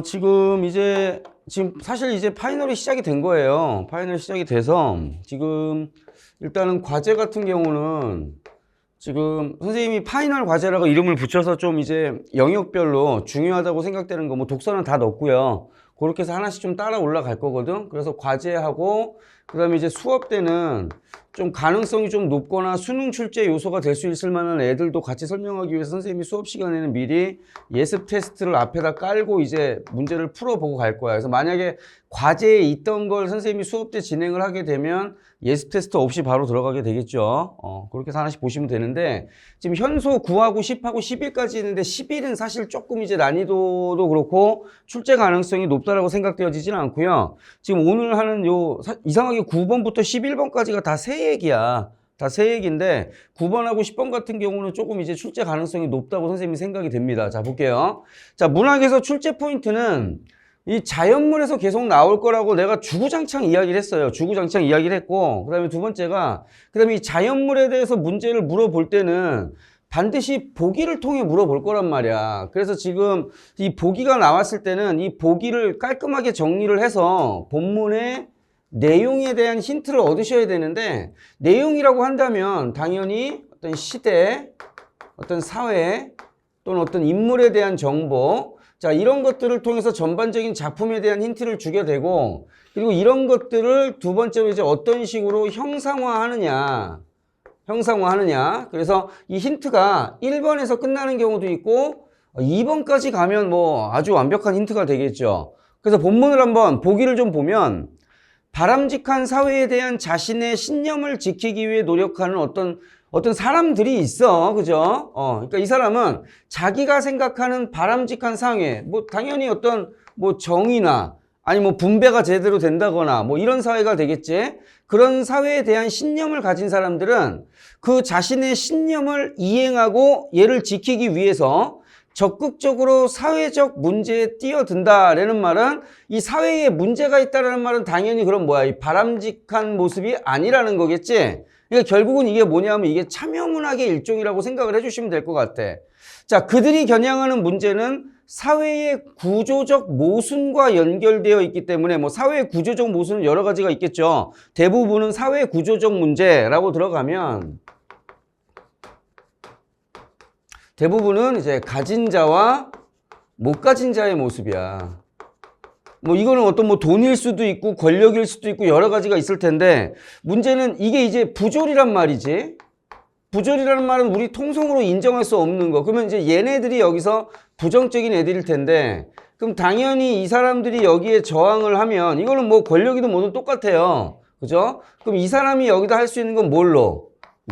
지금 사실 이제 파이널이 시작이 된 거예요. 파이널이 시작이 돼서 지금 일단은 과제 같은 경우는 지금 선생님이 파이널 과제라고 이름을 붙여서 좀 이제 영역별로 중요하다고 생각되는 거 뭐 독서는 다 넣었고요. 그렇게 해서 하나씩 좀 따라 올라갈 거거든. 그래서 과제하고 그다음에 이제 수업 때는 좀 가능성이 좀 높거나 수능 출제 요소가 될 수 있을 만한 애들도 같이 설명하기 위해서 선생님이 수업 시간에는 미리 예습 테스트를 앞에다 깔고 이제 문제를 풀어보고 갈 거야. 그래서 만약에 과제에 있던 걸 선생님이 수업 때 진행을 하게 되면 예습 테스트 없이 바로 들어가게 되겠죠. 그렇게 해서 하나씩 보시면 되는데 지금 현소 9하고 10하고 11까지 있는데 11은 사실 조금 이제 난이도도 그렇고 출제 가능성이 높다라고 생각되어지지는 않고요. 지금 오늘 하는 이상하게 9번부터 11번까지가 다 새 얘기야. 다 새 얘기인데 9번하고 10번 같은 경우는 조금 이제 출제 가능성이 높다고 선생님이 생각이 됩니다. 자, 볼게요. 자, 문학에서 출제 포인트는 이 자연물에서 계속 나올 거라고 내가 주구장창 이야기를 했어요. 주구장창 이야기를 했고, 그 다음에 두 번째가, 그 다음에 이 자연물에 대해서 문제를 물어볼 때는 반드시 보기를 통해 물어볼 거란 말이야. 그래서 지금 이 보기가 나왔을 때는 이 보기를 깔끔하게 정리를 해서 본문의 내용에 대한 힌트를 얻으셔야 되는데, 내용이라고 한다면 당연히 어떤 시대, 어떤 사회, 또는 어떤 인물에 대한 정보, 자, 이런 것들을 통해서 전반적인 작품에 대한 힌트를 주게 되고, 그리고 이런 것들을 두 번째로 이제 어떤 식으로 형상화하느냐. 그래서 이 힌트가 1번에서 끝나는 경우도 있고, 2번까지 가면 뭐 아주 완벽한 힌트가 되겠죠. 그래서 본문을 한번 보기를 좀 보면, 바람직한 사회에 대한 자신의 신념을 지키기 위해 노력하는 어떤 사람들이 있어. 그죠? 그러니까 이 사람은 자기가 생각하는 바람직한 사회, 뭐 당연히 어떤 뭐 정의나 아니 뭐 분배가 제대로 된다거나 뭐 이런 사회가 되겠지. 그런 사회에 대한 신념을 가진 사람들은 그 자신의 신념을 이행하고 얘를 지키기 위해서 적극적으로 사회적 문제에 뛰어든다라는 말은 이 사회에 문제가 있다라는 말은 당연히 그럼 뭐야? 이 바람직한 모습이 아니라는 거겠지? 그러니까 결국은 이게 뭐냐면 이게 참여문학의 일종이라고 생각을 해주시면 될 것 같아. 자, 그들이 겨냥하는 문제는 사회의 구조적 모순과 연결되어 있기 때문에 뭐 사회의 구조적 모순은 여러 가지가 있겠죠. 대부분은 사회 구조적 문제라고 들어가면 대부분은 이제 가진 자와 못 가진 자의 모습이야. 뭐 이거는 어떤 뭐 돈일 수도 있고 권력일 수도 있고 여러 가지가 있을 텐데 문제는 이게 이제 부조리란 말이지. 부조리라는 말은 우리 통성으로 인정할 수 없는 거. 그러면 이제 얘네들이 여기서 부정적인 애들일 텐데 그럼 당연히 이 사람들이 여기에 저항을 하면 이거는 뭐 권력이든 뭐든 똑같아요. 그죠? 그럼 이 사람이 여기다 할 수 있는 건 뭘로?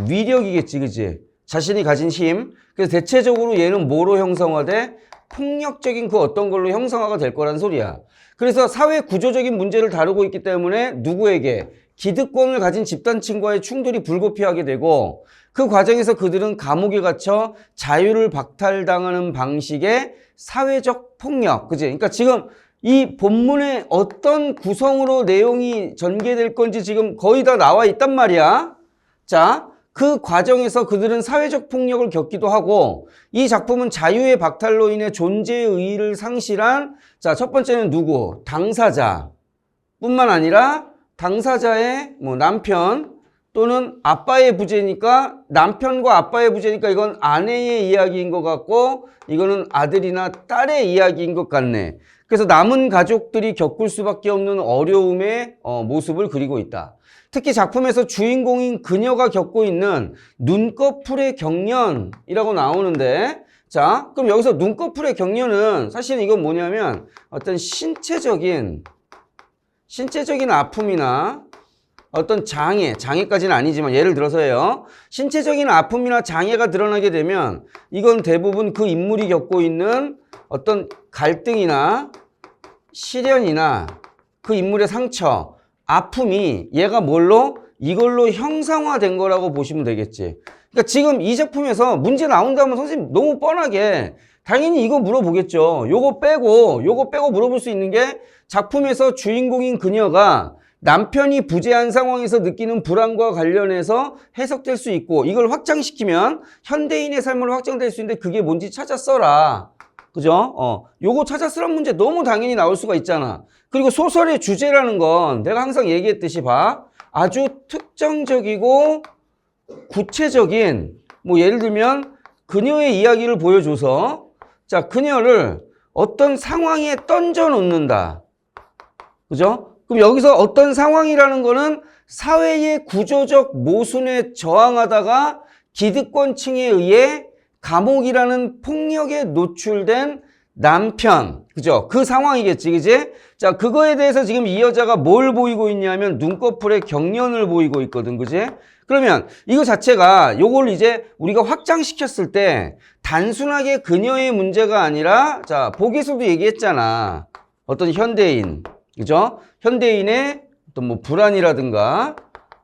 위력이겠지, 그지? 자신이 가진 힘. 그래서 대체적으로 얘는 뭐로 형성화돼? 폭력적인 그 어떤 걸로 형성화가 될 거란 소리야. 그래서 사회 구조적인 문제를 다루고 있기 때문에 누구에게? 기득권을 가진 집단층과의 충돌이 불가피하게 되고 그 과정에서 그들은 감옥에 갇혀 자유를 박탈당하는 방식의 사회적 폭력. 그지? 그러니까 지금 이 본문의 어떤 구성으로 내용이 전개될 건지 지금 거의 다 나와 있단 말이야. 자, 그 과정에서 그들은 사회적 폭력을 겪기도 하고 이 작품은 자유의 박탈로 인해 존재의 의의를 상실한 자, 첫 번째는 누구? 당사자 뿐만 아니라 당사자의 뭐 남편 또는 아빠의 부재니까 남편과 아빠의 부재니까 이건 아내의 이야기인 것 같고 이거는 아들이나 딸의 이야기인 것 같네. 그래서 남은 가족들이 겪을 수밖에 없는 어려움의 모습을 그리고 있다. 특히 작품에서 주인공인 그녀가 겪고 있는 눈꺼풀의 경련이라고 나오는데 자, 그럼 여기서 눈꺼풀의 경련은 사실 이건 뭐냐면 어떤 신체적인 아픔이나 어떤 장애까지는 아니지만 예를 들어서요. 신체적인 아픔이나 장애가 드러나게 되면 이건 대부분 그 인물이 겪고 있는 어떤 갈등이나 시련이나 그 인물의 상처, 아픔이 얘가 이걸로 형상화된 거라고 보시면 되겠지. 그러니까 지금 이 작품에서 문제 나온다면 선생님 너무 뻔하게 당연히 이거 물어보겠죠. 요거 빼고 물어볼 수 있는 게 작품에서 주인공인 그녀가 남편이 부재한 상황에서 느끼는 불안과 관련해서 해석될 수 있고 이걸 확장시키면 현대인의 삶으로 확장될 수 있는데 그게 뭔지 찾아 써라. 그죠? 요거 찾아 쓰란 문제 너무 당연히 나올 수가 있잖아. 그리고 소설의 주제라는 건 내가 항상 얘기했듯이 봐. 아주 특정적이고 구체적인, 뭐 예를 들면 그녀의 이야기를 보여줘서 자, 그녀를 어떤 상황에 던져 놓는다. 그죠? 그럼 여기서 어떤 상황이라는 거는 사회의 구조적 모순에 저항하다가 기득권층에 의해 감옥이라는 폭력에 노출된 남편. 그죠? 그 상황이겠지, 그지? 자, 그거에 대해서 지금 이 여자가 뭘 보이고 있냐면 눈꺼풀에 경련을 보이고 있거든, 그지? 그러면 이거 자체가 요걸 이제 우리가 확장시켰을 때 단순하게 그녀의 문제가 아니라 자, 보기에서도 얘기했잖아. 어떤 현대인, 그죠? 현대인의 어떤 뭐 불안이라든가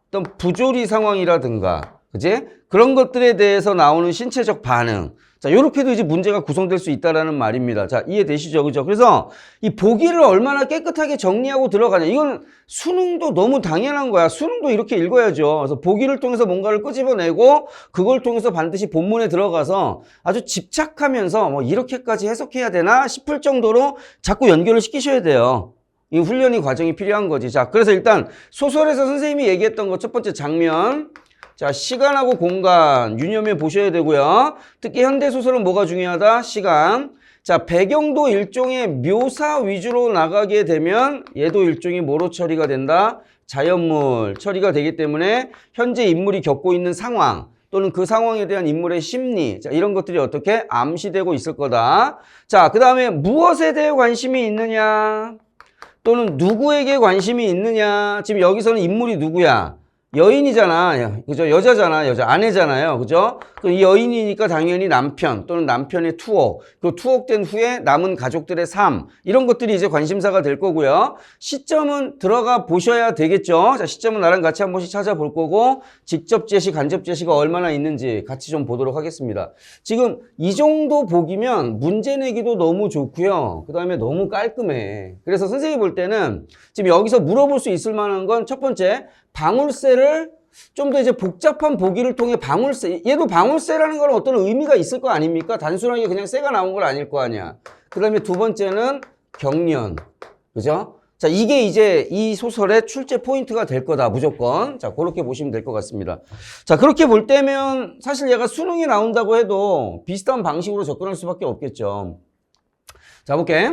어떤 부조리 상황이라든가, 그지? 그런 것들에 대해서 나오는 신체적 반응. 자, 요렇게도 이제 문제가 구성될 수 있다라는 말입니다. 자, 이해되시죠? 그죠? 그래서 이 보기를 얼마나 깨끗하게 정리하고 들어가냐. 이건 수능도 너무 당연한 거야. 수능도 이렇게 읽어야죠. 그래서 보기를 통해서 뭔가를 끄집어내고 그걸 통해서 반드시 본문에 들어가서 아주 집착하면서 뭐 이렇게까지 해석해야 되나 싶을 정도로 자꾸 연결을 시키셔야 돼요. 이 훈련이 과정이 필요한 거지. 자, 그래서 일단 소설에서 선생님이 얘기했던 거 첫 번째 장면. 자, 시간하고 공간 유념해 보셔야 되고요. 특히 현대소설은 뭐가 중요하다? 시간. 자, 배경도 일종의 묘사 위주로 나가게 되면 얘도 일종의 뭐로 처리가 된다? 자연물 처리가 되기 때문에 현재 인물이 겪고 있는 상황 또는 그 상황에 대한 인물의 심리, 자, 이런 것들이 어떻게 암시되고 있을 거다. 자, 그 다음에 무엇에 대해 관심이 있느냐? 또는 누구에게 관심이 있느냐? 지금 여기서는 인물이 누구야? 여인이잖아. 그죠? 여자잖아. 여자. 아내잖아요. 그죠? 이 여인이니까 당연히 남편 또는 남편의 투옥. 그 투옥된 후에 남은 가족들의 삶. 이런 것들이 이제 관심사가 될 거고요. 시점은 들어가 보셔야 되겠죠? 자, 시점은 나랑 같이 한 번씩 찾아볼 거고, 직접 제시, 간접 제시가 얼마나 있는지 같이 좀 보도록 하겠습니다. 지금 이 정도 보기면 문제 내기도 너무 좋고요. 그 다음에 너무 깔끔해. 그래서 선생님이 볼 때는 지금 여기서 물어볼 수 있을 만한 건 첫 번째, 방울세를 좀 더 이제 복잡한 보기를 통해 방울세, 얘도 방울세라는 건 어떤 의미가 있을 거 아닙니까? 단순하게 그냥 세가 나온 건 아닐 거 아니야. 그 다음에 두 번째는 경련. 그죠? 자, 이게 이제 이 소설의 출제 포인트가 될 거다, 무조건. 자, 그렇게 보시면 될 것 같습니다. 자, 그렇게 볼 때면 사실 얘가 수능이 나온다고 해도 비슷한 방식으로 접근할 수밖에 없겠죠. 자, 볼게.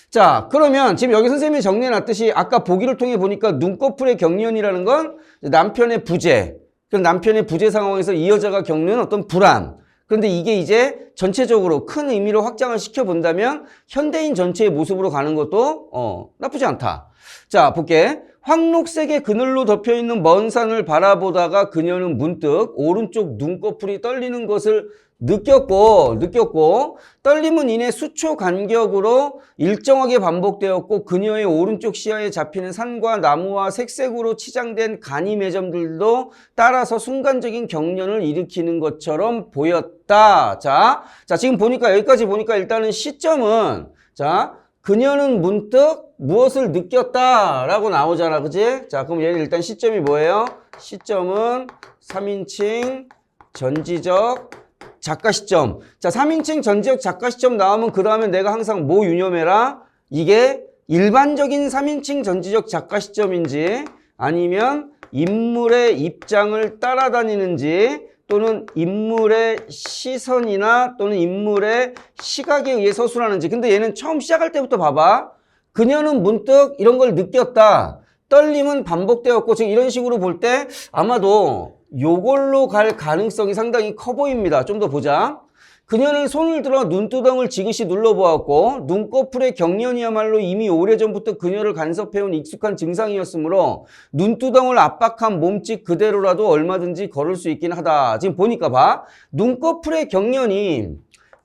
자, 그러면 지금 여기 선생님이 정리해놨듯이 아까 보기를 통해 보니까 눈꺼풀의 경련이라는 건 남편의 부재. 그럼 남편의 부재 상황에서 이 여자가 겪는 어떤 불안. 그런데 이게 이제 전체적으로 큰 의미로 확장을 시켜본다면 현대인 전체의 모습으로 가는 것도 나쁘지 않다. 자, 볼게. 황록색의 그늘로 덮여있는 먼 산을 바라보다가 그녀는 문득 오른쪽 눈꺼풀이 떨리는 것을 느꼈고 떨림은 이내 수초 간격으로 일정하게 반복되었고 그녀의 오른쪽 시야에 잡히는 산과 나무와 색색으로 치장된 간이 매점들도 따라서 순간적인 경련을 일으키는 것처럼 보였다. 자, 지금 보니까 여기까지 보니까 일단은 시점은 자, 그녀는 문득 무엇을 느꼈다라고 나오잖아, 그지? 자, 그럼 얘는 일단 시점이 뭐예요? 시점은 3인칭 전지적 작가 시점. 자, 3인칭 전지적 작가 시점 나오면 그 다음에 내가 항상 뭐 유념해라? 이게 일반적인 3인칭 전지적 작가 시점인지 아니면 인물의 입장을 따라다니는지 또는 인물의 시선이나 또는 인물의 시각에 의해 서술하는지. 근데 얘는 처음 시작할 때부터 봐봐. 그녀는 문득 이런 걸 느꼈다. 떨림은 반복되었고 지금 이런 식으로 볼 때 아마도 요걸로 갈 가능성이 상당히 커 보입니다. 좀 더 보자. 그녀는 손을 들어 눈두덩을 지그시 눌러보았고 눈꺼풀의 경련이야말로 이미 오래전부터 그녀를 간섭해온 익숙한 증상이었으므로 눈두덩을 압박한 몸짓 그대로라도 얼마든지 걸을 수 있긴 하다. 지금 보니까 봐. 눈꺼풀의 경련이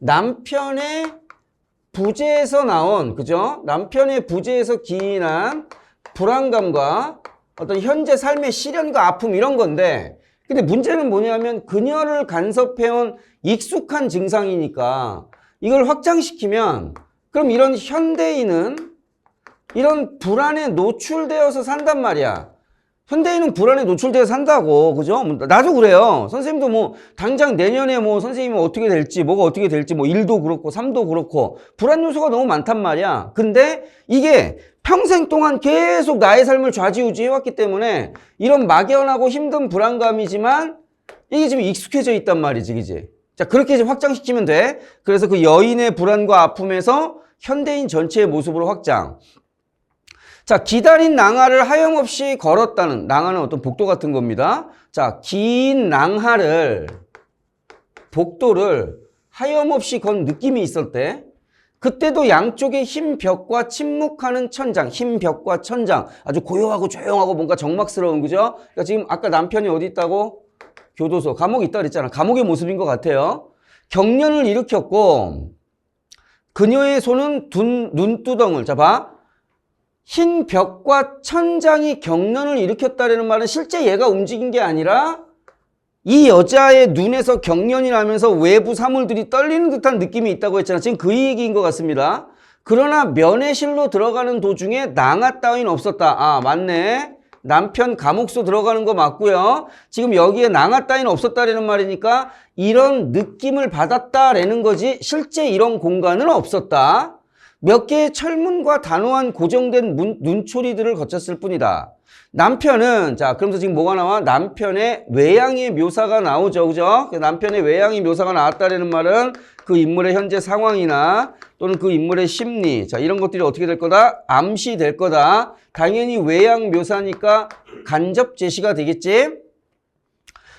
남편의 부재에서 나온, 그죠? 남편의 부재에서 기인한 불안감과 어떤 현재 삶의 시련과 아픔 이런 건데, 근데 문제는 뭐냐면 그녀를 간섭해온 익숙한 증상이니까 이걸 확장시키면 그럼 이런 현대인은 이런 불안에 노출되어서 산단 말이야. 현대인은 불안에 노출돼서 산다고. 그죠? 나도 그래요. 선생님도 뭐 당장 내년에 뭐 선생님이 어떻게 될지, 뭐가 어떻게 될지, 뭐 1도 그렇고 3도 그렇고 불안 요소가 너무 많단 말이야. 근데 이게 평생 동안 계속 나의 삶을 좌지우지 해왔기 때문에 이런 막연하고 힘든 불안감이지만 이게 지금 익숙해져 있단 말이지, 그지? 자, 그렇게 이제 확장시키면 돼. 그래서 그 여인의 불안과 아픔에서 현대인 전체의 모습으로 확장. 자, 기다린 낭하를 하염없이 걸었다는, 낭하는 어떤 복도 같은 겁니다. 자, 긴 낭하를, 복도를 하염없이 건 느낌이 있었대. 그때도 양쪽에 흰 벽과 침묵하는 천장, 흰 벽과 천장. 아주 고요하고 조용하고 뭔가 정막스러운, 그죠? 그러니까 지금 아까 남편이 어디 있다고? 교도소, 감옥에 있다 그랬잖아. 감옥의 모습인 것 같아요. 경련을 일으켰고, 그녀의 손은 눈두덩을, 자, 봐. 흰 벽과 천장이 경련을 일으켰다는 말은 실제 얘가 움직인 게 아니라 이 여자의 눈에서 경련이 나면서 외부 사물들이 떨리는 듯한 느낌이 있다고 했잖아. 지금 그 얘기인 것 같습니다. 그러나 면회실로 들어가는 도중에 낭하 따윈 없었다. 아, 맞네. 남편 감옥소 들어가는 거 맞고요. 지금 여기에 낭하 따윈 없었다라는 말이니까 이런 느낌을 받았다라는 거지 실제 이런 공간은 없었다. 몇 개의 철문과 단호한 고정된 눈초리들을 거쳤을 뿐이다. 남편은, 자, 그러면서 지금 뭐가 나와? 남편의 외양의 묘사가 나오죠. 그죠? 남편의 외양의 묘사가 나왔다라는 말은 그 인물의 현재 상황이나 또는 그 인물의 심리, 자, 이런 것들이 어떻게 될 거다? 암시될 거다. 당연히 외양 묘사니까 간접 제시가 되겠지?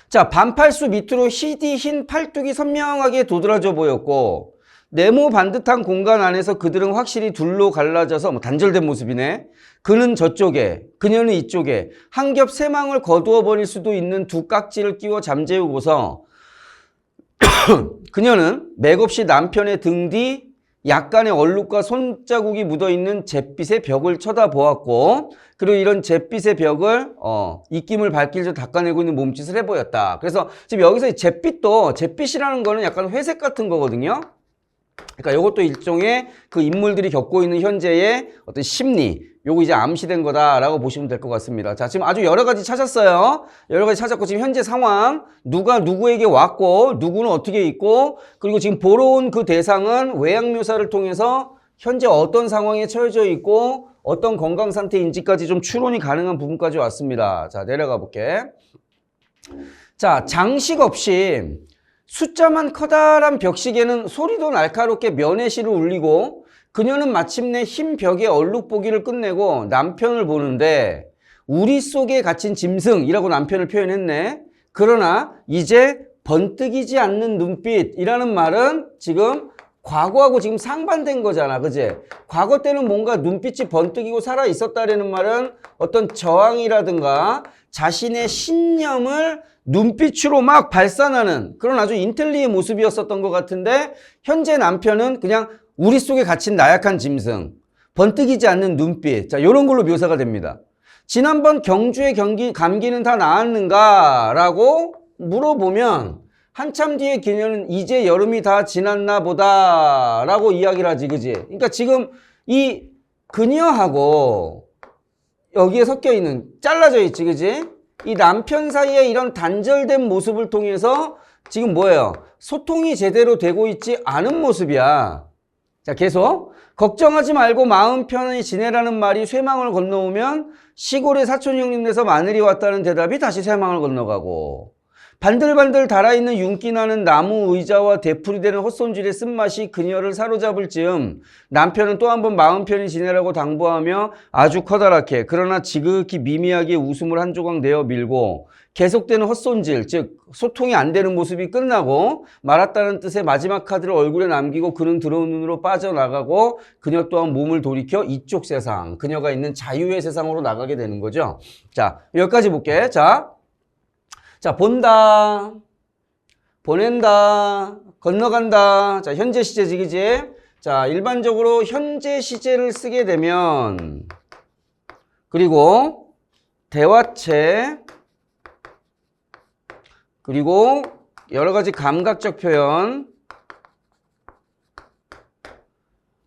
자, 반팔수 밑으로 희디 흰 팔뚝이 선명하게 도드라져 보였고, 네모 반듯한 공간 안에서 그들은 확실히 둘로 갈라져서 뭐 단절된 모습이네. 그는 저쪽에, 그녀는 이쪽에 한 겹 새망을 거두어 버릴 수도 있는 두 깍지를 끼워 잠재우고서 그녀는 맥없이 남편의 등 뒤 약간의 얼룩과 손자국이 묻어있는 잿빛의 벽을 쳐다보았고, 그리고 이런 잿빛의 벽을 입김을 발길로 닦아내고 있는 몸짓을 해보였다. 그래서 지금 여기서 잿빛도, 잿빛이라는 거는 약간 회색 같은 거거든요. 그러니까 이것도 일종의 그 인물들이 겪고 있는 현재의 어떤 심리, 요거 이제 암시된 거다라고 보시면 될 것 같습니다. 자, 지금 아주 여러 가지 찾았어요. 여러 가지 찾았고 지금 현재 상황, 누가 누구에게 왔고 누구는 어떻게 있고, 그리고 지금 보러 온 그 대상은 외양 묘사를 통해서 현재 어떤 상황에 처해져 있고 어떤 건강 상태인지까지 좀 추론이 가능한 부분까지 왔습니다. 자, 내려가 볼게. 자, 장식 없이 숫자만 커다란 벽시계는 소리도 날카롭게 면회실을 울리고, 그녀는 마침내 흰 벽에 얼룩보기를 끝내고 남편을 보는데 우리 속에 갇힌 짐승이라고 남편을 표현했네. 그러나 이제 번뜩이지 않는 눈빛이라는 말은 지금 과거하고 지금 상반된 거잖아. 그지? 과거 때는 뭔가 눈빛이 번뜩이고 살아 있었다라는 말은 어떤 저항이라든가 자신의 신념을 눈빛으로 막 발산하는 그런 아주 인텔리의 모습이었었던 것 같은데, 현재 남편은 그냥 우리 속에 갇힌 나약한 짐승, 번뜩이지 않는 눈빛, 자, 요런 걸로 묘사가 됩니다. 지난번 경주의 감기는 다 나았는가? 라고 물어보면 한참 뒤에 그녀는 이제 여름이 다 지났나 보다 라고 이야기를 하지, 그지? 그러니까 지금 이 그녀하고 여기에 섞여 있는, 잘라져 있지, 그지? 이 남편 사이에 이런 단절된 모습을 통해서 지금 뭐예요? 소통이 제대로 되고 있지 않은 모습이야. 자, 계속 걱정하지 말고 마음 편히 지내라는 말이 쇠망을 건너오면 시골의 사촌 형님네서 마늘이 왔다는 대답이 다시 쇠망을 건너가고, 반들반들 달아있는 윤기 나는 나무 의자와 되풀이 되는 헛손질의 쓴맛이 그녀를 사로잡을 즈음 남편은 또 한 번 마음 편히 지내라고 당부하며 아주 커다랗게 그러나 지극히 미미하게 웃음을 한 조각 내어 밀고, 계속되는 헛손질, 즉 소통이 안 되는 모습이 끝나고 말았다는 뜻의 마지막 카드를 얼굴에 남기고 그는 들어온 눈으로 빠져나가고, 그녀 또한 몸을 돌이켜 이쪽 세상, 그녀가 있는 자유의 세상으로 나가게 되는 거죠. 자, 여기까지 볼게. 자, 본다, 보낸다, 건너간다. 자, 현재 시제지, 그지? 자, 일반적으로 현재 시제를 쓰게 되면, 그리고 대화체, 그리고 여러 가지 감각적 표현.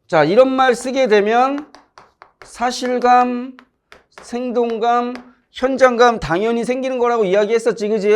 자, 이런 말 쓰게 되면 사실감, 생동감, 현장감 당연히 생기는 거라고 이야기했었지, 그지?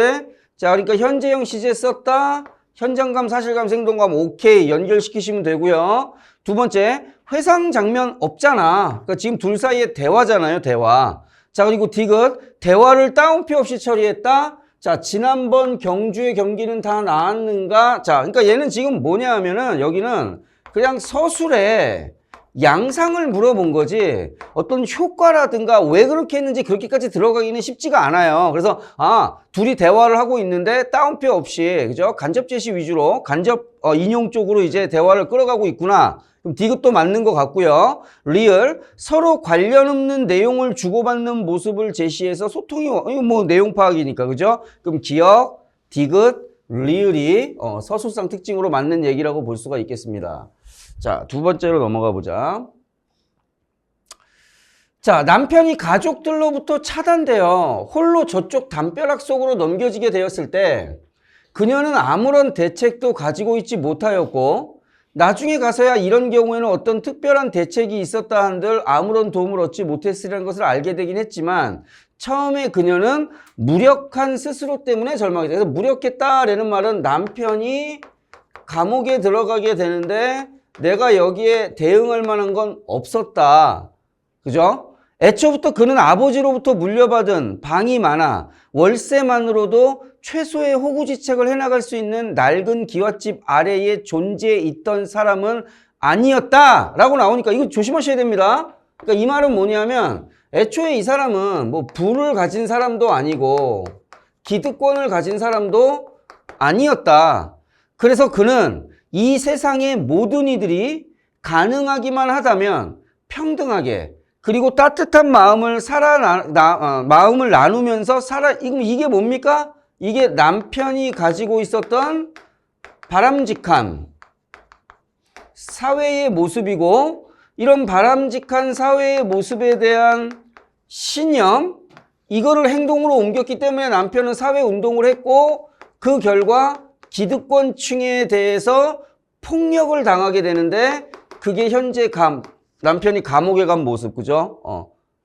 자, 그러니까 현재형 시제 썼다. 현장감, 사실감, 생동감 오케이 연결시키시면 되고요. 두 번째, 회상 장면 없잖아. 그러니까 지금 둘 사이에 대화잖아요, 대화. 자, 그리고 디귿, 대화를 따옴표 없이 처리했다. 자, 지난번 경주의 경기는 다 나았는가? 자, 그러니까 얘는 지금 뭐냐 하면은 여기는 그냥 서술에 양상을 물어본 거지 어떤 효과라든가 왜 그렇게 했는지 그렇게까지 들어가기는 쉽지가 않아요. 그래서 둘이 대화를 하고 있는데 따옴표 없이 그죠? 간접 제시 위주로 간접 인용 쪽으로 이제 대화를 끌어가고 있구나. 그럼 디귿도 맞는 것 같고요. 리을, 서로 관련 없는 내용을 주고받는 모습을 제시해서 소통이 이거 뭐 내용 파악이니까 그죠? 그럼 기억, 디귿, 리을이 서술상 특징으로 맞는 얘기라고 볼 수가 있겠습니다. 자, 두 번째로 넘어가 보자. 자, 남편이 가족들로부터 차단되어 홀로 저쪽 담벼락 속으로 넘겨지게 되었을 때 그녀는 아무런 대책도 가지고 있지 못하였고 나중에 가서야 이런 경우에는 어떤 특별한 대책이 있었다 한들 아무런 도움을 얻지 못했으리라는 것을 알게 되긴 했지만 처음에 그녀는 무력한 스스로 때문에 절망했다. 그래서 무력했다라는 말은 남편이 감옥에 들어가게 되는데 내가 여기에 대응할 만한 건 없었다. 그죠? 애초부터 그는 아버지로부터 물려받은 방이 많아 월세만으로도 최소의 호구지책을 해나갈 수 있는 낡은 기와집 아래에 존재해 있던 사람은 아니었다라고 나오니까 이거 조심하셔야 됩니다. 그러니까 이 말은 뭐냐면 애초에 이 사람은 뭐 부를 가진 사람도 아니고 기득권을 가진 사람도 아니었다. 그래서 그는 이 세상의 모든 이들이 가능하기만 하다면 평등하게 그리고 따뜻한 마음을 마음을 나누면서 이게 뭡니까? 이게 남편이 가지고 있었던 바람직한 사회의 모습이고 이런 바람직한 사회의 모습에 대한 신념 이거를 행동으로 옮겼기 때문에 남편은 사회운동을 했고 그 결과 기득권층에 대해서 폭력을 당하게 되는데 그게 현재 남편이 감옥에 간 모습, 그죠?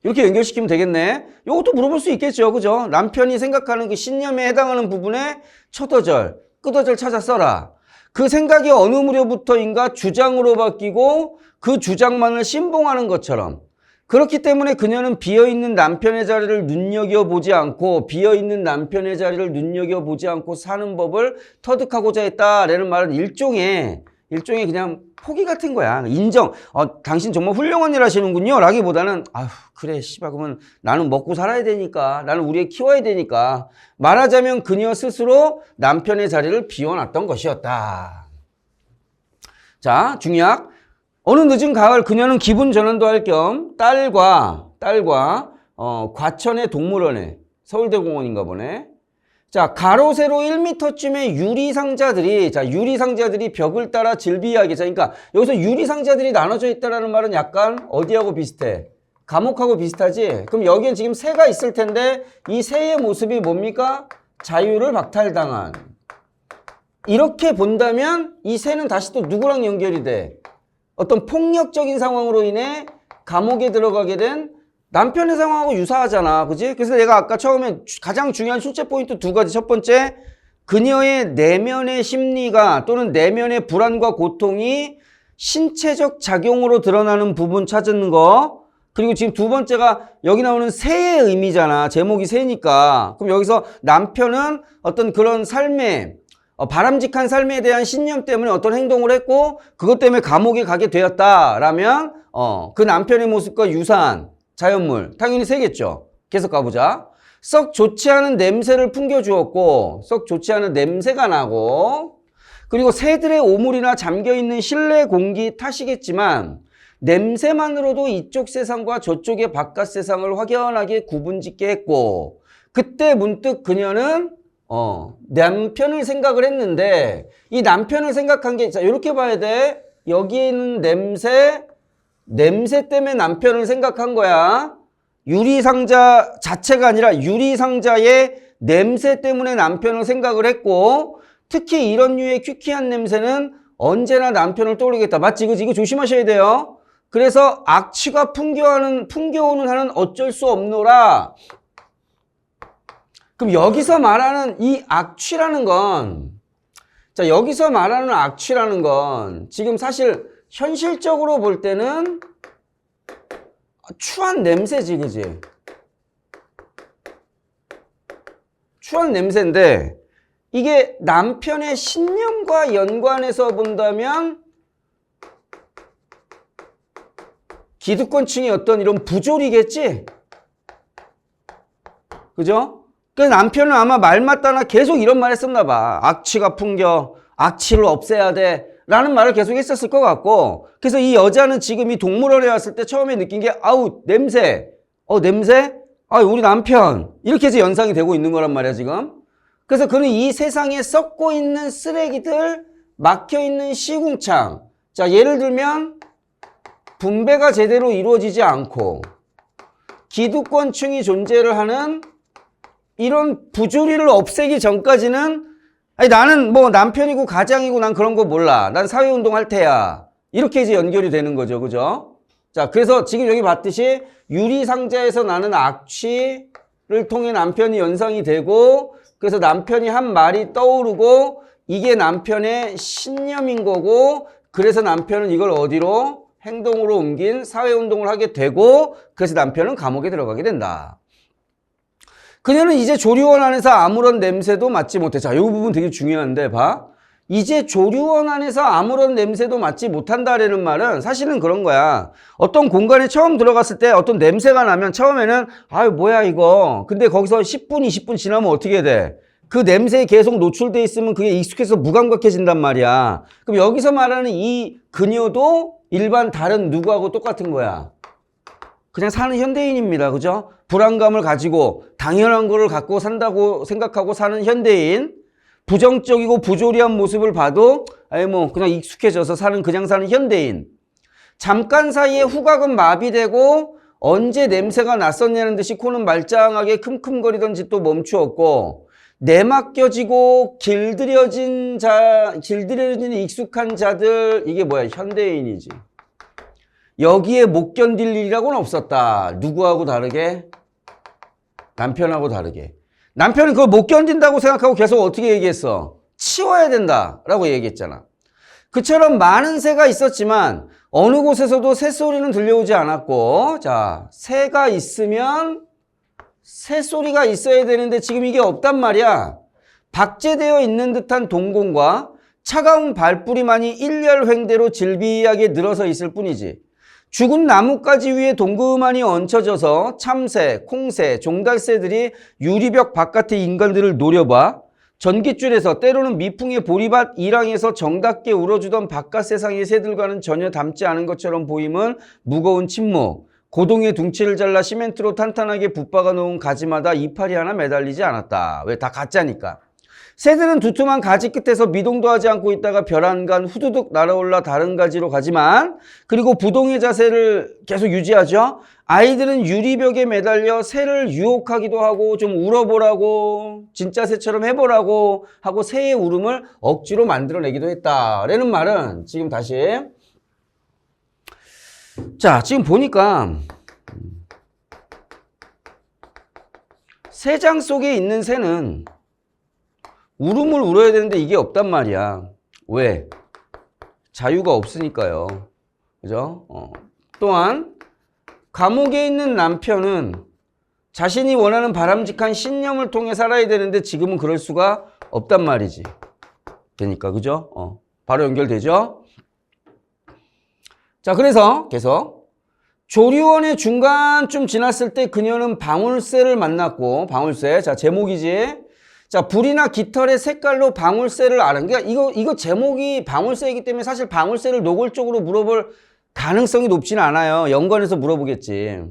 이렇게 연결시키면 되겠네. 이것도 물어볼 수 있겠죠, 그죠? 남편이 생각하는 그 신념에 해당하는 부분에 첫어절, 끝어절 찾아 써라. 그 생각이 어느 무렵부터인가 주장으로 바뀌고 그 주장만을 신봉하는 것처럼 그렇기 때문에 그녀는 비어있는 남편의 자리를 눈여겨보지 않고 비어있는 남편의 자리를 눈여겨보지 않고 사는 법을 터득하고자 했다라는 말은 일종의 그냥 포기 같은 거야. 인정. 당신 정말 훌륭한 일 하시는군요. 라기보다는 아휴 그래 씨발 그러면 나는 먹고 살아야 되니까 나는 우리 애 키워야 되니까 말하자면 그녀 스스로 남편의 자리를 비워놨던 것이었다. 자, 중요한 어느 늦은 가을 그녀는 기분 전환도 할 겸 딸과 과천의 동물원에 서울대공원인가 보네. 자, 가로 세로 1m쯤의 유리상자들이 벽을 따라 질비하게. 자, 그러니까 여기서 유리상자들이 나눠져 있다라는 말은 약간 어디하고 비슷해? 감옥하고 비슷하지? 그럼 여기엔 지금 새가 있을 텐데 이 새의 모습이 뭡니까? 자유를 박탈당한. 이렇게 본다면 이 새는 다시 또 누구랑 연결이 돼? 어떤 폭력적인 상황으로 인해 감옥에 들어가게 된 남편의 상황하고 유사하잖아. 그지? 그래서 내가 아까 처음에 가장 중요한 출제 포인트 두 가지. 첫 번째, 그녀의 내면의 심리가 또는 내면의 불안과 고통이 신체적 작용으로 드러나는 부분 찾는 거. 그리고 지금 두 번째가 여기 나오는 새의 의미잖아. 제목이 새니까. 그럼 여기서 남편은 어떤 그런 삶에 바람직한 삶에 대한 신념 때문에 어떤 행동을 했고 그것 때문에 감옥에 가게 되었다라면 그 남편의 모습과 유사한 자연물 당연히 새겠죠. 계속 가보자. 썩 좋지 않은 냄새를 풍겨주었고 썩 좋지 않은 냄새가 나고 그리고 새들의 오물이나 잠겨있는 실내 공기 탓이겠지만 냄새만으로도 이쪽 세상과 저쪽의 바깥 세상을 확연하게 구분짓게 했고 그때 문득 그녀는 남편을 생각을 했는데 이 남편을 생각한 게 자 이렇게 봐야 돼. 여기에 있는 냄새 때문에 남편을 생각한 거야. 유리상자 자체가 아니라 유리상자의 냄새 때문에 남편을 생각을 했고 특히 이런 류의 퀴퀴한 냄새는 언제나 남편을 떠오르겠다. 맞지? 그치? 이거 조심하셔야 돼요. 그래서 악취가 풍겨오는 한은 어쩔 수 없노라. 그럼 여기서 말하는 이 악취라는 건, 자, 여기서 말하는 악취라는 건 지금 사실 현실적으로 볼 때는 추한 냄새지, 그지? 추한 냄새인데 이게 남편의 신념과 연관해서 본다면 기득권층의 어떤 이런 부조리겠지? 그죠? 그 남편은 아마 말 맞다나 계속 이런 말 했었나 봐. 악취가 풍겨. 악취를 없애야 돼. 라는 말을 계속 했었을 것 같고. 그래서 이 여자는 지금 이 동물원에 왔을 때 처음에 느낀 게 아우 냄새. 냄새? 아 우리 남편. 이렇게 해서 연상이 되고 있는 거란 말이야 지금. 그래서 그는 이 세상에 썩고 있는 쓰레기들, 막혀있는 시궁창. 자 예를 들면 분배가 제대로 이루어지지 않고 기득권층이 존재를 하는 이런 부조리를 없애기 전까지는 아니 나는 뭐 남편이고 가장이고 난 그런 거 몰라. 난 사회운동 할 테야. 이렇게 이제 연결이 되는 거죠. 그죠? 자, 그래서 지금 여기 봤듯이 유리상자에서 나는 악취를 통해 남편이 연상이 되고 그래서 남편이 한 말이 떠오르고 이게 남편의 신념인 거고 그래서 남편은 이걸 어디로? 행동으로 옮긴 사회운동을 하게 되고 그래서 남편은 감옥에 들어가게 된다. 그녀는 이제 조리원 안에서 아무런 냄새도 맡지 못해. 자, 이 부분 되게 중요한데 봐. 이제 조리원 안에서 아무런 냄새도 맡지 못한다라는 말은 사실은 그런 거야. 어떤 공간에 처음 들어갔을 때 어떤 냄새가 나면 처음에는 아유 뭐야 이거. 근데 거기서 10분, 20분 지나면 어떻게 돼? 그 냄새에 계속 노출돼 있으면 그게 익숙해서 무감각해진단 말이야. 그럼 여기서 말하는 이 그녀도 일반 다른 누구하고 똑같은 거야. 그냥 사는 현대인입니다. 그죠? 불안감을 가지고 당연한 거를 갖고 산다고 생각하고 사는 현대인. 부정적이고 부조리한 모습을 봐도 아니 뭐 그냥 익숙해져서 그냥 사는 현대인. 잠깐 사이에 후각은 마비되고 언제 냄새가 났었냐는 듯이 코는 말짱하게 킁킁거리던 짓도 멈추었고 내맡겨지고 길들여진 익숙한 자들 이게 뭐야? 현대인이지. 여기에 못 견딜 일이라고는 없었다. 누구하고 다르게? 남편하고 다르게. 남편은 그걸 못 견딘다고 생각하고 계속 어떻게 얘기했어? 치워야 된다라고 얘기했잖아. 그처럼 많은 새가 있었지만 어느 곳에서도 새소리는 들려오지 않았고 자, 새가 있으면 새소리가 있어야 되는데 지금 이게 없단 말이야. 박제되어 있는 듯한 동공과 차가운 발뿌리만이 일렬횡대로 질비하게 늘어서 있을 뿐이지. 죽은 나뭇가지 위에 동그만이 얹혀져서 참새, 콩새, 종달새들이 유리벽 바깥의 인간들을 노려봐 전깃줄에서 때로는 미풍의 보리밭 이랑에서 정답게 울어주던 바깥 세상의 새들과는 전혀 닮지 않은 것처럼 보임은 무거운 침묵. 고동의 둥치를 잘라 시멘트로 탄탄하게 붙박아 놓은 가지마다 이파리 하나 매달리지 않았다. 왜? 다 가짜니까. 새들은 두툼한 가지 끝에서 미동도 하지 않고 있다가 벼란간 후두둑 날아올라 다른 가지로 가지만 그리고 부동의 자세를 계속 유지하죠. 아이들은 유리벽에 매달려 새를 유혹하기도 하고 좀 울어보라고 진짜 새처럼 해보라고 하고 새의 울음을 억지로 만들어내기도 했다. 라는 말은 지금 다시 자 지금 보니까 새장 속에 있는 새는 울음을 울어야 되는데 이게 없단 말이야. 왜? 자유가 없으니까요. 그죠? 또한 감옥에 있는 남편은 자신이 원하는 바람직한 신념을 통해 살아야 되는데 지금은 그럴 수가 없단 말이지. 되니까 그죠? 바로 연결되죠? 자 그래서 계속 조리원의 중간쯤 지났을 때 그녀는 방울새를 만났고 방울새 자 제목이지. 자, 불이나 깃털의 색깔로 방울새를 아는. 그러니까 이거 제목이 방울새이기 때문에 사실 방울새를 노골적으로 물어볼 가능성이 높지는 않아요. 연관해서 물어보겠지.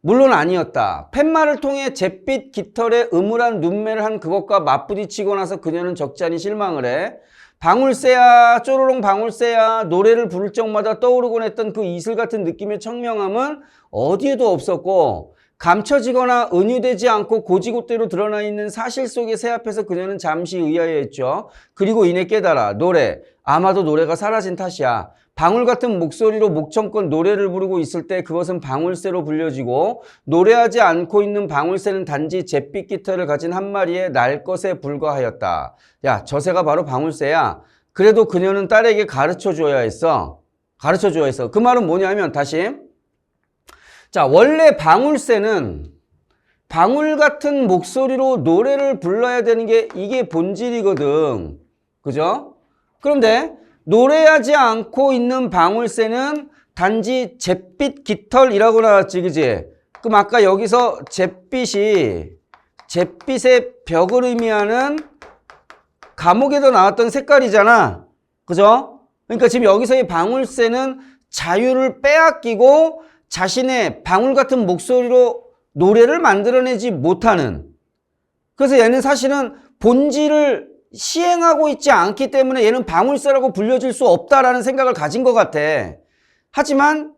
물론 아니었다. 팻말을 통해 잿빛 깃털에 음울한 눈매를 한 그것과 맞부딪히고 나서 그녀는 적잖이 실망을 해. 방울새야, 쪼로롱 방울새야, 노래를 부를 적마다 떠오르곤 했던 그 이슬 같은 느낌의 청명함은 어디에도 없었고 감춰지거나 은유되지 않고 고지곳대로 드러나 있는 사실 속의 새 앞에서 그녀는 잠시 의아해했죠. 그리고 이내 깨달아 노래, 아마도 노래가 사라진 탓이야. 방울 같은 목소리로 목청껏 노래를 부르고 있을 때 그것은 방울새로 불려지고 노래하지 않고 있는 방울새는 단지 잿빛 깃털을 가진 한 마리의 날것에 불과하였다. 야, 저 새가 바로 방울새야. 그래도 그녀는 딸에게 가르쳐 줘야 했어. 가르쳐 줘야 했어. 그 말은 뭐냐면 다시. 자, 원래 방울새는 방울 같은 목소리로 노래를 불러야 되는 게 이게 본질이거든. 그죠? 그런데 노래하지 않고 있는 방울새는 단지 잿빛 깃털이라고 나왔지, 그지? 그럼 아까 여기서 잿빛이 잿빛의 벽을 의미하는 감옥에도 나왔던 색깔이잖아. 그죠? 그러니까 지금 여기서의 방울새는 자유를 빼앗기고 자신의 방울 같은 목소리로 노래를 만들어내지 못하는, 그래서 얘는 사실은 본질을 시행하고 있지 않기 때문에 얘는 방울새라고 불려질 수 없다라는 생각을 가진 것 같아. 하지만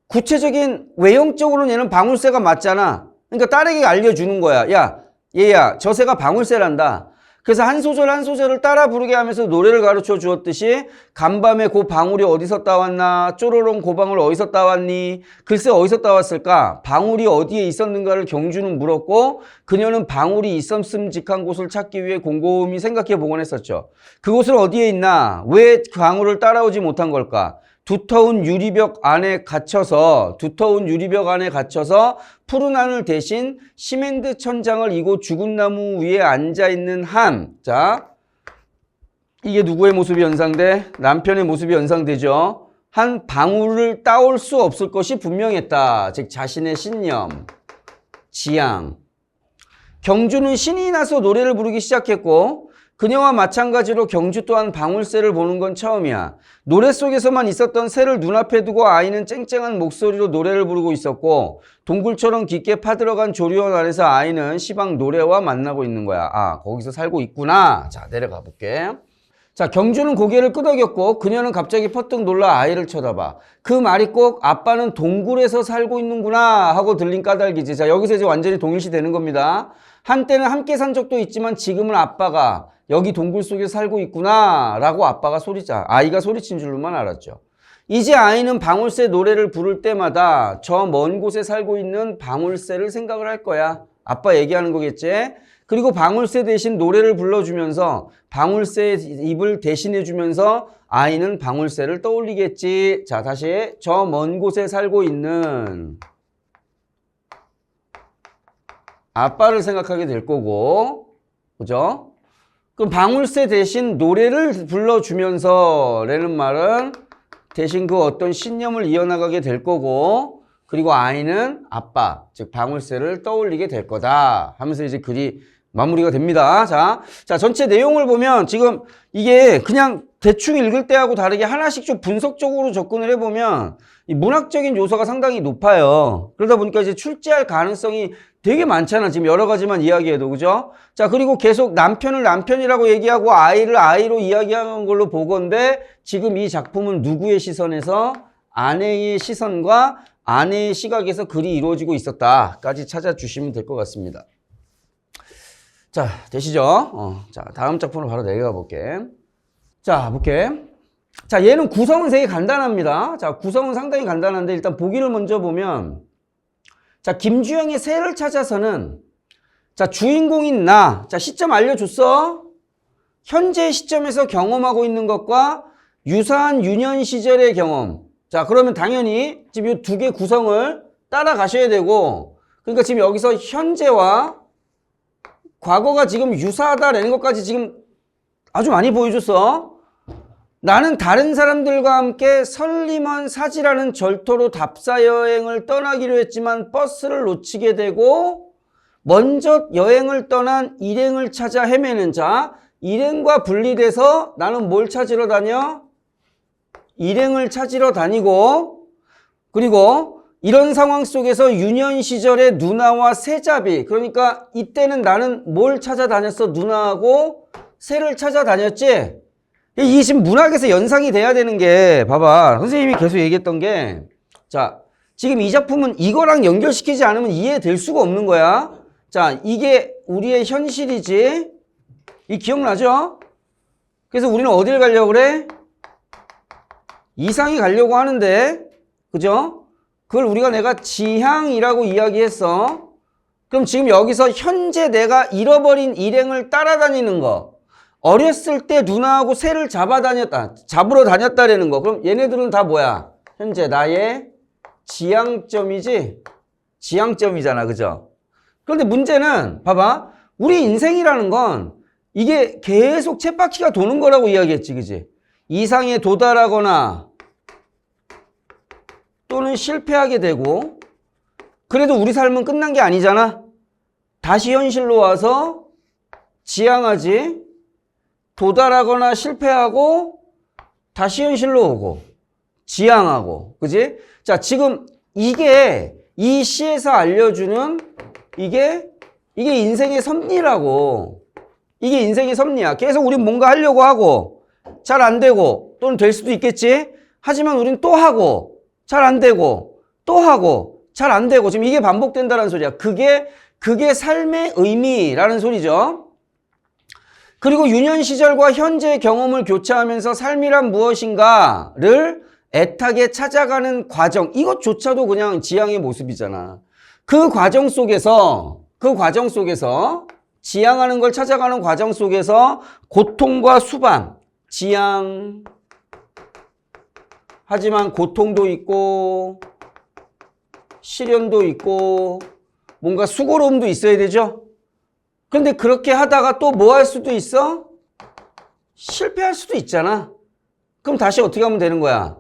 구체적인 외형적으로는 얘는 방울새가 맞잖아. 그러니까 딸에게 알려주는 거야. 야, 얘야, 저 새가 방울새란다. 그래서 한 소절 한 소절을 따라 부르게 하면서 노래를 가르쳐 주었듯이 간밤에 고 방울이 어디서 따왔나, 쪼로롱 고방울 어디서 따왔니, 글쎄 어디서 따왔을까, 방울이 어디에 있었는가를 경주는 물었고 그녀는 방울이 있었음직한 곳을 찾기 위해 곰곰이 생각해 보곤 했었죠. 그곳은 어디에 있나, 왜 방울을 따라오지 못한 걸까. 두터운 유리벽 안에 갇혀서 푸른 하늘 대신 시멘트 천장을 이고 죽은 나무 위에 앉아있는 한, 자, 이게 누구의 모습이 연상돼? 남편의 모습이 연상되죠. 한 방울을 따올 수 없을 것이 분명했다. 즉 자신의 신념, 지향. 경주는 신이 나서 노래를 부르기 시작했고 그녀와 마찬가지로 경주 또한 방울새를 보는 건 처음이야. 노래 속에서만 있었던 새를 눈앞에 두고 아이는 쨍쨍한 목소리로 노래를 부르고 있었고 동굴처럼 깊게 파들어간 조리원 아래서 아이는 시방 노래와 만나고 있는 거야. 아, 거기서 살고 있구나. 자, 내려가 볼게. 자, 경주는 고개를 끄덕였고 그녀는 갑자기 퍼뜩 놀라 아이를 쳐다봐. 그 말이 꼭 아빠는 동굴에서 살고 있는구나 하고 들린 까닭이지. 자, 여기서 이제 완전히 동일시 되는 겁니다. 한때는 함께 산 적도 있지만 지금은 아빠가 여기 동굴 속에 살고 있구나 라고 아이가 소리친 줄로만 알았죠. 이제 아이는 방울새 노래를 부를 때마다 저 먼 곳에 살고 있는 방울새를 생각을 할 거야. 아빠 얘기하는 거겠지. 그리고 방울새 대신 노래를 불러주면서 방울새의 입을 대신해주면서 아이는 방울새를 떠올리겠지. 자, 다시 저 먼 곳에 살고 있는 아빠를 생각하게 될 거고, 그죠? 그럼 방울새 대신 노래를 불러주면서 라는 말은 대신 그 어떤 신념을 이어나가게 될 거고, 그리고 아이는 아빠, 즉 방울새를 떠올리게 될 거다 하면서 이제 글이 마무리가 됩니다. 자, 전체 내용을 보면 지금 이게 그냥 대충 읽을 때하고 다르게 하나씩 좀 분석적으로 접근을 해보면 이 문학적인 요소가 상당히 높아요. 그러다 보니까 이제 출제할 가능성이 되게 많잖아. 지금 여러 가지만 이야기해도, 그죠? 자, 그리고 계속 남편을 남편이라고 얘기하고 아이를 아이로 이야기하는 걸로 보건데 지금 이 작품은 누구의 시선에서? 아내의 시선과 아내의 시각에서 글이 이루어지고 있었다까지 찾아주시면 될 것 같습니다. 자, 되시죠? 자, 다음 작품으로 바로 내려가 볼게. 자, 볼게. 자, 얘는 구성은 되게 간단합니다. 자, 구성은 상당히 간단한데 일단 보기를 먼저 보면, 자, 김주영의 새를 찾아서는, 자, 주인공인 나, 자, 시점 알려줬어. 현재 시점에서 경험하고 있는 것과 유사한 유년 시절의 경험. 자, 그러면 당연히 지금 이 두 개 구성을 따라가셔야 되고, 그러니까 지금 여기서 현재와 과거가 지금 유사하다라는 것까지 지금 아주 많이 보여줬어. 나는 다른 사람들과 함께 설리먼 사지라는 절토로 답사 여행을 떠나기로 했지만 버스를 놓치게 되고 먼저 여행을 떠난 일행을 찾아 헤매는 자, 일행과 분리돼서 나는 뭘 찾으러 다녀? 일행을 찾으러 다니고, 그리고 이런 상황 속에서 유년 시절의 누나와 새잡이, 그러니까 이때는 나는 뭘 찾아다녔어? 누나하고 새를 찾아다녔지? 이게 지금 문학에서 연상이 돼야 되는 게, 봐봐. 선생님이 계속 얘기했던 게, 자, 지금 이 작품은 이거랑 연결시키지 않으면 이해될 수가 없는 거야. 자, 이게 우리의 현실이지. 이 기억나죠? 그래서 우리는 어딜 가려고 그래? 이상이 가려고 하는데, 그죠? 그걸 내가 지향이라고 이야기했어. 그럼 지금 여기서 현재 내가 잃어버린 일행을 따라다니는 거. 어렸을 때 누나하고 새를 잡으러 다녔다라는 거. 그럼 얘네들은 다 뭐야? 현재 나의 지향점이지? 지향점이잖아. 그죠? 그런데 문제는 봐봐. 우리 인생이라는 건 이게 계속 쳇바퀴가 도는 거라고 이야기했지. 그지? 이상에 도달하거나 또는 실패하게 되고 그래도 우리 삶은 끝난 게 아니잖아. 다시 현실로 와서 지향하지. 도달하거나 실패하고 다시 현실로 오고 지향하고. 그지? 자, 지금 이게 이 시에서 알려주는 이게 인생의 섭리라고. 이게 인생의 섭리야. 계속 우린 뭔가 하려고 하고 잘 안 되고 또는 될 수도 있겠지. 하지만 우린 또 하고 잘 안 되고 또 하고 잘 안 되고 지금 이게 반복된다는 소리야. 그게 삶의 의미라는 소리죠. 그리고 유년 시절과 현재의 경험을 교차하면서 삶이란 무엇인가를 애타게 찾아가는 과정. 이것조차도 그냥 지향의 모습이잖아. 그 과정 속에서 지향하는 걸 찾아가는 과정 속에서 고통과 수반, 지향. 하지만 고통도 있고 시련도 있고 뭔가 수고로움도 있어야 되죠. 그런데 그렇게 하다가 또 뭐 할 수도 있어? 실패할 수도 있잖아. 그럼 다시 어떻게 하면 되는 거야?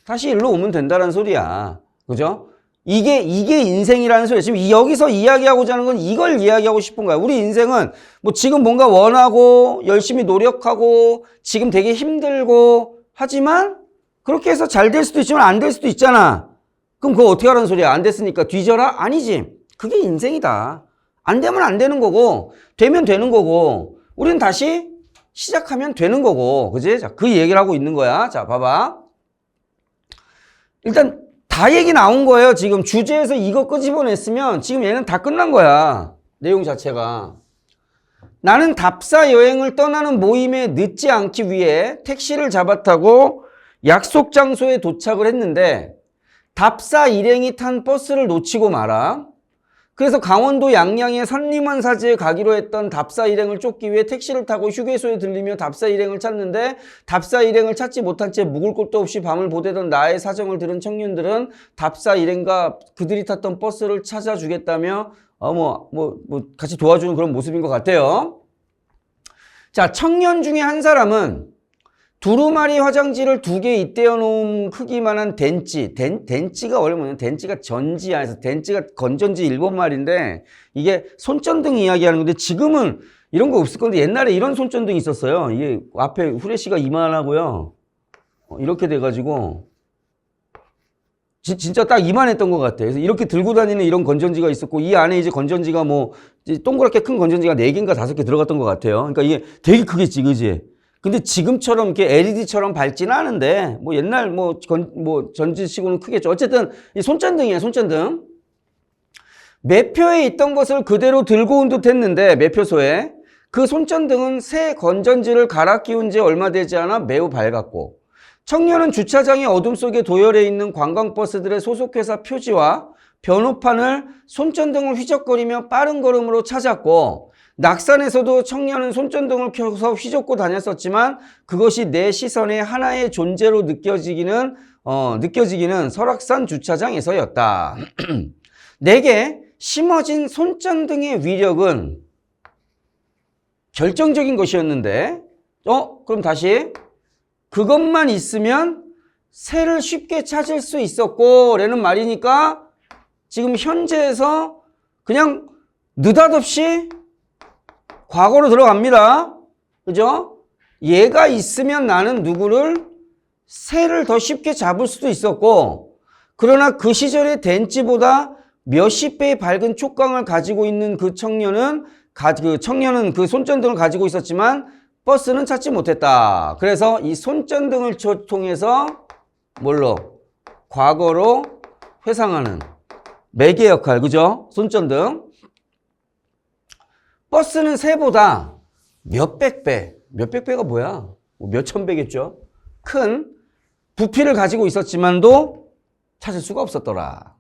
다시 일로 오면 된다는 소리야. 그죠? 이게 인생이라는 소리야. 지금 여기서 이야기하고자 하는 건 이걸 이야기하고 싶은 거야. 우리 인생은 뭐 지금 뭔가 원하고 열심히 노력하고 지금 되게 힘들고 하지만 그렇게 해서 잘 될 수도 있지만 안 될 수도 있잖아. 그럼 그거 어떻게 하라는 소리야? 안 됐으니까 뒤져라? 아니지. 그게 인생이다. 안 되면 안 되는 거고 되면 되는 거고 우리는 다시 시작하면 되는 거고. 그지? 자, 그 얘기를 하고 있는 거야. 자, 봐봐. 일단 다 얘기 나온 거예요. 지금 주제에서 이거 끄집어냈으면 지금 얘는 다 끝난 거야. 내용 자체가. 나는 답사 여행을 떠나는 모임에 늦지 않기 위해 택시를 잡았다고 약속 장소에 도착을 했는데 답사 일행이 탄 버스를 놓치고 말아. 그래서 강원도 양양의 산림원사지에 가기로 했던 답사 일행을 쫓기 위해 택시를 타고 휴게소에 들리며 답사 일행을 찾는데 답사 일행을 찾지 못한 채 묵을 곳도 없이 밤을 보내던 나의 사정을 들은 청년들은 답사 일행과 그들이 탔던 버스를 찾아주겠다며 같이 도와주는 그런 모습인 것 같아요. 자, 청년 중에 한 사람은 두루마리 화장지를 2개 잇대어 놓은 크기만한 덴찌가 원래 뭐냐면 덴찌가 전지야. 그래서 덴찌가 건전지 일본 말인데 이게 손전등 이야기하는 건데 지금은 이런 거 없을 건데 옛날에 이런 손전등이 있었어요. 이게 앞에 후레쉬가 이만하고요. 이렇게 돼가지고 진짜 딱 이만했던 것 같아요. 그래서 이렇게 들고 다니는 이런 건전지가 있었고 이 안에 이제 건전지가 뭐 동그랗게 큰 건전지가 4개인가 5개 들어갔던 것 같아요. 그러니까 이게 되게 크겠지, 그지? 근데 지금처럼 이렇게 LED처럼 밝지는 않은데 뭐 옛날 전지치고는 크겠죠. 어쨌든 이 손전등이에요, 손전등. 매표에 있던 것을 그대로 들고 온 듯 했는데 매표소에 그 손전등은 새 건전지를 갈아 끼운 지 얼마 되지 않아 매우 밝았고 청년은 주차장의 어둠 속에 도열해 있는 관광버스들의 소속회사 표지와 변호판을 손전등을 휘적거리며 빠른 걸음으로 찾았고 낙산에서도 청년은 손전등을 켜서 휘젓고 다녔었지만 그것이 내 시선의 하나의 존재로 느껴지기는 설악산 주차장에서였다. 내게 심어진 손전등의 위력은 결정적인 것이었는데 그럼 다시 그것만 있으면 새를 쉽게 찾을 수 있었고 라는 말이니까 지금 현재에서 그냥 느닷없이 과거로 들어갑니다. 그죠? 얘가 있으면 나는 새를 더 쉽게 잡을 수도 있었고 그러나 그 시절의 덴찌보다 몇십 배의 밝은 촉광을 가지고 있는 그 청년은 그 손전등을 가지고 있었지만 버스는 찾지 못했다. 그래서 이 손전등을 통해서 과거로 회상하는 매개 역할, 그죠? 손전등. 버스는 새보다 몇백 배가 뭐야? 몇천 배겠죠? 큰 부피를 가지고 있었지만도 찾을 수가 없었더라.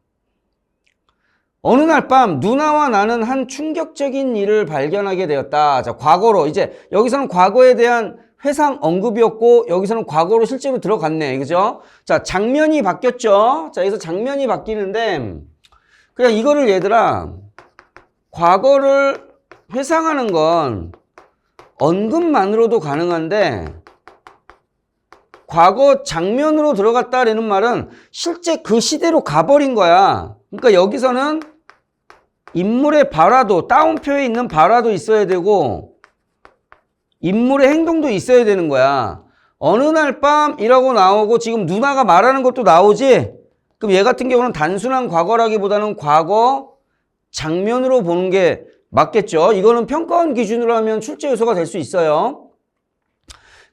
어느 날 밤 누나와 나는 한 충격적인 일을 발견하게 되었다. 자, 과거로 이제 여기서는 과거에 대한 회상 언급이었고 여기서는 과거로 실제로 들어갔네. 그죠? 자, 장면이 바뀌었죠. 자, 여기서 장면이 바뀌는데 그냥 이거를 얘들아 과거를 회상하는 건 언급만으로도 가능한데 과거 장면으로 들어갔다라는 말은 실제 그 시대로 가버린 거야. 그러니까 여기서는 인물의 발화도, 따옴표에 있는 발화도 있어야 되고 인물의 행동도 있어야 되는 거야. 어느 날 밤이라고 나오고 지금 누나가 말하는 것도 나오지? 그럼 얘 같은 경우는 단순한 과거라기보다는 과거 장면으로 보는 게 맞겠죠. 이거는 평가원 기준으로 하면 출제 요소가 될 수 있어요.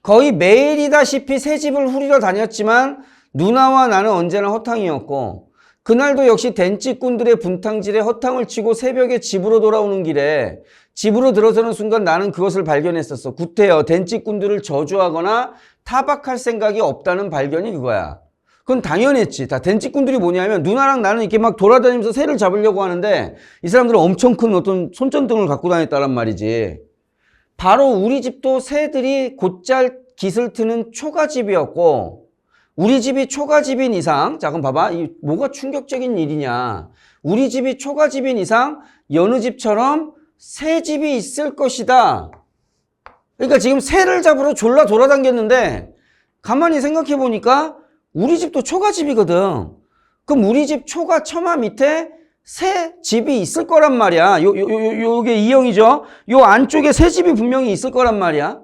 거의 매일이다시피 새 집을 후리러 다녔지만 누나와 나는 언제나 허탕이었고 그날도 역시 댄찌꾼들의 분탕질에 허탕을 치고 새벽에 집으로 돌아오는 길에 집으로 들어서는 순간 나는 그것을 발견했었어. 구태여 댄찌꾼들을 저주하거나 타박할 생각이 없다는 발견이 그거야. 그건 당연했지. 다 댄찌꾼들이 뭐냐면 누나랑 나는 이렇게 막 돌아다니면서 새를 잡으려고 하는데 이 사람들은 엄청 큰 어떤 손전등을 갖고 다녔다란 말이지. 바로 우리 집도 새들이 곧잘 깃을 트는 초가집이었고 우리 집이 초가집인 이상, 자 그럼 봐봐. 이 뭐가 충격적인 일이냐. 우리 집이 초가집인 이상 여느 집처럼 새 집이 있을 것이다. 그러니까 지금 새를 잡으러 졸라 돌아다녔는데 가만히 생각해 보니까 우리 집도 초가집이거든. 그럼 우리 집 초가 처마 밑에 새 집이 있을 거란 말이야. 요게 이형이죠. 요 안쪽에 새 집이 분명히 있을 거란 말이야.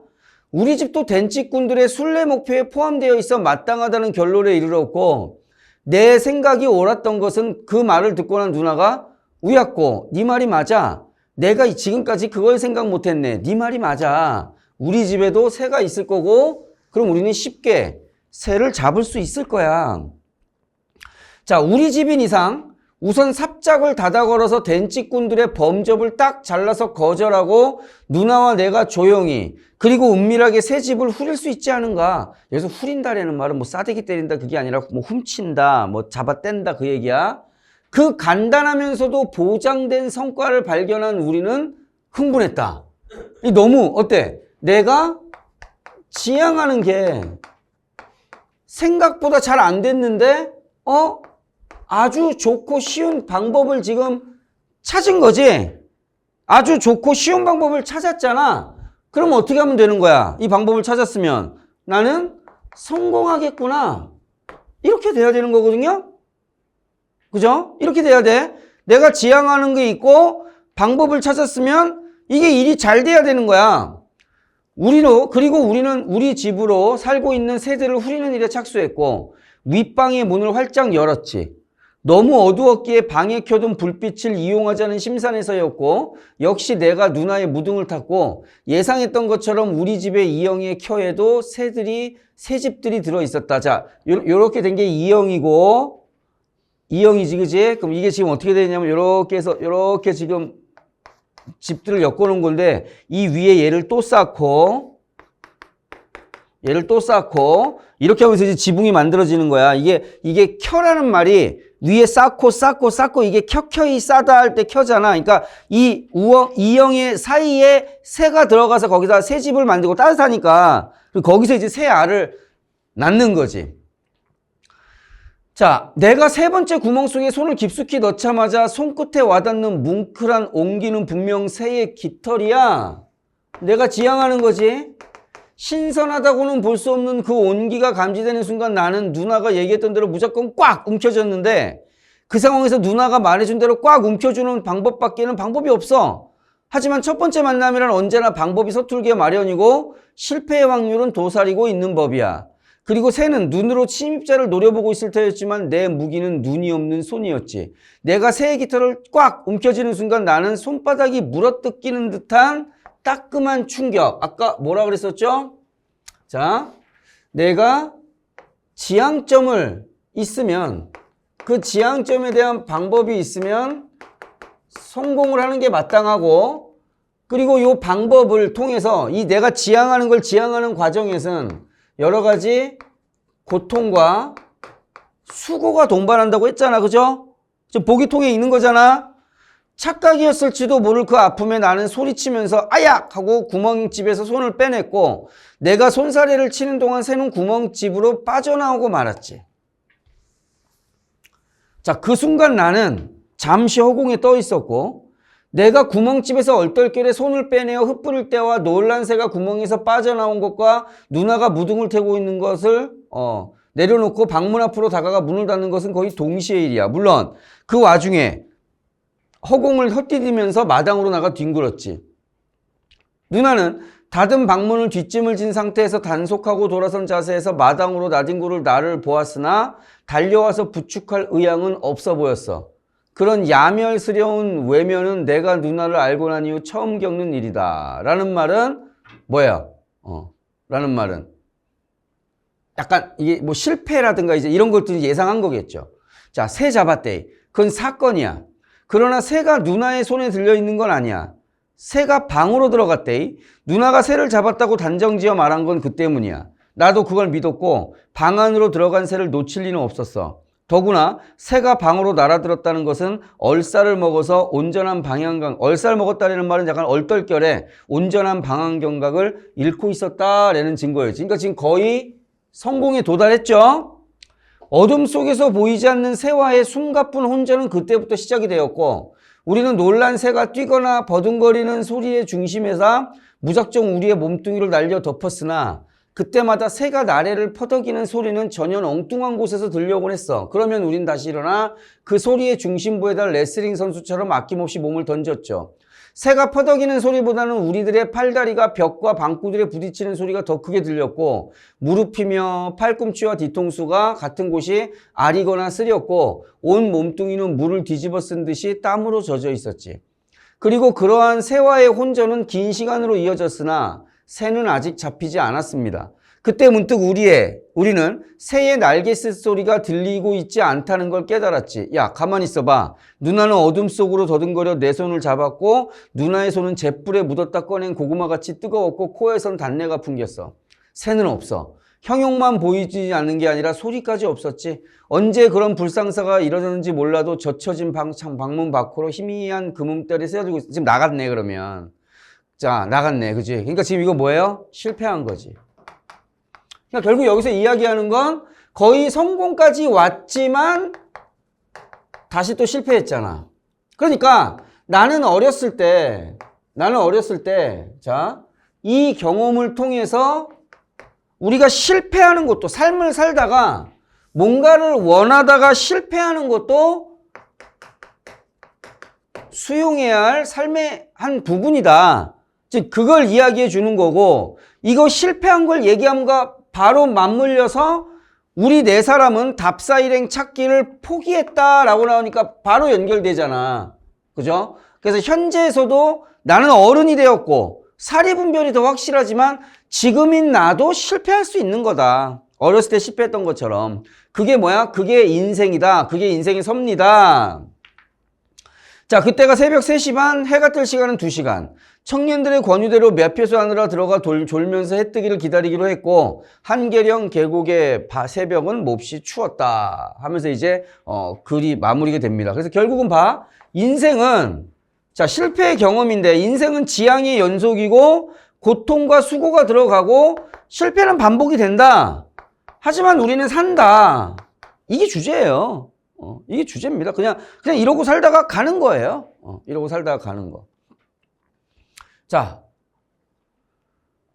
우리 집도 댄찌꾼들의 순례 목표에 포함되어 있어 마땅하다는 결론에 이르렀고 내 생각이 옳았던 것은 그 말을 듣고 난 누나가 우였고 네 말이 맞아. 내가 지금까지 그걸 생각 못했네. 네 말이 맞아. 우리 집에도 새가 있을 거고 그럼 우리는 쉽게 새를 잡을 수 있을 거야. 자, 우리 집인 이상 우선 삽작을 닫아 걸어서 댄찌꾼들의 범접을 딱 잘라서 거절하고 누나와 내가 조용히 그리고 은밀하게 새 집을 후릴 수 있지 않은가. 여기서 후린다라는 말은 뭐 싸대기 때린다 그게 아니라 뭐 훔친다 뭐 잡아뗀다 그 얘기야. 그 간단하면서도 보장된 성과를 발견한 우리는 흥분했다. 너무 어때? 내가 지향하는 게 생각보다 잘 안 됐는데 아주 좋고 쉬운 방법을 지금 찾은 거지. 아주 좋고 쉬운 방법을 찾았잖아. 그럼 어떻게 하면 되는 거야? 이 방법을 찾았으면 나는 성공하겠구나. 이렇게 돼야 되는 거거든요. 그죠? 이렇게 돼야 돼. 내가 지향하는 게 있고 방법을 찾았으면 이게 일이 잘 돼야 되는 거야. 그리고 우리는 우리 집으로 살고 있는 새들을 후리는 일에 착수했고 윗방의 문을 활짝 열었지. 너무 어두웠기에 방에 켜둔 불빛을 이용하자는 심산에서였고 역시 내가 누나의 무등을 탔고 예상했던 것처럼 우리 집에 이영의 켜에도 새 집들이 들어있었다. 자, 요렇게 된 게 이영이고 이영이지, 그지? 그럼 이게 지금 어떻게 되냐면 요렇게 해서 요렇게 지금 집들을 엮어놓은 건데 이 위에 얘를 또 쌓고 이렇게 하면서 이제 지붕이 만들어지는 거야. 이게 켜라는 말이 위에 쌓고 이게 켜켜이 싸다 할 때 켜잖아. 그러니까 이영의 사이에 새가 들어가서 거기다 새 집을 만들고 따뜻하니까 거기서 이제 새 알을 낳는 거지. 자, 내가 세 번째 구멍 속에 손을 깊숙이 넣자마자 손끝에 와닿는 뭉클한 온기는 분명 새의 깃털이야. 내가 지향하는 거지. 신선하다고는 볼 수 없는 그 온기가 감지되는 순간 나는 누나가 얘기했던 대로 무조건 꽉 움켜졌는데 그 상황에서 누나가 말해준 대로 꽉 움켜주는 방법밖에는 방법이 없어. 하지만 첫 번째 만남이란 언제나 방법이 서툴게 마련이고 실패의 확률은 도사리고 있는 법이야. 그리고 새는 눈으로 침입자를 노려보고 있을 터였지만 내 무기는 눈이 없는 손이었지. 내가 새의 깃털을 꽉 움켜쥐는 순간 나는 손바닥이 물어뜯기는 듯한 따끔한 충격. 아까 뭐라 그랬었죠? 자, 내가 지향점을 있으면 그 지향점에 대한 방법이 있으면 성공을 하는 게 마땅하고 그리고 이 방법을 통해서 이 내가 지향하는 걸 지향하는 과정에서는 여러 가지 고통과 수고가 동반한다고 했잖아. 그죠? 지금 보기통에 있는 거잖아. 착각이었을지도 모를 그 아픔에 나는 소리치면서 아약! 하고 구멍집에서 손을 빼냈고 내가 손사래를 치는 동안 새는 구멍집으로 빠져나오고 말았지. 자, 그 순간 나는 잠시 허공에 떠 있었고 내가 구멍집에서 얼떨결에 손을 빼내어 흩뿌릴 때와 노란 새가 구멍에서 빠져나온 것과 누나가 무등을 태고 있는 것을 내려놓고 방문 앞으로 다가가 문을 닫는 것은 거의 동시의 일이야. 물론 그 와중에 허공을 헛디디면서 마당으로 나가 뒹굴었지. 누나는 닫은 방문을 뒷짐을 진 상태에서 단속하고 돌아선 자세에서 마당으로 나뒹굴을 나를 보았으나 달려와서 부축할 의향은 없어 보였어. 그런 야멸스러운 외면은 내가 누나를 알고 난 이후 처음 겪는 일이다. 라는 말은 뭐야? 라는 말은 약간 이게 뭐 실패라든가 이제 이런 것들이 예상한 거겠죠. 자, 새 잡았대. 그건 사건이야. 그러나 새가 누나의 손에 들려있는 건 아니야. 새가 방으로 들어갔대. 누나가 새를 잡았다고 단정지어 말한 건 그 때문이야. 나도 그걸 믿었고 방 안으로 들어간 새를 놓칠 리는 없었어. 더구나 새가 방으로 날아들었다는 것은 얼쌀을 먹어서 온전한 얼쌀 먹었다는 말은 약간 얼떨결에 온전한 방향 감각을 잃고 있었다라는 증거였지. 그러니까 지금 거의 성공에 도달했죠. 어둠 속에서 보이지 않는 새와의 숨가쁜 혼전은 그때부터 시작이 되었고 우리는 놀란 새가 뛰거나 버둥거리는 소리의 중심에서 무작정 우리의 몸뚱이를 날려 덮었으나 그때마다 새가 나래를 퍼덕이는 소리는 전혀 엉뚱한 곳에서 들려오곤 했어. 그러면 우린 다시 일어나 그 소리의 중심부에다 레슬링 선수처럼 아낌없이 몸을 던졌죠. 새가 퍼덕이는 소리보다는 우리들의 팔다리가 벽과 방구들에 부딪히는 소리가 더 크게 들렸고 무릎이며 팔꿈치와 뒤통수가 같은 곳이 아리거나 쓰렸고 온 몸뚱이는 물을 뒤집어 쓴 듯이 땀으로 젖어 있었지. 그리고 그러한 새와의 혼전은 긴 시간으로 이어졌으나 새는 아직 잡히지 않았습니다. 그때 문득 우리는 새의 날갯짓 소리가 들리고 있지 않다는 걸 깨달았지. 야, 가만히 있어봐. 누나는 어둠 속으로 더듬거려 내 손을 잡았고 누나의 손은 잿불에 묻었다 꺼낸 고구마같이 뜨거웠고 코에선 단내가 풍겼어. 새는 없어. 형용만 보이지 않는 게 아니라 소리까지 없었지. 언제 그런 불상사가 이뤄졌는지 몰라도 젖혀진 방문 밖으로 희미한 금음결이 쐬어지고 있어. 지금 나갔네 그러면. 자, 나갔네. 그지? 그러니까 지금 이거 뭐예요? 실패한 거지. 그러니까 결국 여기서 이야기하는 건 거의 성공까지 왔지만 다시 또 실패했잖아. 그러니까 나는 어렸을 때, 자, 이 경험을 통해서 우리가 실패하는 것도, 삶을 살다가 뭔가를 원하다가 실패하는 것도 수용해야 할 삶의 한 부분이다. 즉 그걸 이야기해 주는 거고 이거 실패한 걸 얘기함과 바로 맞물려서 우리 네 사람은 답사일행 찾기를 포기했다라고 나오니까 바로 연결되잖아. 그죠? 그래서 현재에서도 나는 어른이 되었고 사리분별이 더 확실하지만 지금인 나도 실패할 수 있는 거다. 어렸을 때 실패했던 것처럼. 그게 뭐야? 그게 인생이다. 그게 인생의 섭리다. 자, 그때가 새벽 3시 반, 해가 뜰 시간은 2시간. 청년들의 권유대로 매표소 안으로 들어가 졸면서 해뜨기를 기다리기로 했고 한계령 계곡의 새벽은 몹시 추웠다 하면서 이제 글이 마무리가 됩니다. 그래서 결국은 인생은 자 실패의 경험인데 인생은 지향의 연속이고 고통과 수고가 들어가고 실패는 반복이 된다. 하지만 우리는 산다. 이게 주제예요. 이게 주제입니다. 그냥 이러고 살다가 가는 거예요. 이러고 살다가 가는 거. 자,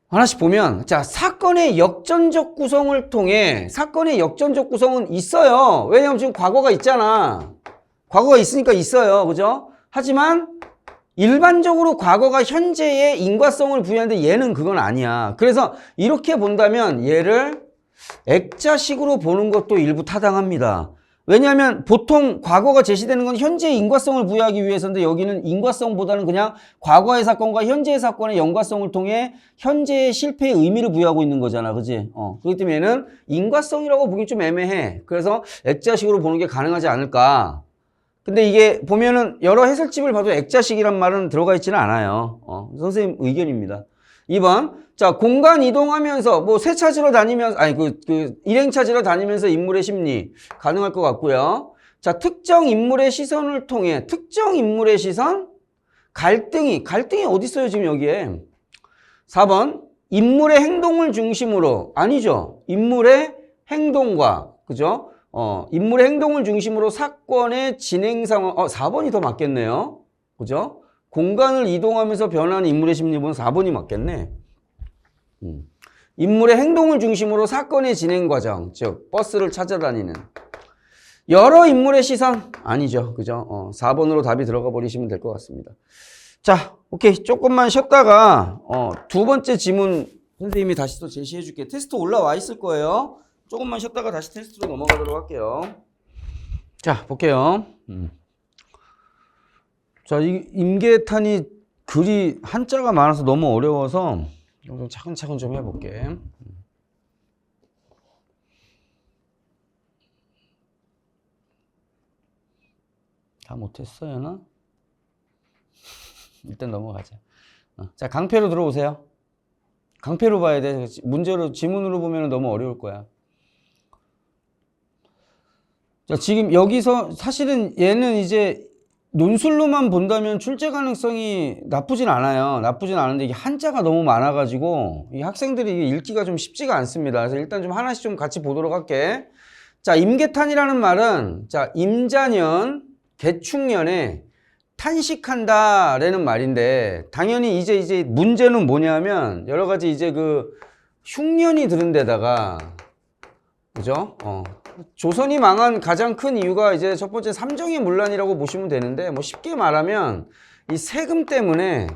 하나씩 보면, 자, 사건의 역전적 구성을 통해, 사건의 역전적 구성은 있어요. 왜냐하면 지금 과거가 있잖아. 과거가 있으니까 있어요. 그죠? 하지만, 일반적으로 과거가 현재의 인과성을 부여하는데 얘는 그건 아니야. 그래서 이렇게 본다면 얘를 액자식으로 보는 것도 일부 타당합니다. 왜냐하면 보통 과거가 제시되는 건 현재의 인과성을 부여하기 위해서인데 여기는 인과성보다는 그냥 과거의 사건과 현재의 사건의 연관성을 통해 현재의 실패의 의미를 부여하고 있는 거잖아. 그지? 그렇기 때문에 얘는 인과성이라고 보기 좀 애매해. 그래서 액자식으로 보는 게 가능하지 않을까. 근데 이게 보면은 여러 해설집을 봐도 액자식이란 말은 들어가 있지는 않아요. 선생님 의견입니다. 2번. 자, 공간 이동하면서 뭐 새 찾으러 다니면서 일행 찾으러 다니면서 인물의 심리 가능할 것 같고요. 자, 특정 인물의 시선을 통해 특정 인물의 시선 갈등이 어디 있어요, 지금 여기에. 4번. 인물의 행동을 중심으로 아니죠. 인물의 행동과 그죠? 인물의 행동을 중심으로 사건의 진행 상황 4번이 더 맞겠네요. 그죠? 공간을 이동하면서 변하는 인물의 심리보는 4번이 맞겠네. 인물의 행동을 중심으로 사건의 진행 과정, 즉 버스를 찾아다니는 여러 인물의 시선 아니죠. 그죠? 4번으로 답이 들어가 버리시면 될 것 같습니다. 자, 오케이. 조금만 쉬었다가 두 번째 지문 선생님이 다시 또 제시해 줄게요. 테스트 올라와 있을 거예요. 조금만 쉬었다가 다시 테스트로 넘어가도록 할게요. 자, 볼게요. 자, 이 임계탄이 글이 한자가 많아서 너무 어려워서 좀 차근차근 좀 해볼게. 다 못했어요, 나? 일단 넘어가자. 자, 강패로 들어오세요. 강패로 봐야 돼. 문제로, 지문으로 보면 너무 어려울 거야. 자, 지금 여기서 사실은 얘는 이제 논술로만 본다면 출제 가능성이 나쁘진 않아요. 나쁘진 않은데 이게 한자가 너무 많아가지고 이 학생들이 이게 읽기가 좀 쉽지가 않습니다. 그래서 일단 좀 하나씩 좀 같이 보도록 할게. 자, 임계탄이라는 말은 자, 임자년, 개축년에 탄식한다라는 말인데 당연히 이제 문제는 뭐냐면 여러 가지 이제 그 흉년이 들은 데다가 그죠? 조선이 망한 가장 큰 이유가 이제 첫 번째 삼정의 문란이라고 보시면 되는데 뭐 쉽게 말하면 이 세금 때문에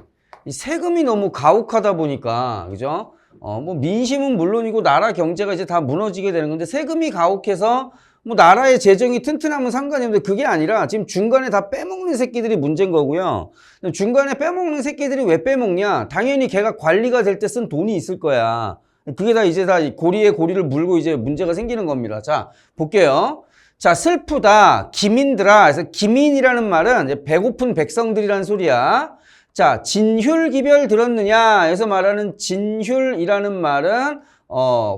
이 세금이 너무 가혹하다 보니까 그죠? 뭐 민심은 물론이고 나라 경제가 이제 다 무너지게 되는 건데 세금이 가혹해서 뭐 나라의 재정이 튼튼하면 상관이 없는데 그게 아니라 지금 중간에 다 빼먹는 새끼들이 문제인 거고요. 중간에 빼먹는 새끼들이 왜 빼먹냐? 당연히 걔가 관리가 될 때 쓴 돈이 있을 거야. 그게 다 이제 다 고리에 고리를 물고 이제 문제가 생기는 겁니다. 자, 볼게요. 자, 슬프다. 기민들아. 그래서 기민이라는 말은 이제 배고픈 백성들이라는 소리야. 자, 진휼기별 들었느냐? 에서 말하는 진휼이라는 말은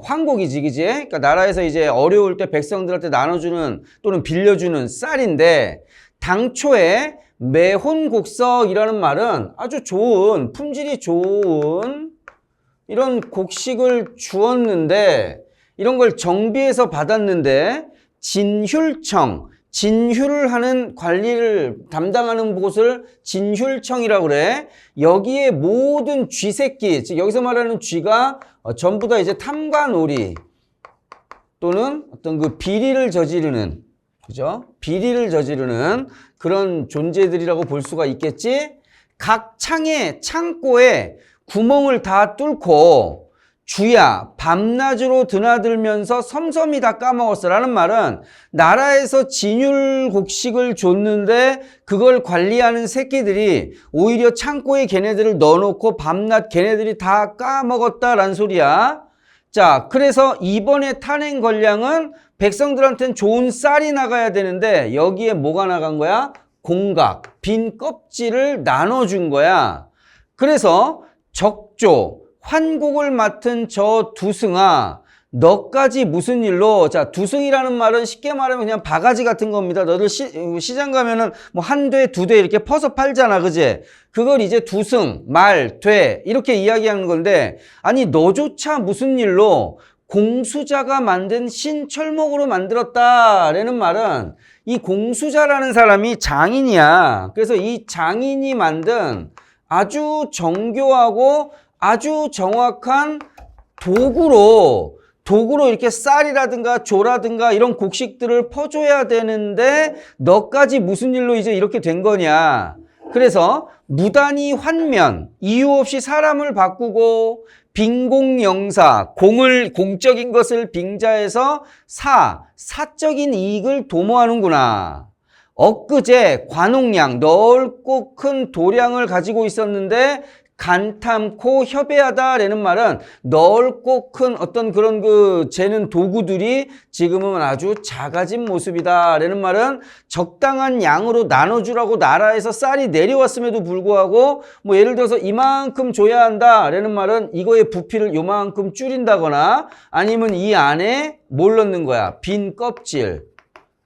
황곡이지, 그지? 그러니까 나라에서 이제 어려울 때 백성들한테 나눠주는 또는 빌려주는 쌀인데 당초에 매혼곡석이라는 말은 아주 좋은, 품질이 좋은 이런 곡식을 주었는데 이런 걸 정비해서 받았는데 진휼청, 진휼을 하는 관리를 담당하는 곳을 진휼청이라고 그래. 여기에 모든 쥐새끼, 즉 여기서 말하는 쥐가 전부 다 이제 탐관오리 또는 어떤 그 비리를 저지르는, 그죠? 비리를 저지르는 그런 존재들이라고 볼 수가 있겠지. 각 창에, 창고에 구멍을 다 뚫고 주야 밤낮으로 드나들면서 섬섬이 다 까먹었어 라는 말은 나라에서 진율곡식을 줬는데 그걸 관리하는 새끼들이 오히려 창고에 걔네들을 넣어놓고 밤낮 걔네들이 다 까먹었다라는 소리야. 자, 그래서 이번에 탄핵 권량은 백성들한테는 좋은 쌀이 나가야 되는데 여기에 뭐가 나간 거야? 공각, 빈 껍질을 나눠준 거야. 그래서 적조, 환곡을 맡은 저 두승아, 너까지 무슨 일로? 자, 두승이라는 말은 쉽게 말하면 그냥 바가지 같은 겁니다. 너들 시장 가면은 뭐 한 돼, 두 돼 이렇게 퍼서 팔잖아, 그지? 그걸 이제 두승, 말, 돼 이렇게 이야기하는 건데 아니 너조차 무슨 일로 공수자가 만든 신철목으로 만들었다라는 말은 이 공수자라는 사람이 장인이야. 그래서 이 장인이 만든 아주 정교하고 아주 정확한 도구로 이렇게 쌀이라든가 조라든가 이런 곡식들을 퍼줘야 되는데 너까지 무슨 일로 이제 이렇게 된 거냐. 그래서 무단히 환면, 이유 없이 사람을 바꾸고 빈공영사, 공적인 것을 빙자해서 사적인 이익을 도모하는구나. 엊그제 관홍량, 넓고 큰 도량을 가지고 있었는데 간탐코 협회하다라는 말은 넓고 큰 어떤 그런 그 재는 도구들이 지금은 아주 작아진 모습이다라는 말은 적당한 양으로 나눠주라고 나라에서 쌀이 내려왔음에도 불구하고 뭐 예를 들어서 이만큼 줘야 한다라는 말은 이거의 부피를 요만큼 줄인다거나 아니면 이 안에 뭘 넣는 거야? 빈 껍질.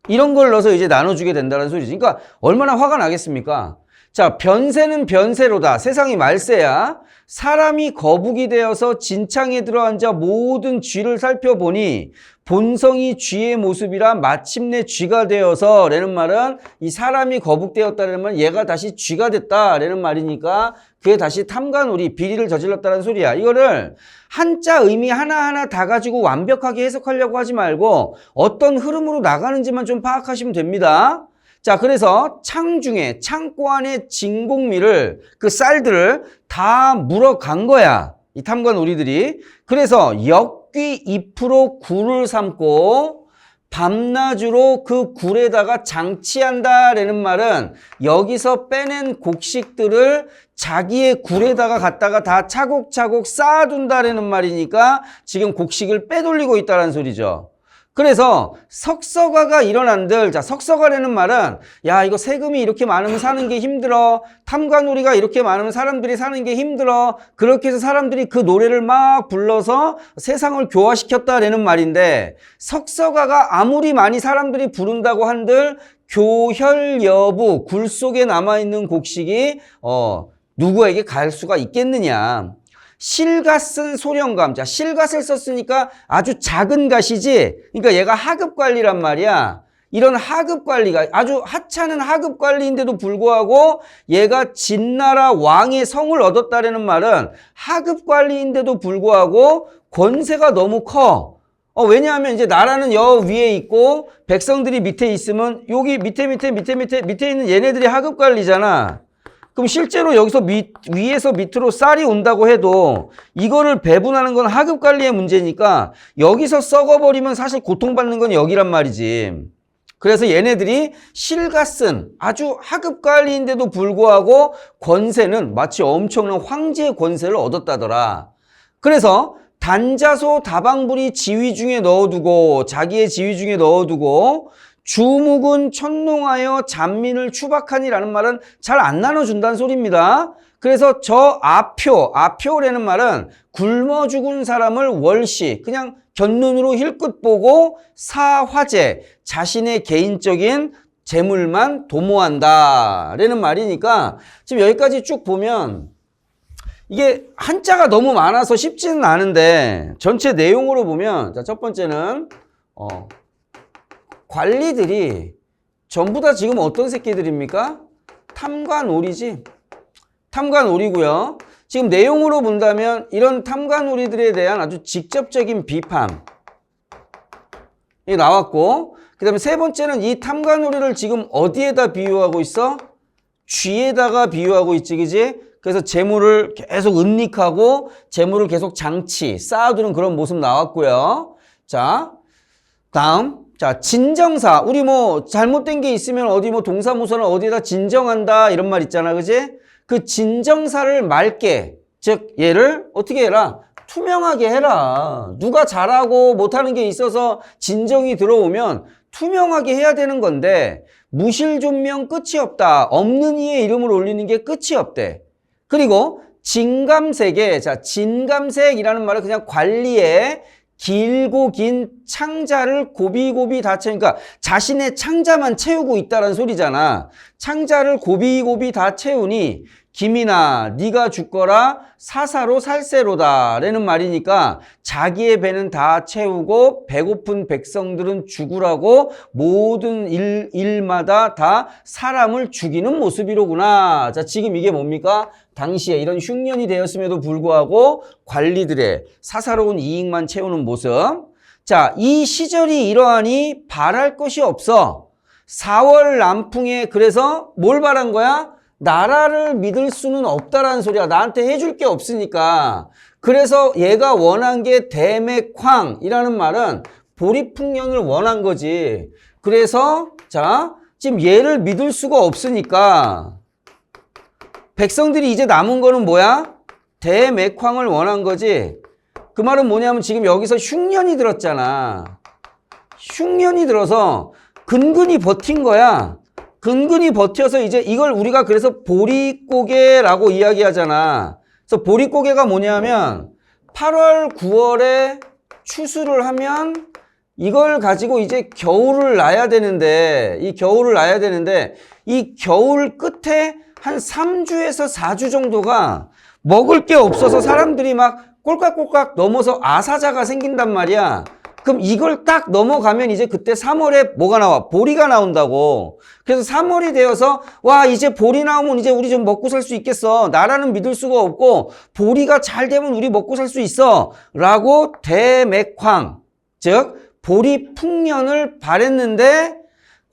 이런 걸 넣어서 이제 나눠주게 된다는 소리지. 그러니까 얼마나 화가 나겠습니까? 자, 변세는 변세로다. 세상이 말세야. 사람이 거북이 되어서 진창에 들어앉아 모든 쥐를 살펴보니 본성이 쥐의 모습이라 마침내 쥐가 되어서 라는 말은 이 사람이 거북되었다는 말은 얘가 다시 쥐가 됐다라는 말이니까 그게 다시 탐관오리 비리를 저질렀다는 소리야. 이거를 한자 의미 하나하나 다 가지고 완벽하게 해석하려고 하지 말고 어떤 흐름으로 나가는지만 좀 파악하시면 됩니다. 자, 그래서 창중에 창고 안에 진공미를 그 쌀들을 다 물어간 거야. 이 탐관오리들이. 그래서 역귀 잎으로 굴을 삼고 밤낮으로 그 굴에다가 장치한다라는 말은 여기서 빼낸 곡식들을 자기의 굴에다가 갖다가 다 차곡차곡 쌓아둔다라는 말이니까 지금 곡식을 빼돌리고 있다는 소리죠. 그래서 석서가가 일어난들, 자, 석서가라는 말은 야, 이거 세금이 이렇게 많으면 사는 게 힘들어. 탐관오리가 이렇게 많으면 사람들이 사는 게 힘들어. 그렇게 해서 사람들이 그 노래를 막 불러서 세상을 교화시켰다라는 말인데 석서가가 아무리 많이 사람들이 부른다고 한들 교혈 여부, 굴 속에 남아있는 곡식이 누구에게 갈 수가 있겠느냐. 실갓은 소령감. 자, 실갓을 썼으니까 아주 작은 갓이지. 그러니까 얘가 하급관리란 말이야. 이런 하급관리가 아주 하찮은 하급관리인데도 불구하고 얘가 진나라 왕의 성을 얻었다라는 말은 하급관리인데도 불구하고 권세가 너무 커. 왜냐하면 이제 나라는 여 위에 있고 백성들이 밑에 있으면 여기 밑에 있는 얘네들이 하급관리잖아. 그럼 실제로 여기서 위에서 밑으로 쌀이 온다고 해도 이거를 배분하는 건 하급관리의 문제니까 여기서 썩어버리면 사실 고통받는 건 여기란 말이지. 그래서 얘네들이 실갓은 아주 하급관리인데도 불구하고 권세는 마치 엄청난 황제의 권세를 얻었다더라. 그래서 단자소 다방불이 지위 중에 넣어두고 자기의 지위 중에 넣어두고 주묵은 천농하여 잔민을 추박하니라는 말은 잘 안 나눠준다는 소리입니다. 그래서 저 아표라는 말은 굶어 죽은 사람을 월시 그냥 곁눈으로 힐끗 보고 사화제 자신의 개인적인 재물만 도모한다 라는 말이니까 지금 여기까지 쭉 보면 이게 한자가 너무 많아서 쉽지는 않은데 전체 내용으로 보면 자, 첫 번째는 관리들이 전부 다 지금 어떤 새끼들입니까? 탐관오리지. 탐관오리고요. 지금 내용으로 본다면 이런 탐관오리들에 대한 아주 직접적인 비판이 나왔고 그 다음에 세 번째는 이 탐관오리를 지금 어디에다 비유하고 있어? 쥐에다가 비유하고 있지, 그지? 그래서 재물을 계속 은닉하고 재물을 계속 쌓아두는 그런 모습 나왔고요. 자, 다음. 자, 진정사. 우리 뭐 잘못된 게 있으면 어디 뭐 동사무소나 어디에다 진정한다 이런 말 있잖아. 그지? 그 진정사를 맑게, 즉 얘를 어떻게 해라? 투명하게 해라. 누가 잘하고 못하는 게 있어서 진정이 들어오면 투명하게 해야 되는 건데 무실존명 끝이 없다. 없는 이의 이름을 올리는 게 끝이 없대. 그리고 진감색에, 자, 진감색이라는 말은 그냥 관리에 길고 긴 창자를 고비고비 다 채우니까 자신의 창자만 채우고 있다는 소리잖아. 창자를 고비고비 다 채우니 김이나 네가 죽거라 사사로 살세로다 라는 말이니까 자기의 배는 다 채우고 배고픈 백성들은 죽으라고 모든 일마다 다 사람을 죽이는 모습이로구나. 자, 지금 이게 뭡니까? 당시에 이런 흉년이 되었음에도 불구하고 관리들의 사사로운 이익만 채우는 모습. 자, 이 시절이 이러하니 바랄 것이 없어. 4월 남풍에 그래서 뭘 바란 거야? 나라를 믿을 수는 없다라는 소리야. 나한테 해줄 게 없으니까. 그래서 얘가 원한 게 대맥황이라는 말은 보리풍년을 원한 거지. 그래서 자, 지금 얘를 믿을 수가 없으니까 백성들이 이제 남은 거는 뭐야? 대맥황을 원한 거지. 그 말은 뭐냐면 지금 여기서 흉년이 들었잖아. 흉년이 들어서 근근히 버틴 거야. 근근히 버텨서 이제 이걸 우리가 그래서 보릿고개라고 이야기하잖아. 그래서 보릿고개가 뭐냐면 8월, 9월에 추수를 하면 이걸 가지고 이제 겨울을 나야 되는데, 이 겨울을 나야 되는데, 이 겨울 끝에 한 3주에서 4주 정도가 먹을 게 없어서 사람들이 막 꼴깍꼴깍 넘어서 아사자가 생긴단 말이야. 그럼 이걸 딱 넘어가면 이제 그때 3월에 뭐가 나와? 보리가 나온다고. 그래서 3월이 되어서 와 이제 보리 나오면 이제 우리 좀 먹고 살 수 있겠어. 나라는 믿을 수가 없고 보리가 잘 되면 우리 먹고 살 수 있어. 라고 대맥황, 즉 보리 풍년을 바랬는데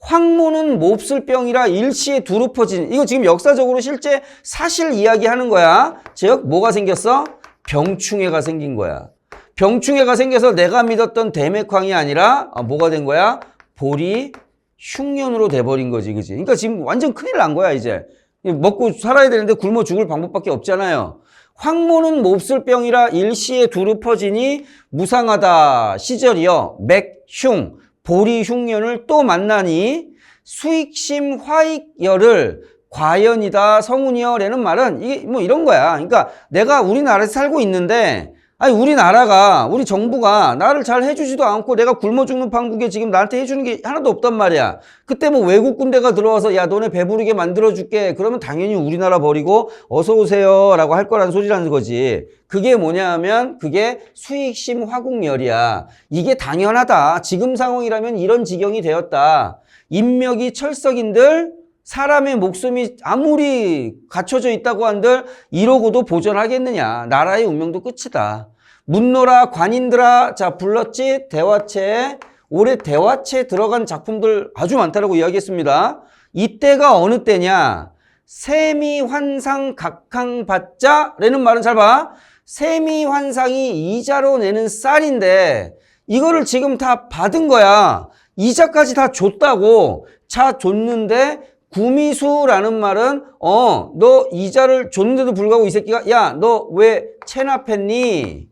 황모는 몹쓸 병이라 일시에 두루 퍼진. 이거 지금 역사적으로 실제 사실 이야기하는 거야. 즉 뭐가 생겼어? 병충해가 생긴 거야. 병충해가 생겨서 내가 믿었던 대맥황이 아니라 뭐가 된 거야? 보리 흉년으로 돼버린 거지, 그지? 그러니까 지금 완전 큰일 난 거야 이제. 먹고 살아야 되는데 굶어 죽을 방법밖에 없잖아요. 황모는 몹쓸 병이라 일시에 두루 퍼지니 무상하다 시절이여 맥흉 보리 흉년을 또 만나니 수익심 화익열을 과연이다 성운이여라는 말은 이게 뭐 이런 거야. 그러니까 내가 우리나라에서 살고 있는데 아니 우리나라가 우리 정부가 나를 잘 해주지도 않고 내가 굶어 죽는 판국에 지금 나한테 해주는 게 하나도 없단 말이야. 그때 뭐 외국 군대가 들어와서 야 너네 배부르게 만들어줄게 그러면 당연히 우리나라 버리고 어서 오세요 라고 할 거라는 소리라는 거지. 그게 뭐냐 하면 그게 수익심 화국열이야. 이게 당연하다. 지금 상황이라면 이런 지경이 되었다. 인력이 철석인들 사람의 목숨이 아무리 갖춰져 있다고 한들 이러고도 보존하겠느냐. 나라의 운명도 끝이다. 문노라 관인들아 자 불렀지 대화체. 올해 대화체에 들어간 작품들 아주 많다라고 이야기했습니다. 이때가 어느 때냐. 세미환상 각항받자라는 말은 잘 봐. 세미환상이 이자로 내는 쌀인데 이거를 지금 다 받은 거야. 이자까지 다 줬다고. 자 줬는데 구미수라는 말은 너 이자를 줬는데도 불구하고 이 새끼가 야 너 왜 체납했니?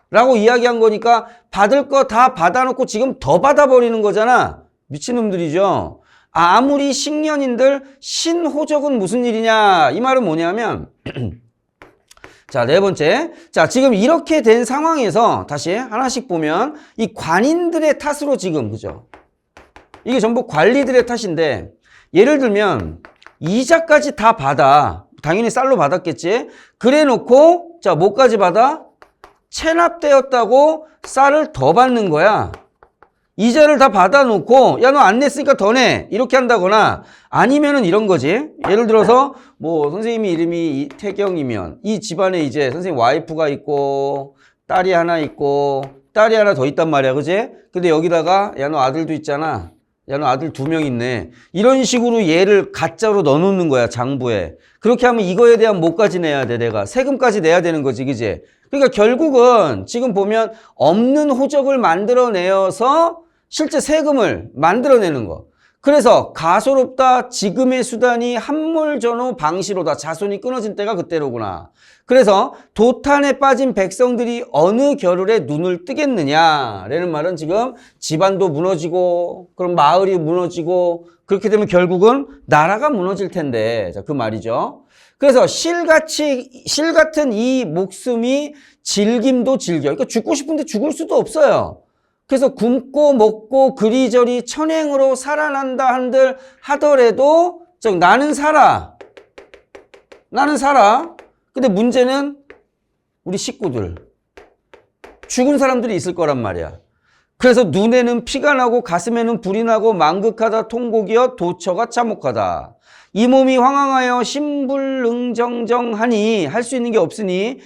라고 이야기한 거니까 받을 거 다 받아놓고 지금 더 받아버리는 거잖아. 미친놈들이죠. 아무리 식년인들 신호적은 무슨 일이냐. 이 말은 뭐냐면 자, 네 번째. 자, 지금 이렇게 된 상황에서 다시 하나씩 보면 이 관인들의 탓으로 지금 그죠? 이게 전부 관리들의 탓인데 예를 들면 이자까지 다 받아. 당연히 쌀로 받았겠지. 그래 놓고 자 뭐까지 받아? 체납되었다고 쌀을 더 받는 거야. 이자를 다 받아놓고 야 너 안 냈으니까 더 내. 이렇게 한다거나 아니면은 이런 거지. 예를 들어서 뭐 선생님이 이름이 이태경이면 이 집안에 이제 선생님 와이프가 있고 딸이 하나 있고 딸이 하나 더 있단 말이야. 그지? 근데 여기다가 야 너 아들도 있잖아. 야, 너 아들 2명 있네. 이런 식으로 얘를 가짜로 넣어놓는 거야, 장부에. 그렇게 하면 이거에 대한 뭐까지 내야 돼, 내가? 세금까지 내야 되는 거지, 그지? 그러니까 결국은 지금 보면 없는 호적을 만들어내어서 실제 세금을 만들어내는 거. 그래서 가소롭다 지금의 수단이 함몰전후 방시로다. 자손이 끊어진 때가 그때로구나. 그래서 도탄에 빠진 백성들이 어느 겨를에 눈을 뜨겠느냐라는 말은 지금 집안도 무너지고 그럼 마을이 무너지고 그렇게 되면 결국은 나라가 무너질 텐데 자, 그 말이죠. 그래서 실 같은 이 목숨이 질김도 질겨. 그러니까 죽고 싶은데 죽을 수도 없어요. 그래서 굶고 먹고 그리저리 천행으로 살아난다 한들 하더라도 즉 나는 살아. 근데 문제는 우리 식구들. 죽은 사람들이 있을 거란 말이야. 그래서 눈에는 피가 나고 가슴에는 불이 나고 망극하다 통곡이여 도처가 참혹하다. 이 몸이 황황하여 심불응정정하니 할 수 있는 게 없으니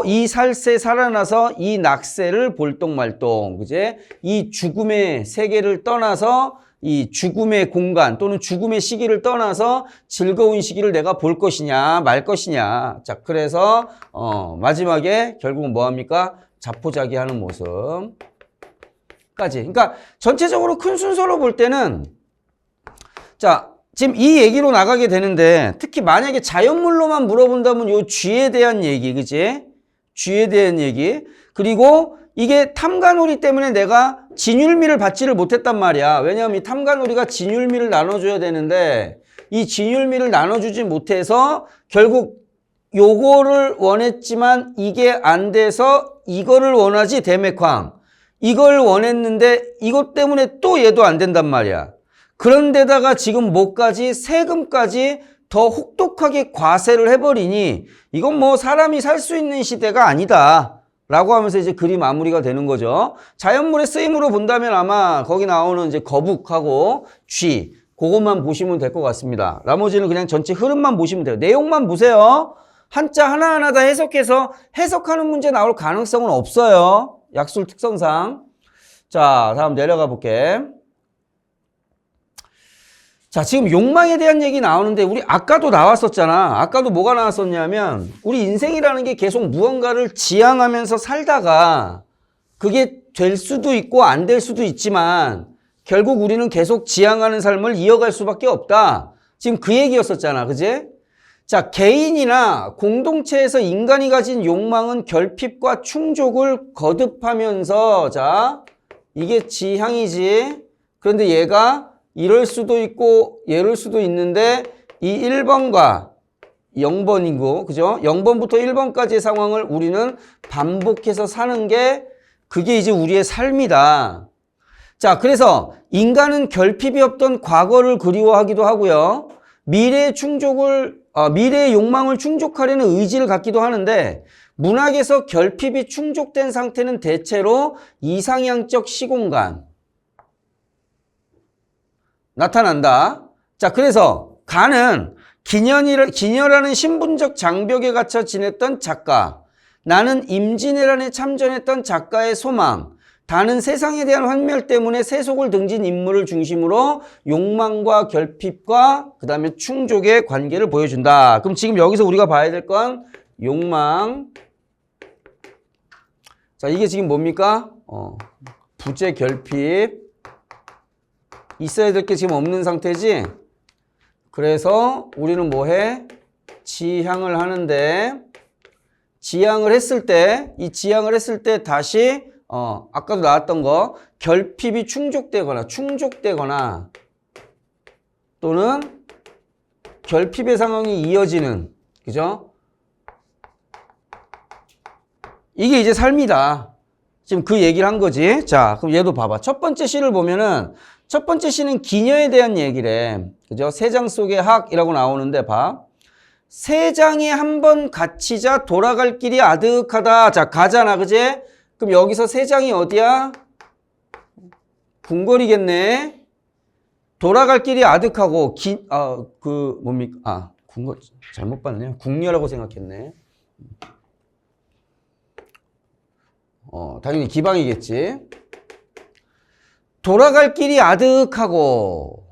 이 살세 살아나서 이 낙세를 볼똥말똥 그제 이 죽음의 세계를 떠나서 이 죽음의 공간 또는 죽음의 시기를 떠나서 즐거운 시기를 내가 볼 것이냐 말 것이냐. 자 그래서 마지막에 결국은 뭐합니까? 자포자기하는 모습까지. 그러니까 전체적으로 큰 순서로 볼 때는 자 지금 이 얘기로 나가게 되는데 특히 만약에 자연물로만 물어본다면 요 쥐에 대한 얘기 그지? G에 대한 얘기. 그리고 이게 탐관오리 때문에 내가 진율미를 받지를 못했단 말이야. 왜냐하면 이 탐관오리가 진율미를 나눠줘야 되는데 이 진율미를 나눠주지 못해서 결국 요거를 원했지만 이게 안 돼서 이거를 원하지, 대맥황. 이걸 원했는데 이것 때문에 또 얘도 안 된단 말이야. 그런데다가 지금 뭐까지, 세금까지 더 혹독하게 과세를 해버리니 이건 뭐 사람이 살 수 있는 시대가 아니다 라고 하면서 이제 글이 마무리가 되는 거죠. 자연물의 쓰임으로 본다면 아마 거기 나오는 이제 거북하고 쥐, 그것만 보시면 될 것 같습니다. 나머지는 그냥 전체 흐름만 보시면 돼요. 내용만 보세요. 한자 하나하나 다 해석해서 해석하는 문제 나올 가능성은 없어요. 약술 특성상. 자, 다음 내려가 볼게. 자, 지금 욕망에 대한 얘기 나오는데 우리 아까도 나왔었잖아. 아까도 뭐가 나왔었냐면 우리 인생이라는 게 계속 무언가를 지향하면서 살다가 그게 될 수도 있고 안 될 수도 있지만 결국 우리는 계속 지향하는 삶을 이어갈 수밖에 없다. 지금 그 얘기였었잖아. 그지? 자, 개인이나 공동체에서 인간이 가진 욕망은 결핍과 충족을 거듭하면서 자, 이게 지향이지. 그런데 얘가 이럴 수도 있고 이럴 수도 있는데 이 1번과 0번이고 그죠? 0번부터 1번까지의 상황을 우리는 반복해서 사는 게 그게 이제 우리의 삶이다. 자, 그래서 인간은 결핍이 없던 과거를 그리워하기도 하고요. 미래의 욕망을 충족하려는 의지를 갖기도 하는데 문학에서 결핍이 충족된 상태는 대체로 이상향적 시공간 나타난다. 자, 그래서 가는 기녀라는 신분적 장벽에 갇혀 지냈던 작가, 나는 임진왜란에 참전했던 작가의 소망, 다는 세상에 대한 환멸 때문에 세속을 등진 인물을 중심으로 욕망과 결핍과 그 다음에 충족의 관계를 보여준다. 그럼 지금 여기서 우리가 봐야 될 건 욕망. 자, 이게 지금 뭡니까? 부재 결핍. 있어야 될 게 지금 없는 상태지. 그래서 우리는 뭐 해? 지향을 하는데 지향을 했을 때 이 지향을 했을 때 다시 아까도 나왔던 거 결핍이 충족되거나 또는 결핍의 상황이 이어지는 그죠? 이게 이제 삶이다. 지금 그 얘기를 한 거지. 자, 그럼 얘도 봐봐. 첫 번째 시를 보면은 첫 번째 시는 기녀에 대한 얘기래. 그죠? 세장 속의 학이라고 나오는데 봐. 세장에 한 번 갇히자 돌아갈 길이 아득하다. 자, 가잖아. 그지? 그럼 여기서 세장이 어디야? 궁궐이겠네. 돌아갈 길이 아득하고 뭡니까? 궁궐 잘못 봤네요. 궁녀라고 생각했네. 당연히 기방이겠지. 돌아갈 길이 아득하고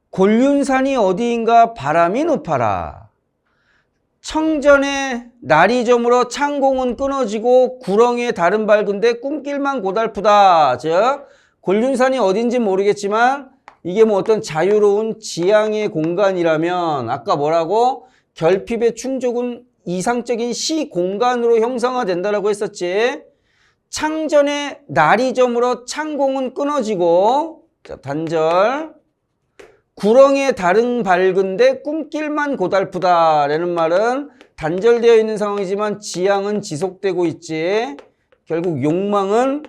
곤륜산이 어디인가 바람이 높아라. 청전에 날이 저물어 창공은 끊어지고 구렁이에 달은 밝은데 꿈길만 고달프다. 즉 곤륜산이 어딘지 모르겠지만 이게 뭐 어떤 자유로운 지향의 공간이라면 아까 뭐라고? 결핍의 충족은 이상적인 시 공간으로 형상화된다라고 했었지. 창전에 날이 저물어 창공은 끊어지고 자, 단절 구렁이에 달은 밝은데 꿈길만 고달프다 라는 말은 단절되어 있는 상황이지만 지향은 지속되고 있지. 결국 욕망은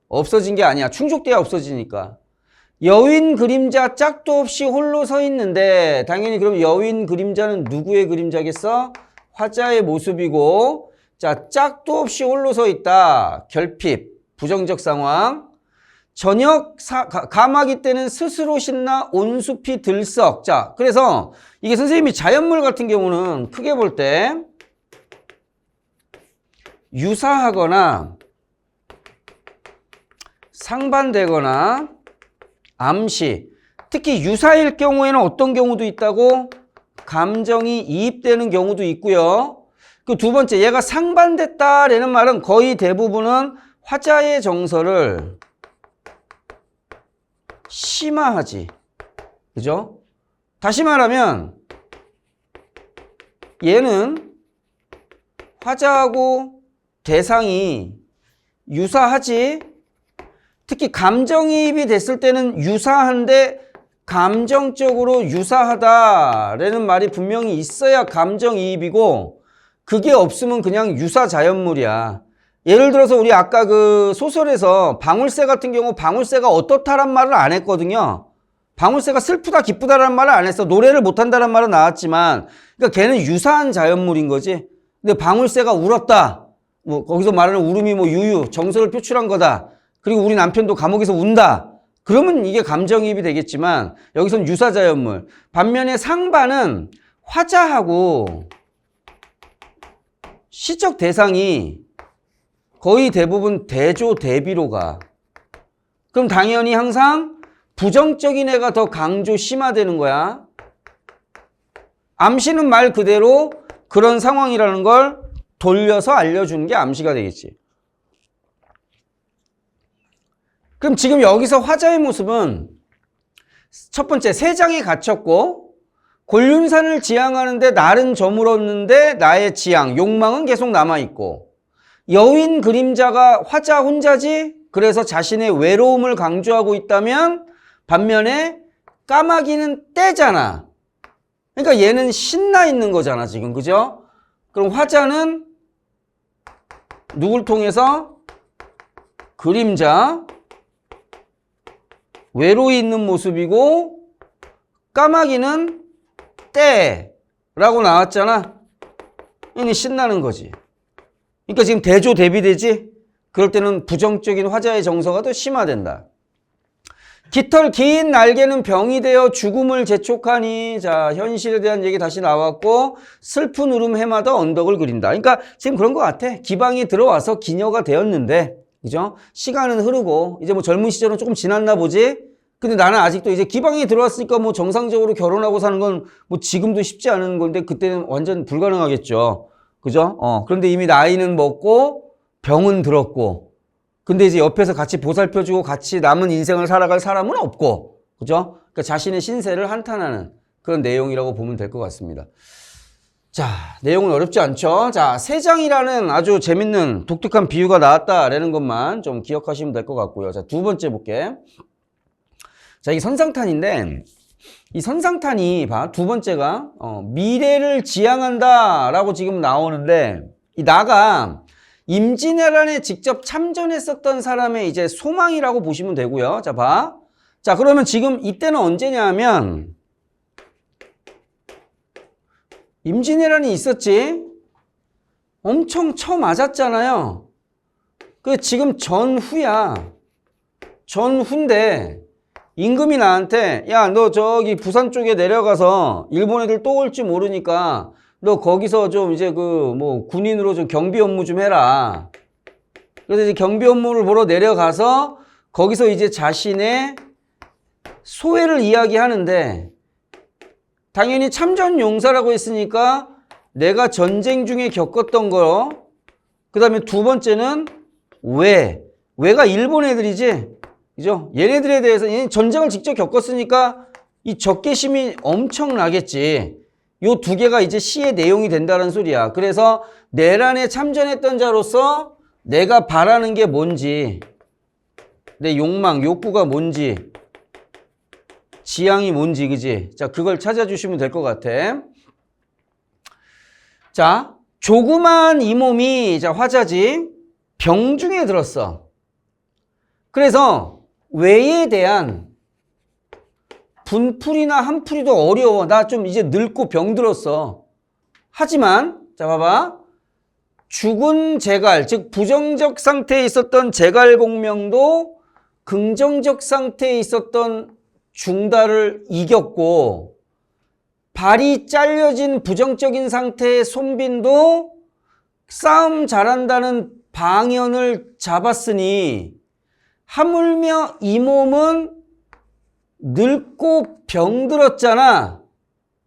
없어진 게 아니야. 충족돼야 없어지니까. 여윈 그림자 짝도 없이 홀로 서 있는데 당연히 그럼 여윈 그림자는 누구의 그림자겠어? 화자의 모습이고 자, 짝도 없이 홀로 서 있다. 결핍, 부정적 상황. 저녁 가마기 때는 스스로 신나 온 숲이 들썩. 자, 그래서 이게 선생님이 자연물 같은 경우는 크게 볼 때 유사하거나 상반되거나 암시. 특히 유사일 경우에는 어떤 경우도 있다고? 감정이 이입되는 경우도 있고요. 그 두 번째, 얘가 상반됐다라는 말은 거의 대부분은 화자의 정서를 심화하지. 그죠? 다시 말하면 얘는 화자하고 대상이 유사하지. 특히 감정이입이 됐을 때는 유사한데 감정적으로 유사하다라는 말이 분명히 있어야 감정이입이고, 그게 없으면 그냥 유사자연물이야. 예를 들어서 우리 아까 그 소설에서 방울새 같은 경우 방울새가 어떻다란 말을 안 했거든요. 방울새가 슬프다 기쁘다라는 말을 안 했어. 노래를 못한다는 말은 나왔지만, 그러니까 걔는 유사한 자연물인 거지. 근데 방울새가 울었다, 뭐 거기서 말하는 울음이 뭐 유유 정서를 표출한 거다, 그리고 우리 남편도 감옥에서 운다, 그러면 이게 감정이입이 되겠지만 여기선 유사자연물. 반면에 상반은 화자하고 시적 대상이 거의 대부분 대조 대비로 가. 그럼 당연히 항상 부정적인 애가 더 강조 심화되는 거야. 암시는 말 그대로 그런 상황이라는 걸 돌려서 알려주는 게 암시가 되겠지. 그럼 지금 여기서 화자의 모습은 첫 번째, 세장에 갇혔고 곤륜산을 지향하는데 날은 저물었는데 나의 지향, 욕망은 계속 남아있고, 여인 그림자가 화자 혼자지? 그래서 자신의 외로움을 강조하고 있다면, 반면에 까마귀는 떼잖아. 그러니까 얘는 신나 있는 거잖아 지금, 그죠? 그럼 화자는 누굴 통해서? 그림자, 외로이 있는 모습이고, 까마귀는 떼라고 나왔잖아. 이니 신나는 거지. 그러니까 지금 대조 대비되지? 그럴 때는 부정적인 화자의 정서가 더 심화된다. 깃털 긴 날개는 병이 되어 죽음을 재촉하니. 자, 현실에 대한 얘기 다시 나왔고, 슬픈 울음 해마다 언덕을 그린다. 그러니까 지금 그런 것 같아. 기방이 들어와서 기녀가 되었는데, 그죠? 시간은 흐르고 이제 뭐 젊은 시절은 조금 지났나 보지. 근데 나는 아직도 이제 기방이 들어왔으니까 뭐 정상적으로 결혼하고 사는 건 뭐 지금도 쉽지 않은 건데 그때는 완전 불가능하겠죠. 그죠? 그런데 이미 나이는 먹고 병은 들었고, 근데 이제 옆에서 같이 보살펴주고 같이 남은 인생을 살아갈 사람은 없고, 그죠? 그러니까 자신의 신세를 한탄하는 그런 내용이라고 보면 될 것 같습니다. 자, 내용은 어렵지 않죠? 자, 세장이라는 아주 재밌는 독특한 비유가 나왔다라는 것만 좀 기억하시면 될 것 같고요. 자, 두 번째 볼게. 자, 이 선상탄인데, 이 선상탄이 봐, 두 번째가 미래를 지향한다 라고 지금 나오는데, 이 나가 임진왜란에 직접 참전했었던 사람의 이제 소망이라고 보시면 되고요. 자, 봐. 자, 그러면 지금 이때는 언제냐 하면 임진왜란이 있었지. 엄청 쳐맞았잖아요. 그 지금 전후야. 전후인데 임금이 나한테, 야, 너 저기 부산 쪽에 내려가서 일본 애들 또 올지 모르니까 너 거기서 좀 이제 그 뭐 군인으로 좀 경비 업무 좀 해라. 그래서 이제 경비 업무를 보러 내려가서 거기서 이제 자신의 소회를 이야기하는데, 당연히 참전 용사라고 했으니까 내가 전쟁 중에 겪었던 거, 그 다음에 두 번째는 왜가 일본 애들이지, 그죠? 얘네들에 대해서 얘네 전쟁을 직접 겪었으니까 이 적개심이 엄청나겠지. 요 두 개가 이제 시의 내용이 된다는 소리야. 그래서 내란에 참전했던 자로서 내가 바라는 게 뭔지, 내 욕망, 욕구가 뭔지, 지향이 뭔지, 그지? 자, 그걸 찾아주시면 될 것 같아. 자, 조그만 이 몸이, 자, 화자지, 병중에 들었어. 그래서 외에 대한 분풀이나 한풀이도 어려워. 나 좀 이제 늙고 병들었어. 하지만, 자, 봐봐. 죽은 재갈, 즉 부정적 상태에 있었던 재갈 공명도 긍정적 상태에 있었던 중달을 이겼고, 발이 잘려진 부정적인 상태의 손빈도 싸움 잘한다는 방연을 잡았으니, 하물며 이 몸은 늙고 병들었잖아.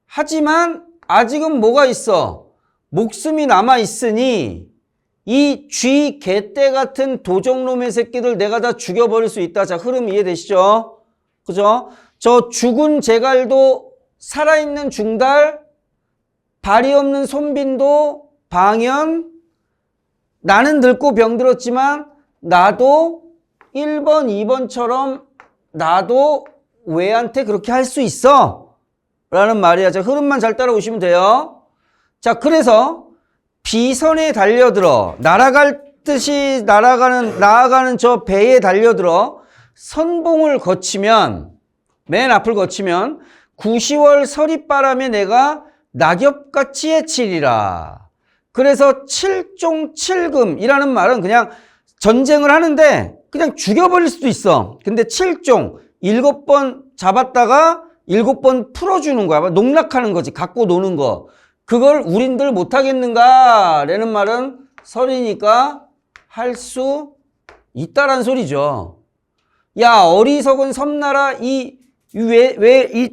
하지만 아직은 뭐가 있어? 목숨이 남아있으니 이 쥐, 개떼 같은 도적놈의 새끼들 내가 다 죽여버릴 수 있다. 자, 흐름 이해되시죠? 그죠? 저 죽은 재갈도 살아있는 중달, 발이 없는 손빈도 방연, 나는 늙고 병들었지만 나도 1번, 2번처럼 나도 왜한테 그렇게 할 수 있어 라는 말이야. 자, 흐름만 잘 따라오시면 돼요. 자, 그래서 B선에 달려들어 날아갈 듯이 나아가는 저 배에 달려들어 선봉을 거치면 맨 앞을 거치면 9, 10월 서리바람에 내가 낙엽같이 해치리라. 그래서 7종 7금이라는 말은 그냥 전쟁을 하는데 그냥 죽여버릴 수도 있어. 근데 7종 7번 잡았다가 7번 풀어주는 거야. 농락하는 거지. 갖고 노는 거. 그걸 우린들 못하겠는가? 라는 말은 설이니까 할 수 있다란 소리죠. 야, 어리석은 섬나라 이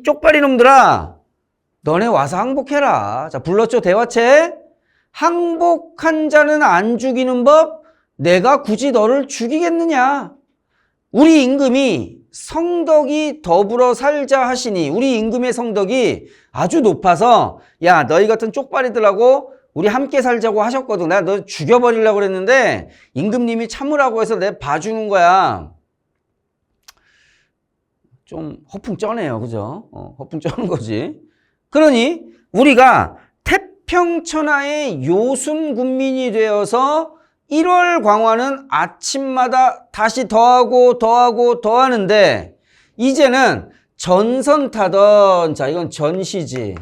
쪽발이 놈들아, 너네 와서 항복해라. 자, 불렀죠, 대화체. 항복한 자는 안 죽이는 법, 내가 굳이 너를 죽이겠느냐. 우리 임금이 성덕이 더불어 살자 하시니, 우리 임금의 성덕이 아주 높아서 야, 너희 같은 쪽발이들하고 우리 함께 살자고 하셨거든. 내가 너 죽여버리려고 그랬는데 임금님이 참으라고 해서 내가 봐주는 거야. 좀 허풍 쩌네요. 그죠? 허풍 쩌는 거지. 그러니 우리가 태평천하의 요순 군민이 되어서 1월 광화는 아침마다 다시 더하는데 이제는 전선 타던, 자, 이건 전시지.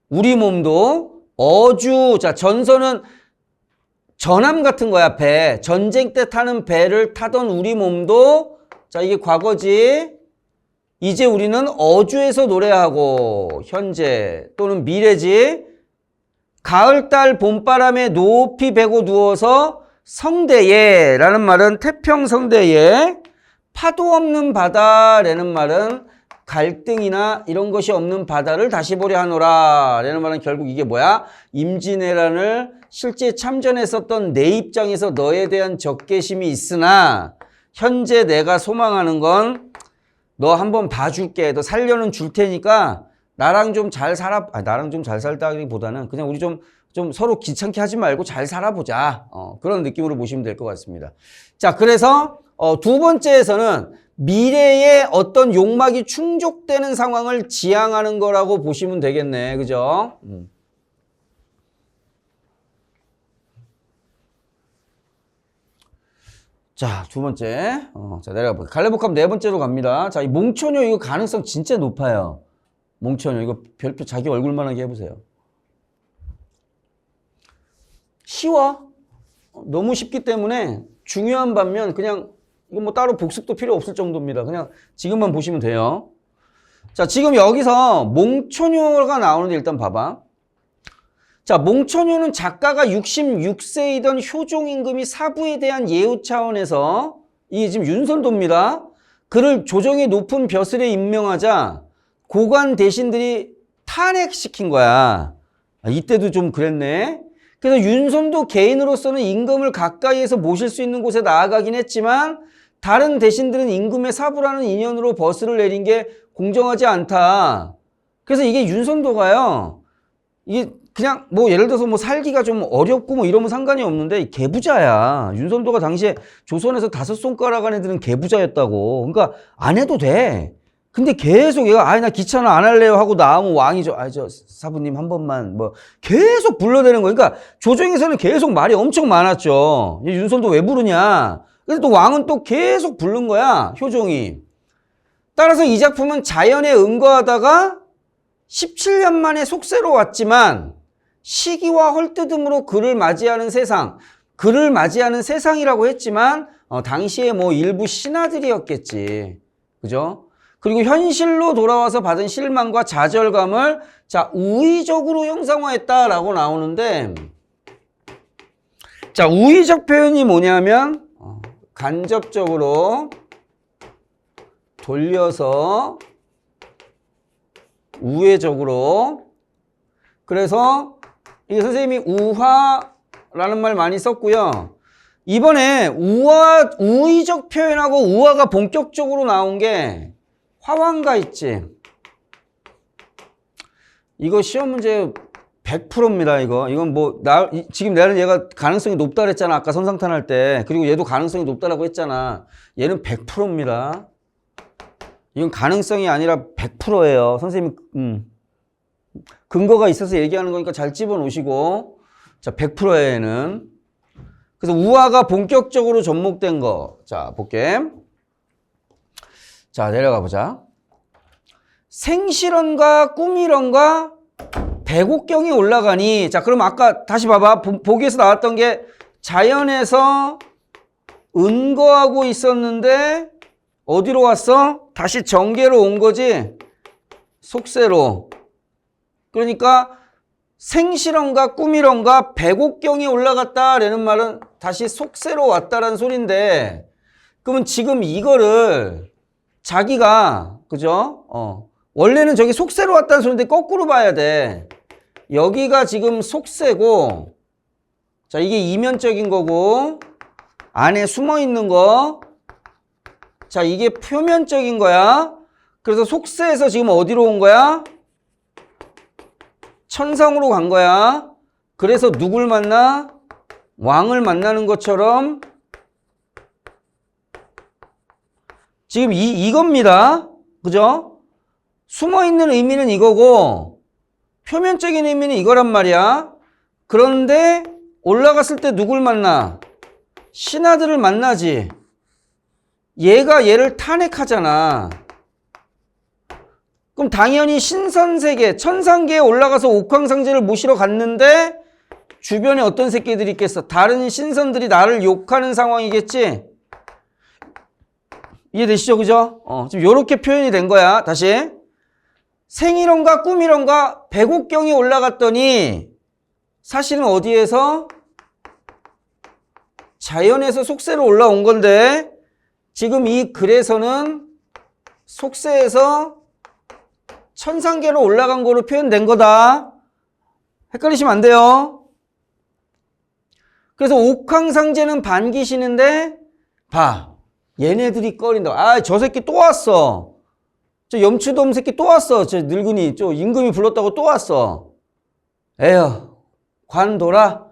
우리 몸도 어주, 자, 전선은 전함 같은 거야, 배. 전쟁 때 타는 배를 타던 우리 몸도, 자, 이게 과거지. 이제 우리는 어주에서 노래하고, 현재 또는 미래지. 가을달 봄바람에 높이 베고 누워서 성대예 라는 말은 태평성대예, 파도 없는 바다라는 말은 갈등이나 이런 것이 없는 바다를 다시 보려 하노라 라는 말은 결국 이게 뭐야? 임진왜란을 실제 참전했었던 내 입장에서 너에 대한 적개심이 있으나 현재 내가 소망하는 건 너 한번 봐줄게. 너 살려는 줄 테니까 나랑 좀 잘 살아, 나랑 좀 잘 살다기보다는 그냥 우리 좀 서로 귀찮게 하지 말고 잘 살아보자. 그런 느낌으로 보시면 될 것 같습니다. 자, 그래서 두 번째에서는 미래의 어떤 욕망이 충족되는 상황을 지향하는 거라고 보시면 되겠네. 그죠? 자, 두 번째. 자, 내려가 볼게요. 갈래복합 네 번째로 갑니다. 자, 이 몽초녀 이거 가능성 진짜 높아요. 몽초녀 이거 별표 자기 얼굴만하게 해보세요. 쉬워. 너무 쉽기 때문에 중요한 반면 그냥 이거 뭐 따로 복습도 필요 없을 정도입니다. 그냥 지금만 보시면 돼요. 자, 지금 여기서 몽초녀가 나오는데 일단 봐봐. 자, 몽초녀는 작가가 66세이던 효종 임금이 사부에 대한 예우 차원에서 이게 지금 윤선도입니다. 그를 조정의 높은 벼슬에 임명하자 고관 대신들이 탄핵시킨 거야. 이때도 좀 그랬네. 그래서 윤선도 개인으로서는 임금을 가까이에서 모실 수 있는 곳에 나아가긴 했지만 다른 대신들은 임금의 사부라는 인연으로 버스를 내린 게 공정하지 않다. 그래서 이게 윤선도가요, 이게 그냥 뭐 예를 들어서 뭐 살기가 좀 어렵고 뭐 이러면 상관이 없는데 개부자야. 윤선도가 당시에 조선에서 5손가락 안에 드는 개부자였다고. 그러니까 안 해도 돼. 근데 계속 얘가 나 귀찮아 안 할래요 하고 나오면 왕이죠. 저 사부님 한 번만 뭐 계속 불러대는 거. 그러니까 조정에서는 계속 말이 엄청 많았죠. 윤선도 왜 부르냐. 그래서 또 왕은 또 계속 부른 거야, 효종이. 따라서 이 작품은 자연에 응거하다가 17년 만에 속세로 왔지만 시기와 헐뜯음으로 그를 맞이하는 세상이라고 했지만 당시에 뭐 일부 신하들이었겠지. 그죠? 그리고 현실로 돌아와서 받은 실망과 좌절감을 자, 우의적으로 형상화했다라고 나오는데, 자, 우의적 표현이 뭐냐면 간접적으로 돌려서 우회적으로. 그래서 이게 선생님이 우화라는 말 많이 썼고요. 이번에 우의적 표현하고 우화가 본격적으로 나온 게 화왕가 있지. 이거 시험 문제 100%입니다, 이거. 이건 뭐, 지금 나는 얘가 가능성이 높다 그랬잖아. 아까 선상탄 할 때. 그리고 얘도 가능성이 높다라고 했잖아. 얘는 100%입니다. 이건 가능성이 아니라 100%예요. 선생님, 근거가 있어서 얘기하는 거니까 잘 집어넣으시고. 자, 100%예요, 얘는. 그래서 우화가 본격적으로 접목된 거. 자, 볼게. 자, 내려가 보자. 생실현과 꿈일현과 백옥경이 올라가니, 자, 그럼 아까 다시 봐봐. 보기에서 나왔던 게 자연에서 은거하고 있었는데 어디로 왔어? 다시 정계로 온 거지? 속세로. 그러니까 생실현과 꿈일현과 백옥경이 올라갔다라는 말은 다시 속세로 왔다라는 소린데, 그러면 지금 이거를 자기가, 그죠? 원래는 저기 속세로 왔다는 소리인데 거꾸로 봐야 돼. 여기가 지금 속세고, 자, 이게 이면적인 거고, 안에 숨어 있는 거, 자, 이게 표면적인 거야. 그래서 속세에서 지금 어디로 온 거야? 천상으로 간 거야. 그래서 누굴 만나? 왕을 만나는 것처럼 지금 이겁니다. 그죠? 숨어있는 의미는 이거고 표면적인 의미는 이거란 말이야. 그런데 올라갔을 때 누굴 만나? 신하들을 만나지. 얘가 얘를 탄핵하잖아. 그럼 당연히 신선세계, 천상계에 올라가서 옥황상제를 모시러 갔는데 주변에 어떤 새끼들이 있겠어? 다른 신선들이 나를 욕하는 상황이겠지? 이해되시죠? 그죠? 지금 요렇게 표현이 된 거야. 다시. 생일원과 꿈일원과 백옥경이 올라갔더니 사실은 어디에서? 자연에서 속세로 올라온 건데 지금 이 글에서는 속세에서 천상계로 올라간 거로 표현된 거다. 헷갈리시면 안 돼요. 그래서 옥황상제는 반기시는데 봐. 얘네들이 꺼린다. 아, 저 새끼 또 왔어. 저 염추돔 새끼 또 왔어. 저 늙은이, 저 임금이 불렀다고 또 왔어. 에휴, 관둬라.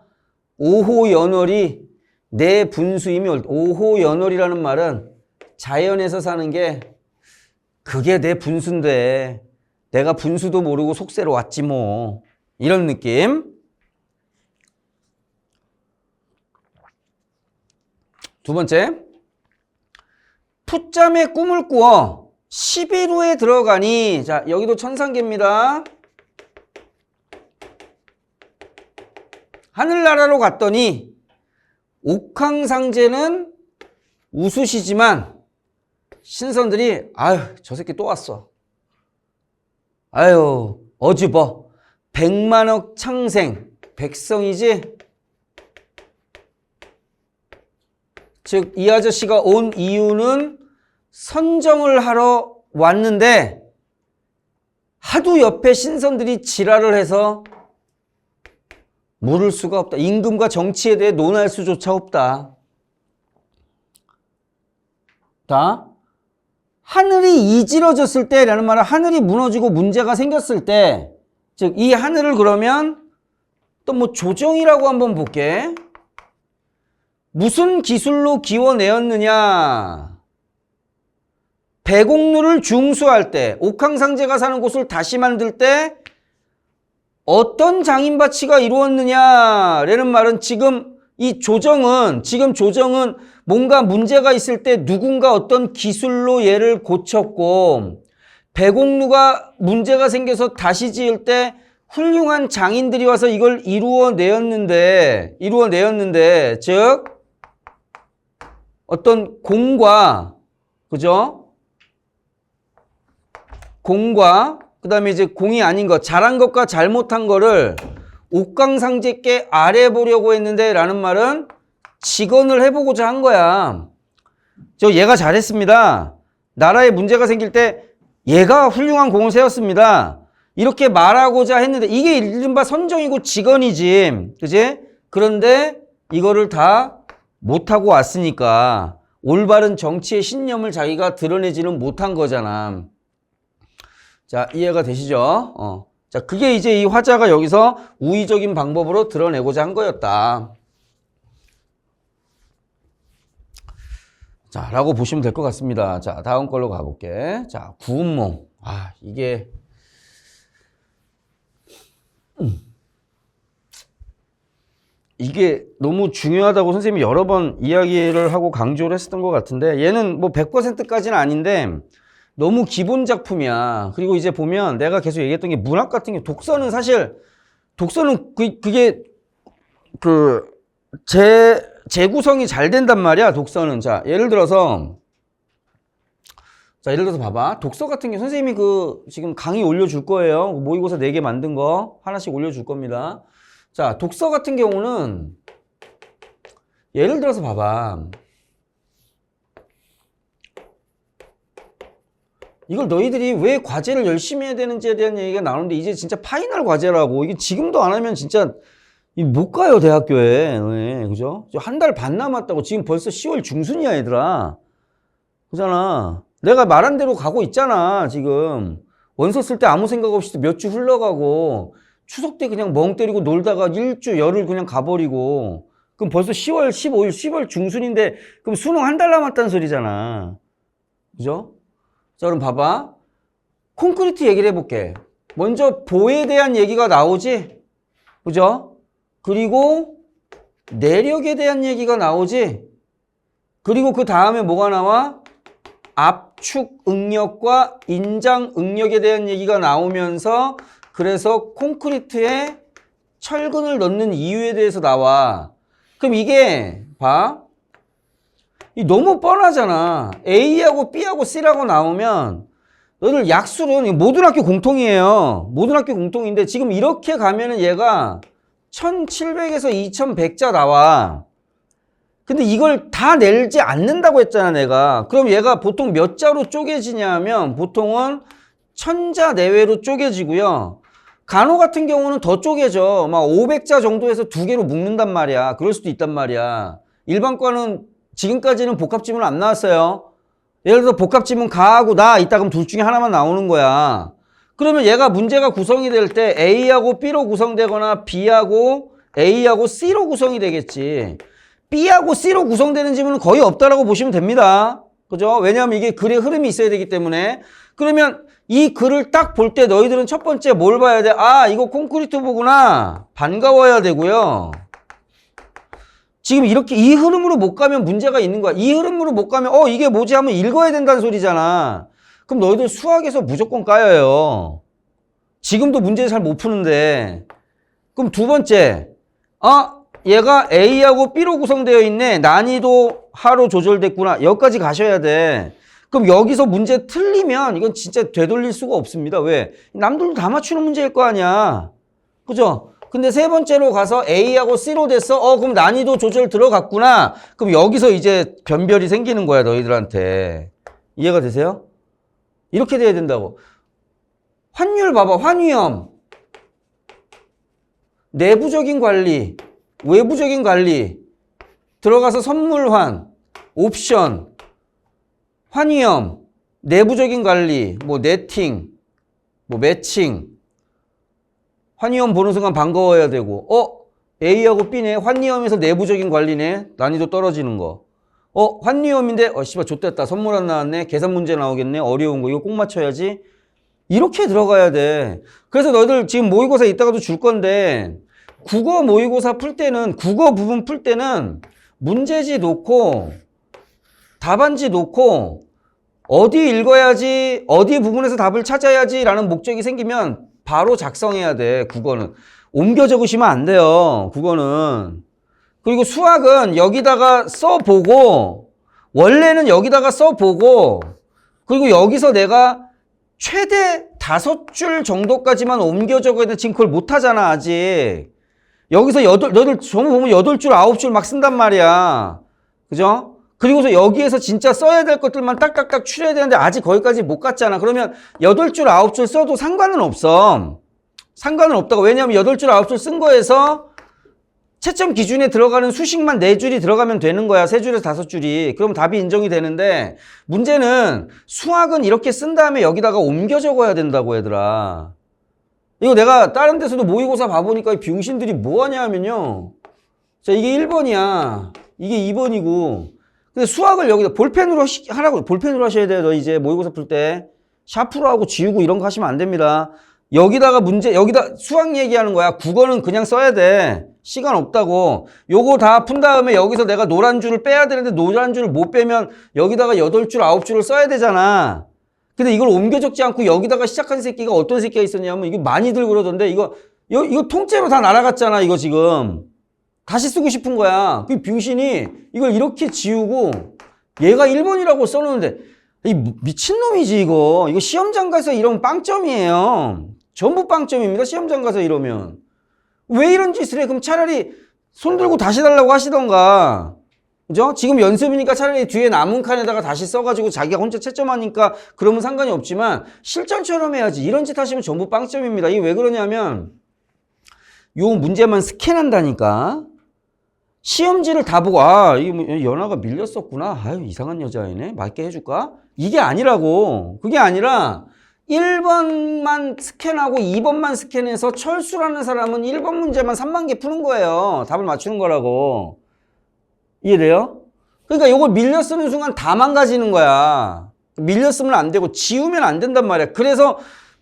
오호연월이 내 분수임이 올 때. 오호연월이라는 말은 자연에서 사는 게 그게 내 분수인데 내가 분수도 모르고 속세로 왔지 뭐. 이런 느낌. 두 번째. 풋잠에 꿈을 꾸어 10일 후에 들어가니, 자, 여기도 천상계입니다. 하늘나라로 갔더니 옥황상제는 우수시지만 신선들이 아유, 저 새끼 또 왔어. 아유, 어주버. 100만억 창생. 백성이지? 즉, 이 아저씨가 온 이유는 선정을 하러 왔는데 하도 옆에 신선들이 지랄을 해서 물을 수가 없다. 임금과 정치에 대해 논할 수조차 없다. 자, 하늘이 이질어졌을 때라는 말은 하늘이 무너지고 문제가 생겼을 때, 즉 이 하늘을 그러면 또 뭐 조정이라고 한번 볼게. 무슨 기술로 기워내었느냐? 백옥루를 중수할 때, 옥황상제가 사는 곳을 다시 만들 때 어떤 장인바치가 이루었느냐라는 말은 지금 이 조정은, 지금 조정은 뭔가 문제가 있을 때 누군가 어떤 기술로 얘를 고쳤고, 백옥루가 문제가 생겨서 다시 지을 때 훌륭한 장인들이 와서 이걸 이루어내었는데, 즉 어떤 공과, 그죠? 공과, 그 다음에 이제 공이 아닌 것, 잘한 것과 잘못한 거를 옥황상제께 아뢰보려고 했는데 라는 말은 직언을 해보고자 한 거야. 저 얘가 잘했습니다. 나라에 문제가 생길 때 얘가 훌륭한 공을 세웠습니다. 이렇게 말하고자 했는데 이게 이른바 선정이고 직언이지. 그지? 그런데 이거를 다 못하고 왔으니까 올바른 정치의 신념을 자기가 드러내지는 못한 거잖아. 자, 이해가 되시죠? 자, 그게 이제 이 화자가 여기서 우의적인 방법으로 드러내고자 한 거였다. 자, 라고 보시면 될 것 같습니다. 자, 다음 걸로 가볼게. 자, 구운몽. 아, 이게 너무 중요하다고 선생님이 여러 번 이야기를 하고 강조를 했었던 것 같은데, 얘는 뭐 100%까지는 아닌데, 너무 기본 작품이야. 그리고 이제 보면 내가 계속 얘기했던 게 문학 같은 게 독서는 사실, 독서는 그게 재구성이 잘 된단 말이야, 독서는. 자, 예를 들어서 봐봐. 독서 같은 게 선생님이 지금 강의 올려줄 거예요. 모의고사 4개 만든 거 하나씩 올려줄 겁니다. 자, 독서 같은 경우는 예를 들어서 봐봐. 이걸 너희들이 왜 과제를 열심히 해야 되는지에 대한 얘기가 나오는데 이제 진짜 파이널 과제라고. 이게 지금도 안 하면 진짜 못 가요, 대학교에. 네, 그죠? 한 달 반 남았다고. 지금 벌써 10월 중순이야, 얘들아. 그잖아. 내가 말한 대로 가고 있잖아, 지금. 원서 쓸 때 아무 생각 없이 몇 주 흘러가고, 추석 때 그냥 멍 때리고 놀다가 열흘 그냥 가버리고, 그럼 벌써 10월 15일, 10월 중순인데, 그럼 수능 한 달 남았다는 소리잖아. 그죠? 자, 그럼 봐봐. 콘크리트 얘기를 해볼게. 먼저 보에 대한 얘기가 나오지? 그죠? 그리고 내력에 대한 얘기가 나오지? 그리고 그 다음에 뭐가 나와? 압축 응력과 인장 응력에 대한 얘기가 나오면서 그래서 콘크리트에 철근을 넣는 이유에 대해서 나와. 그럼 이게 봐. 너무 뻔하잖아. A하고 B하고 C라고 나오면 너희들 약술은 모든 학교 공통이에요. 모든 학교 공통인데 지금 이렇게 가면은 얘가 1700에서 2100자 나와. 근데 이걸 다 내지 않는다고 했잖아, 내가. 그럼 얘가 보통 몇 자로 쪼개지냐면 보통은 1000자 내외로 쪼개지고요. 간호 같은 경우는 더 쪼개져. 막 500자 정도에서 2개로 묶는단 말이야. 그럴 수도 있단 말이야. 일반과는 지금까지는 복합지문 안 나왔어요. 예를 들어 복합지문 가하고 나 있다 그럼 둘 중에 하나만 나오는 거야. 그러면 얘가 문제가 구성이 될 때 A하고 B로 구성되거나 B하고 A하고 C로 구성이 되겠지. B하고 C로 구성되는 지문은 거의 없다라고 보시면 됩니다. 그죠? 왜냐하면 이게 글의 흐름이 있어야 되기 때문에. 그러면 이 글을 딱 볼 때 너희들은 첫 번째 뭘 봐야 돼? 아, 이거 콘크리트 보구나. 반가워야 되고요. 지금 이렇게 이 흐름으로 못 가면 문제가 있는 거야. 이 흐름으로 못 가면 이게 뭐지 하면 읽어야 된다는 소리잖아. 그럼 너희들 수학에서 무조건 까여요. 지금도 문제 잘 못 푸는데. 그럼 두 번째, 얘가 A하고 B로 구성되어 있네. 난이도 하로 조절됐구나. 여기까지 가셔야 돼. 그럼 여기서 문제 틀리면 이건 진짜 되돌릴 수가 없습니다. 왜? 남들도 다 맞추는 문제일 거 아니야. 그죠? 근데 세 번째로 가서 A하고 C로 됐어. 그럼 난이도 조절 들어갔구나. 그럼 여기서 이제 변별이 생기는 거야, 너희들한테. 이해가 되세요? 이렇게 돼야 된다고. 환율 봐봐. 환위험. 내부적인 관리, 외부적인 관리. 들어가서 선물환, 옵션, 환위험, 내부적인 관리, 뭐 네팅, 뭐 매칭. 환위험 보는 순간 반가워야 되고, A하고 B네. 환위험에서 내부적인 관리네. 난이도 떨어지는 거. 환위험인데, 씨발, 좆됐다. 선물 안 나왔네. 계산 문제 나오겠네. 어려운 거. 이거 꼭 맞춰야지. 이렇게 들어가야 돼. 그래서 너희들 지금 모의고사 이따가도 줄 건데, 국어 모의고사 풀 때는, 국어 부분 풀 때는 문제지 놓고, 답안지 놓고, 어디 읽어야지, 어디 부분에서 답을 찾아야지 라는 목적이 생기면 바로 작성해야 돼, 국어는. 옮겨 적으시면 안 돼요, 국어는. 그리고 수학은 여기다가 써보고, 원래는 여기다가 써보고, 그리고 여기서 내가 최대 5줄 정도까지만 옮겨 적어야 돼. 지금 그걸 못하잖아, 아직. 여기서 너희들 전부 보면 8줄, 9줄 막 쓴단 말이야. 그죠? 그리고서 여기에서 진짜 써야 될 것들만 딱딱딱 추려야 되는데 아직 거기까지 못 갔잖아. 그러면 8줄, 9줄 써도 상관은 없어. 상관은 없다고. 왜냐하면 8줄, 9줄 쓴 거에서 채점 기준에 들어가는 수식만 4줄이 들어가면 되는 거야. 3줄에서 5줄이. 그럼 답이 인정이 되는데 문제는 수학은 이렇게 쓴 다음에 여기다가 옮겨 적어야 된다고, 얘들아. 이거 내가 다른 데서도 모의고사 봐보니까 이 병신들이 뭐 하냐 하면요. 자, 이게 1번이야. 이게 2번이고. 근데 수학을 여기다 볼펜으로 하라고, 볼펜으로 하셔야 돼요. 너 이제 모의고사 풀 때. 샤프로 하고 지우고 이런 거 하시면 안 됩니다. 여기다가 여기다 수학 얘기하는 거야. 국어는 그냥 써야 돼. 시간 없다고. 요거 다 푼 다음에 여기서 내가 노란 줄을 빼야 되는데 노란 줄을 못 빼면 여기다가 8줄, 9줄을 써야 되잖아. 근데 이걸 옮겨 적지 않고 여기다가 시작한 새끼가 어떤 새끼가 있었냐면 이게 많이들 그러던데 이거 통째로 다 날아갔잖아. 이거 지금. 다시 쓰고 싶은 거야. 그 병신이 이걸 이렇게 지우고 얘가 1번이라고 써놓는데 이 미친놈이지 이거. 이거 시험장 가서 이러면 빵점이에요. 전부 빵점입니다. 시험장 가서 이러면. 왜 이런 짓을 해? 그럼 차라리 손 들고 다시 달라고 하시던가. 그죠? 지금 연습이니까 차라리 뒤에 남은 칸에다가 다시 써가지고 자기가 혼자 채점하니까 그러면 상관이 없지만 실전처럼 해야지. 이런 짓 하시면 전부 빵점입니다. 이게 왜 그러냐면 요 문제만 스캔한다니까. 시험지를 다 보고 이게 뭐 연아가 밀렸었구나. 아유 이상한 여자애네. 맞게 해줄까? 이게 아니라고. 그게 아니라 1번만 스캔하고 2번만 스캔해서 철수라는 사람은 1번 문제만 3만 개 푸는 거예요. 답을 맞추는 거라고. 이해돼요? 그러니까 이걸 밀려 쓰는 순간 다 망가지는 거야. 밀려 쓰면 안 되고 지우면 안 된단 말이야. 그래서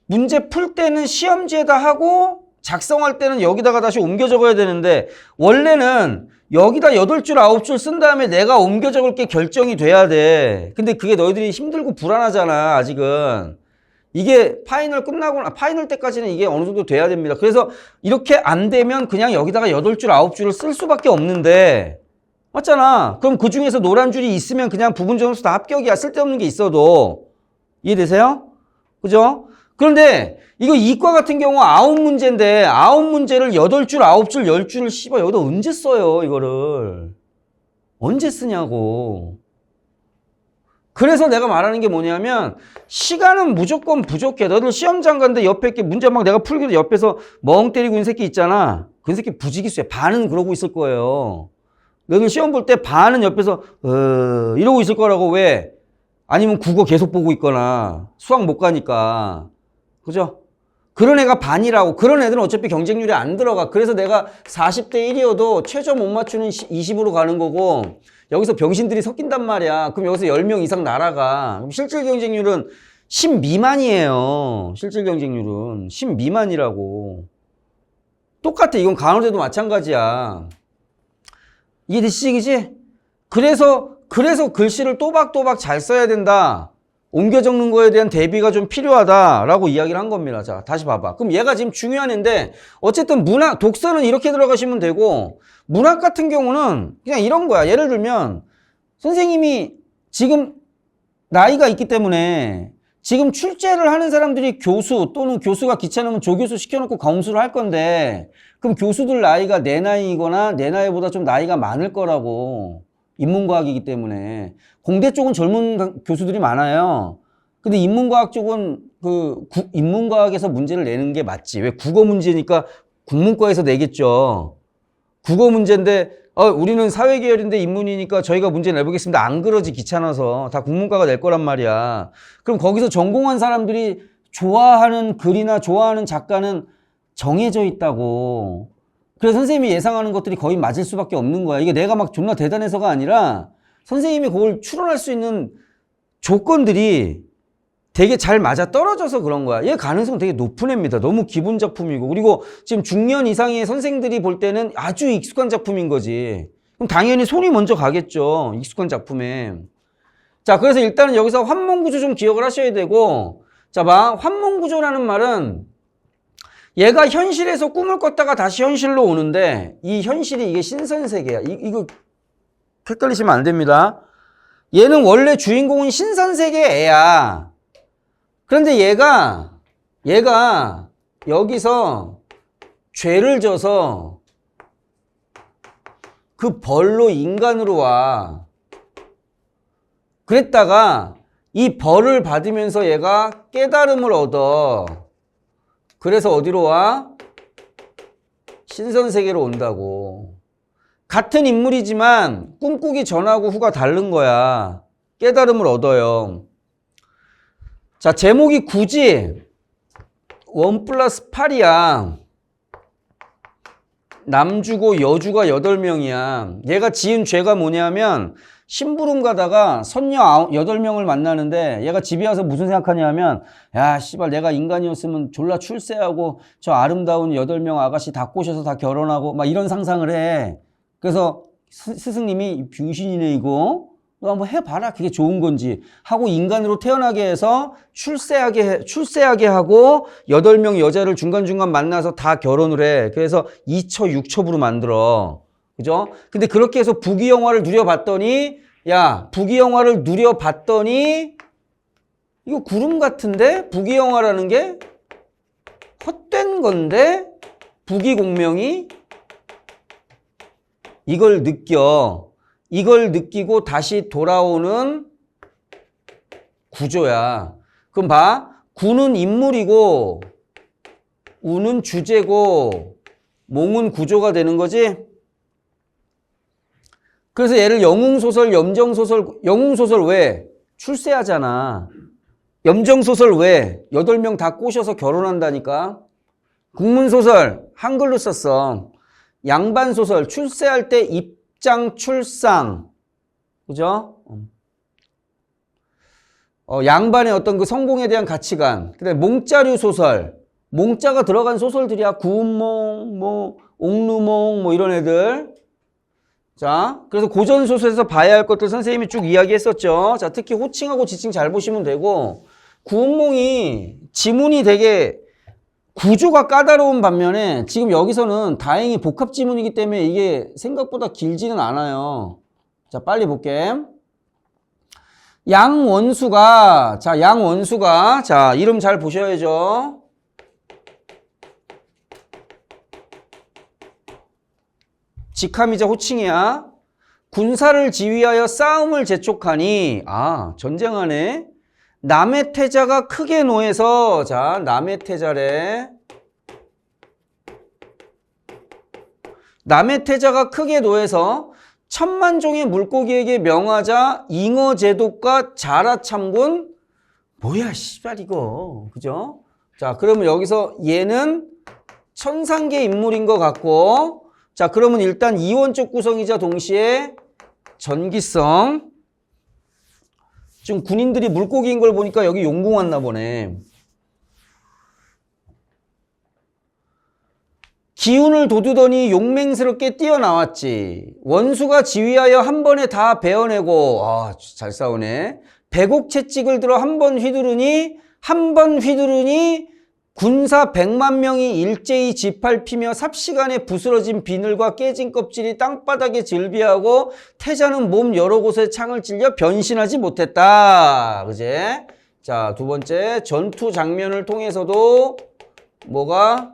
문제 풀 때는 시험지에다 하고 작성할 때는 여기다가 다시 옮겨 적어야 되는데 원래는 여기다 8줄, 9줄 쓴 다음에 내가 옮겨 적을 게 결정이 돼야 돼. 근데 그게 너희들이 힘들고 불안하잖아, 아직은. 이게 파이널 파이널 때까지는 이게 어느 정도 돼야 됩니다. 그래서 이렇게 안 되면 그냥 여기다가 8줄, 9줄을 쓸 수밖에 없는데 맞잖아. 그럼 그 중에서 노란 줄이 있으면 그냥 부분 점수 다 합격이야. 쓸데없는 게 있어도. 이해되세요? 그죠? 그런데 이거 이과 같은 경우 9문제인데 9문제를 8줄, 9줄, 10줄을 씹어 여기다 언제 써요, 이거를. 언제 쓰냐고. 그래서 내가 말하는 게 뭐냐면 시간은 무조건 부족해. 너들 시험장 갔는데 옆에 이렇게 문제 막 내가 풀기도 옆에서 멍 때리고 있는 새끼 있잖아. 그 새끼 부지기수야. 반은 그러고 있을 거예요. 너들 시험 볼 때 반은 옆에서 이러고 있을 거라고. 왜? 아니면 국어 계속 보고 있거나 수학 못 가니까. 그죠? 그런 애가 반이라고. 그런 애들은 어차피 경쟁률이 안 들어가. 그래서 내가 40대 1이어도 최저 못 맞추는 20으로 가는 거고 여기서 병신들이 섞인단 말이야. 그럼 여기서 10명 이상 날아가. 그럼 실질 경쟁률은 10 미만이에요. 실질 경쟁률은 10 미만이라고. 똑같아. 이건 간호대도 마찬가지야. 이해되시지? 그래서 글씨를 또박또박 잘 써야 된다. 옮겨 적는 거에 대한 대비가 좀 필요하다라고 이야기를 한 겁니다. 자, 다시 봐봐. 그럼 얘가 지금 중요한 애인데 어쨌든 문학, 독서는 이렇게 들어가시면 되고 문학 같은 경우는 그냥 이런 거야. 예를 들면 선생님이 지금 나이가 있기 때문에 지금 출제를 하는 사람들이 교수 또는 교수가 귀찮으면 조교수 시켜놓고 검수를 할 건데 그럼 교수들 나이가 내 나이거나 내 나이보다 좀 나이가 많을 거라고. 인문과학이기 때문에. 공대 쪽은 젊은 교수들이 많아요. 근데 인문과학 쪽은 인문과학에서 문제를 내는 게 맞지. 왜? 국어 문제니까 국문과에서 내겠죠. 국어 문제인데 우리는 사회계열인데 인문이니까 저희가 문제 내보겠습니다. 안 그러지. 귀찮아서. 다 국문과가 낼 거란 말이야. 그럼 거기서 전공한 사람들이 좋아하는 글이나 좋아하는 작가는 정해져 있다고. 그래서 선생님이 예상하는 것들이 거의 맞을 수밖에 없는 거야. 이게 내가 막 존나 대단해서가 아니라 선생님이 그걸 추론할 수 있는 조건들이 되게 잘 맞아 떨어져서 그런 거야. 얘 가능성 되게 높은 애입니다. 너무 기본 작품이고. 그리고 지금 중년 이상의 선생들이 볼 때는 아주 익숙한 작품인 거지. 그럼 당연히 손이 먼저 가겠죠. 익숙한 작품에. 자, 그래서 일단은 여기서 환문구조 좀 기억을 하셔야 되고. 자, 봐. 환문구조라는 말은 얘가 현실에서 꿈을 꿨다가 다시 현실로 오는데 이 현실이 이게 신선세계야. 이거 헷갈리시면 안 됩니다. 얘는 원래 주인공은 신선세계 애야. 그런데 얘가 여기서 죄를 져서 그 벌로 인간으로 와. 그랬다가 이 벌을 받으면서 얘가 깨달음을 얻어. 그래서 어디로 와? 신선세계로 온다고. 같은 인물이지만 꿈꾸기 전하고 후가 다른 거야. 깨달음을 얻어요. 자, 제목이 굳이 1 플러스 8이야. 남주고 여주가 8명이야. 얘가 지은 죄가 뭐냐면 심부름 가다가 선녀 8명을 만나는데 얘가 집에 와서 무슨 생각하냐면 야 씨발 내가 인간이었으면 졸라 출세하고 저 아름다운 8명 아가씨 다 꼬셔서 다 결혼하고 막 이런 상상을 해. 그래서 스승님이 병신이네 이거 너 한번 해봐라 그게 좋은 건지 하고 인간으로 태어나게 해서 출세하게 하고 8명 여자를 중간중간 만나서 다 결혼을 해. 그래서 2처 6첩으로 만들어. 그죠? 근데 그렇게 해서 부귀영화를 누려봤더니 이거 구름 같은데? 부귀영화라는 게 헛된 건데 부귀공명이 이걸 느끼고 다시 돌아오는 구조야. 그럼 봐. 구는 인물이고 우는 주제고 몽은 구조가 되는 거지. 그래서 얘를 영웅소설, 염정소설, 영웅소설 왜? 출세하잖아. 염정소설 왜? 8명 다 꼬셔서 결혼한다니까. 국문소설 한글로 썼어. 양반소설 출세할 때 입장 출상. 그죠? 양반의 어떤 그 성공에 대한 가치관. 그다음에 몽자류 소설. 몽자가 들어간 소설들이야. 구운몽, 뭐 옥루몽 뭐 이런 애들. 자, 그래서 고전소설에서 봐야 할 것들 선생님이 쭉 이야기했었죠. 자, 특히 호칭하고 지칭 잘 보시면 되고 구운몽이 지문이 되게 구조가 까다로운 반면에 지금 여기서는 다행히 복합 지문이기 때문에 이게 생각보다 길지는 않아요. 자, 빨리 볼게. 양원수가 자, 이름 잘 보셔야죠. 직함이자 호칭이야. 군사를 지휘하여 싸움을 재촉하니 전쟁하네. 남의 태자가 크게 노해서 자 남의 태자래. 남의 태자가 크게 노해서 천만종의 물고기에게 명하자 잉어제독과 자라참군 뭐야 씨발 이거 그죠? 자 그러면 여기서 얘는 천상계 인물인 것 같고 자, 그러면 일단 이원적 구성이자 동시에 전기성. 지금 군인들이 물고기인 걸 보니까 여기 용궁 왔나 보네. 기운을 돋우더니 용맹스럽게 뛰어나왔지. 원수가 지휘하여 한 번에 다 베어내고, 잘 싸우네. 백옥채찍을 들어 한 번 휘두르니 군사 100만 명이 일제히 짓밟히며 삽시간에 부스러진 비늘과 깨진 껍질이 땅바닥에 즐비하고 태자는 몸 여러 곳에 창을 찔려 변신하지 못했다. 그제? 자, 두 번째 전투 장면을 통해서도 뭐가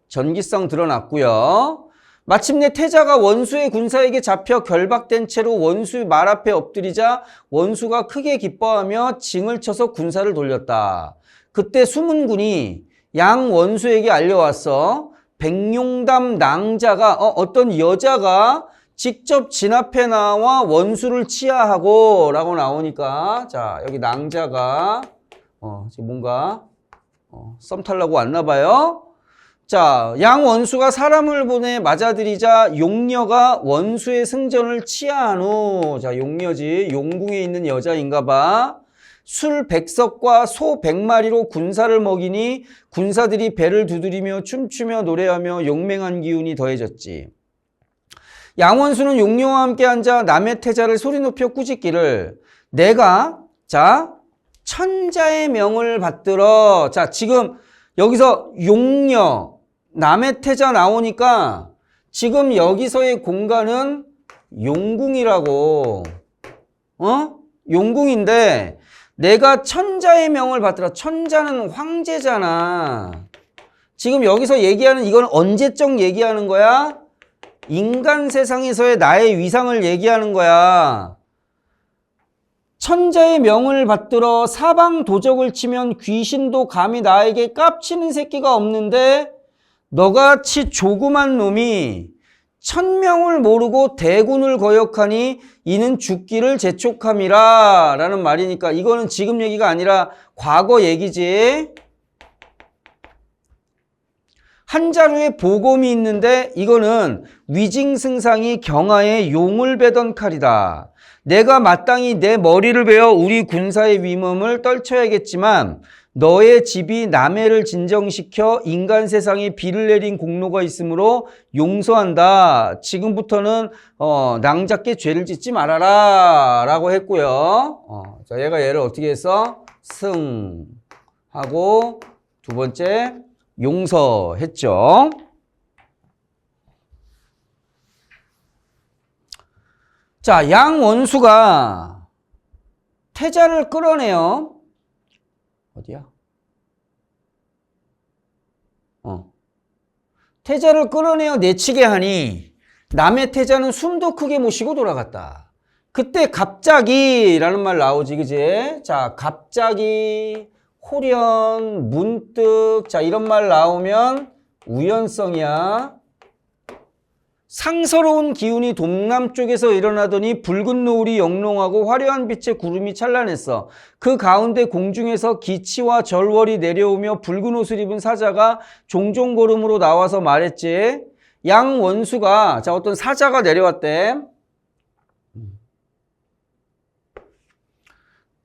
전기성 드러났고요. 마침내 태자가 원수의 군사에게 잡혀 결박된 채로 원수의 말 앞에 엎드리자 원수가 크게 기뻐하며 징을 쳐서 군사를 돌렸다. 그때 수문군이 양 원수에게 알려왔어. 백룡담 낭자가 어떤 여자가 직접 진 앞에 나와 원수를 치하하고 라고 나오니까 자 여기 낭자가 지금 뭔가 썸 타려고 왔나 봐요. 자, 양 원수가 사람을 보내 맞아들이자 용녀가 원수의 승전을 치하한 후 자 용녀지 용궁에 있는 여자인가 봐. 술 100석과 소 100마리로 군사를 먹이니 군사들이 배를 두드리며 춤추며 노래하며 용맹한 기운이 더해졌지. 양원수는 용녀와 함께 앉아 남의 태자를 소리 높여 꾸짖기를 내가 자 천자의 명을 받들어 자 지금 여기서 용녀 남의 태자 나오니까 지금 여기서의 공간은 용궁이라고 용궁인데 내가 천자의 명을 받들어. 천자는 황제잖아. 지금 여기서 얘기하는 이건 언제적 얘기하는 거야? 인간 세상에서의 나의 위상을 얘기하는 거야. 천자의 명을 받들어 사방 도적을 치면 귀신도 감히 나에게 깝치는 새끼가 없는데 너같이 조그만 놈이 천명을 모르고 대군을 거역하니 이는 죽기를 재촉함이라 라는 말이니까 이거는 지금 얘기가 아니라 과거 얘기지. 한 자루에 보검이 있는데 이거는 위징승상이 경하에 용을 베던 칼이다. 내가 마땅히 내 머리를 베어 우리 군사의 위험을 떨쳐야겠지만 너의 집이 남해를 진정시켜 인간 세상에 비를 내린 공로가 있으므로 용서한다. 지금부터는 낭작게 죄를 짓지 말아라 라고 했고요. 자, 얘가 얘를 어떻게 했어? 승하고 두 번째 용서했죠. 자, 양원수가 태자를 끌어내요. 어디야? 태자를 끌어내어 내치게 하니 남의 태자는 숨도 크게 못 쉬고 돌아갔다. 그때 갑자기 라는 말 나오지, 그지? 자, 갑자기, 호련, 문득, 자, 이런 말 나오면 우연성이야. 상서로운 기운이 동남쪽에서 일어나더니 붉은 노을이 영롱하고 화려한 빛의 구름이 찬란했어. 그 가운데 공중에서 기치와 절월이 내려오며 붉은 옷을 입은 사자가 종종 걸음으로 나와서 말했지. 양원수가, 자, 어떤 사자가 내려왔대.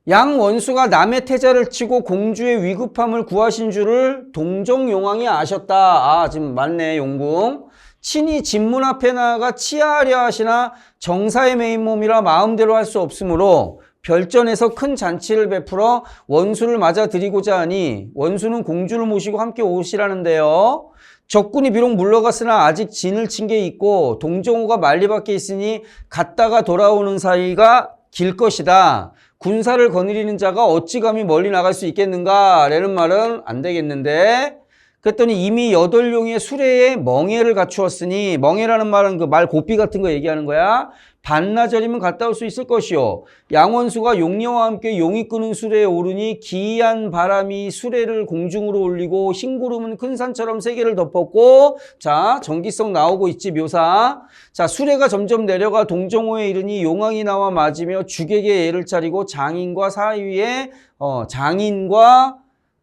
양원수가 남의 태자를 치고 공주의 위급함을 구하신 줄을 동정용왕이 아셨다. 아, 지금 맞네, 용궁. 친히 진문 앞에 나아가 치하하려 하시나 정사의 메인 몸이라 마음대로 할 수 없으므로 별전에서 큰 잔치를 베풀어 원수를 맞아 드리고자 하니 원수는 공주를 모시고 함께 오시라는데요. 적군이 비록 물러갔으나 아직 진을 친 게 있고 동정호가 만리 밖에 있으니 갔다가 돌아오는 사이가 길 것이다. 군사를 거느리는 자가 어찌 감히 멀리 나갈 수 있겠는가? 라는 말은 안 되겠는데, 그랬더니 이미 8용의 수레에 멍에를 갖추었으니, 멍에라는 말은 그 말 고삐 같은 거 얘기하는 거야. 반나절이면 갔다 올 수 있을 것이요. 양원수가 용녀와 함께 용이 끄는 수레에 오르니 기이한 바람이 수레를 공중으로 올리고 흰구름은 큰 산처럼 세계를 덮었고, 자, 전기성 나오고 있지, 묘사. 자, 수레가 점점 내려가 동정호에 이르니 용왕이 나와 맞으며 주객에 예를 차리고 장인과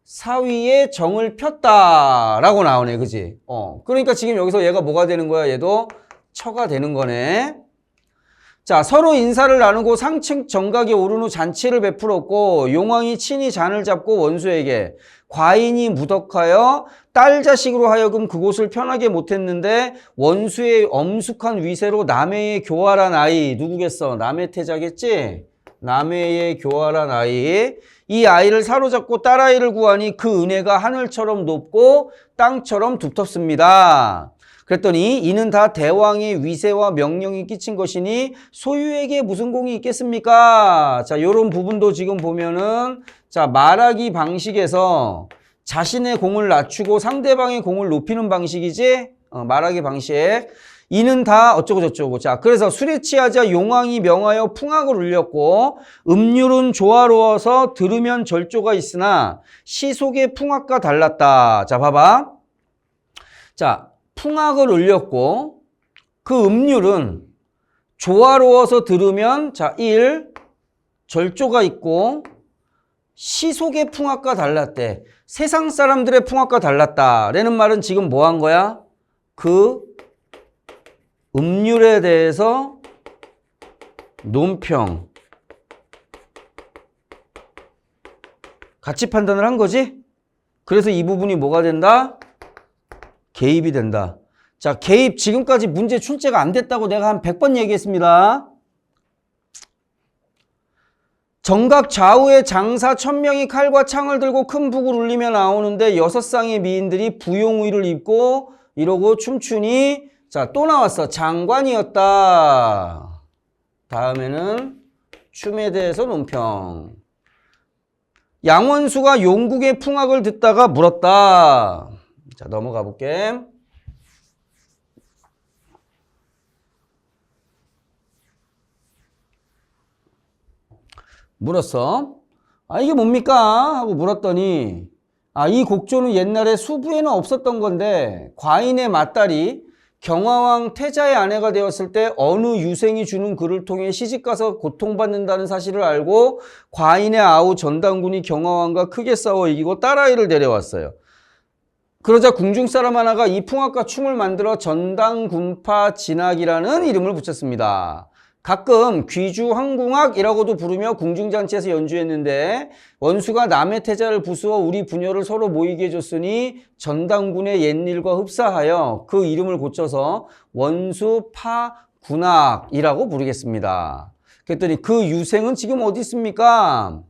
사위의 정을 폈다라고 나오네, 그지? 그러니까 지금 여기서 얘가 뭐가 되는 거야? 얘도 처가 되는 거네. 자, 서로 인사를 나누고 상층 정각에 오른 후 잔치를 베풀었고 용왕이 친히 잔을 잡고 원수에게 과인이 무덕하여 딸 자식으로 하여금 그곳을 편하게 못했는데 원수의 엄숙한 위세로 남해의 교활한 아이, 누구겠어? 남해 태자겠지? 남해의 교활한 아이, 이 아이를 사로잡고 딸아이를 구하니 그 은혜가 하늘처럼 높고 땅처럼 두텁습니다. 그랬더니 이는 다 대왕의 위세와 명령이 끼친 것이니 소유에게 무슨 공이 있겠습니까? 자, 요런 부분도 지금 보면은, 자, 말하기 방식에서 자신의 공을 낮추고 상대방의 공을 높이는 방식이지? 말하기 방식. 이는 다 어쩌고저쩌고. 자, 그래서 술에 취하자 용왕이 명하여 풍악을 울렸고 음률은 조화로워서 들으면 절조가 있으나 시속의 풍악과 달랐다. 자, 봐봐. 자, 풍악을 울렸고 그 음률은 조화로워서 들으면, 자, 1. 절조가 있고 시속의 풍악과 달랐대. 세상 사람들의 풍악과 달랐다 라는 말은 지금 뭐 한 거야? 그 음률에 대해서 논평 같이 판단을 한 거지? 그래서 이 부분이 뭐가 된다? 개입이 된다. 자, 개입, 지금까지 문제 출제가 안 됐다고 내가 한 100번 얘기했습니다. 정각 좌우에 장사 1000명이 칼과 창을 들고 큰 북을 울리며 나오는데 6쌍의 미인들이 부용의를 입고 이러고 춤추니, 자, 또 나왔어. 장관이었다. 다음에는 춤에 대해서 논평. 양원수가 용국의 풍악을 듣다가 물었다. 자, 넘어가 볼게. 물었어. 아, 이게 뭡니까? 하고 물었더니, 아, 이 곡조는 옛날에 수부에는 없었던 건데 과인의 맏딸이 경화왕 태자의 아내가 되었을 때 어느 유생이 주는 글을 통해 시집가서 고통받는다는 사실을 알고 과인의 아우 전당군이 경화왕과 크게 싸워 이기고 딸아이를 데려왔어요. 그러자 궁중 사람 하나가 이 풍악과 춤을 만들어 전당군파 진악이라는 이름을 붙였습니다. 가끔 귀주항궁악이라고도 부르며 궁중잔치에서 연주했는데 원수가 남의 태자를 부수어 우리 부녀를 서로 모이게 해줬으니 전당군의 옛일과 흡사하여 그 이름을 고쳐서 원수파군악이라고 부르겠습니다. 그랬더니 그 유생은 지금 어디 있습니까?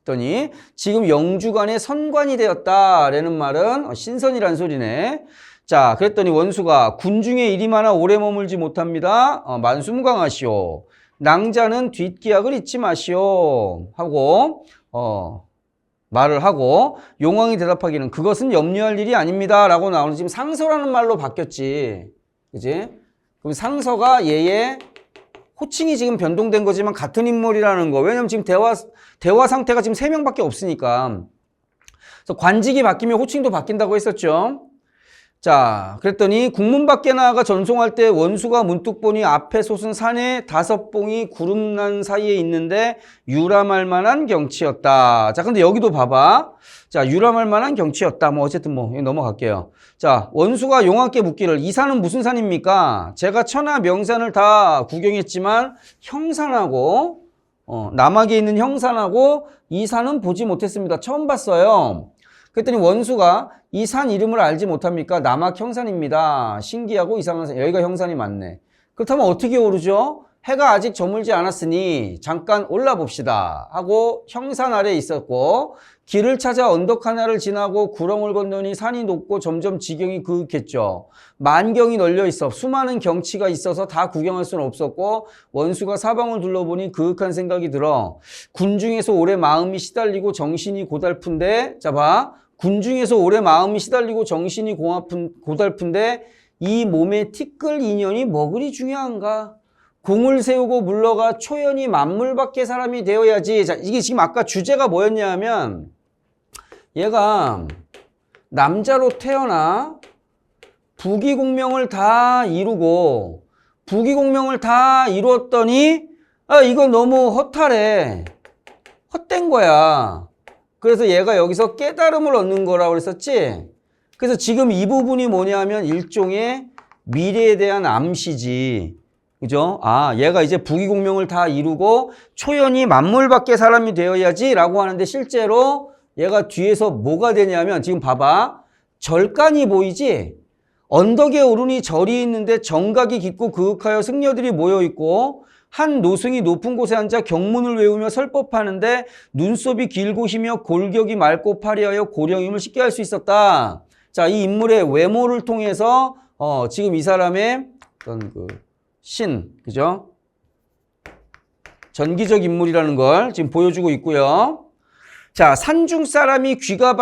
했더니 지금 영주관의 선관이 되었다라는 말은 신선이란 소리네. 자, 그랬더니 원수가 군중에 이리 많아 오래 머물지 못합니다. 만수무강하시오. 낭자는 뒷기약을 잊지 마시오. 하고 말을 하고 용왕이 대답하기는 그것은 염려할 일이 아닙니다. 라고 나오는 지금 상서라는 말로 바뀌었지. 그지? 그럼 상서가 얘의 호칭이 지금 변동된 거지만 같은 인물이라는 거. 왜냐면 지금 대화 상태가 지금 3명밖에 없으니까. 그래서 관직이 바뀌면 호칭도 바뀐다고 했었죠. 자, 그랬더니 국문 밖에 나아가 전송할 때 원수가 문득 보니 앞에 솟은 산에 5봉이 구름난 사이에 있는데 유람할 만한 경치였다. 자, 근데 여기도 봐봐. 자, 유람할 만한 경치였다. 뭐 어쨌든 뭐 넘어갈게요. 자, 원수가 용왕께 묻기를 이 산은 무슨 산입니까? 제가 천하 명산을 다 구경했지만 형산하고 남학에 있는 형산하고 이 산은 보지 못했습니다. 처음 봤어요. 그랬더니 원수가 이 산 이름을 알지 못합니까? 남학 형산입니다. 신기하고 이상한 산. 여기가 형산이 맞네. 그렇다면 어떻게 오르죠? 해가 아직 저물지 않았으니 잠깐 올라봅시다 하고 형산 아래에 있었고 길을 찾아 언덕 하나를 지나고 구렁을 건너니 산이 높고 점점 지경이 그윽했죠. 만경이 널려 있어 수많은 경치가 있어서 다 구경할 수는 없었고 원수가 사방을 둘러보니 그윽한 생각이 들어 군중에서 오래 마음이 시달리고 정신이 고달픈데 자 봐. 군중에서 오래 마음이 시달리고 정신이 고달픈데 이 몸에 티끌 인연이 뭐 그리 중요한가? 공을 세우고 물러가 초연히 만물밖에 사람이 되어야지. 자, 이게 지금 아까 주제가 뭐였냐 하면 얘가 남자로 태어나 부귀공명을 다 이루고 부귀공명을 다 이루었더니 이거 너무 허탈해. 헛된 거야. 그래서 얘가 여기서 깨달음을 얻는 거라고 그랬었지. 그래서 지금 이 부분이 뭐냐면 일종의 미래에 대한 암시지. 그죠? 얘가 이제 부귀공명을 다 이루고 초연히 만물밖에 사람이 되어야지 라고 하는데 실제로 얘가 뒤에서 뭐가 되냐면 지금 봐봐. 절간이 보이지? 언덕에 오르니 절이 있는데 정각이 깊고 그윽하여 승려들이 모여있고 한 노승이 높은 곳에 앉아 경문을 외우며 설법하는데 눈썹이 길고 희며 골격이 맑고 파리하여 고령임을 쉽게 알 수 있었다. 자, 이 인물의 외모를 통해서 지금 이 사람의 어떤 그죠? 전기적 인물이라는 걸 지금 보여주고 있고요. 자, 산중 사람이 귀가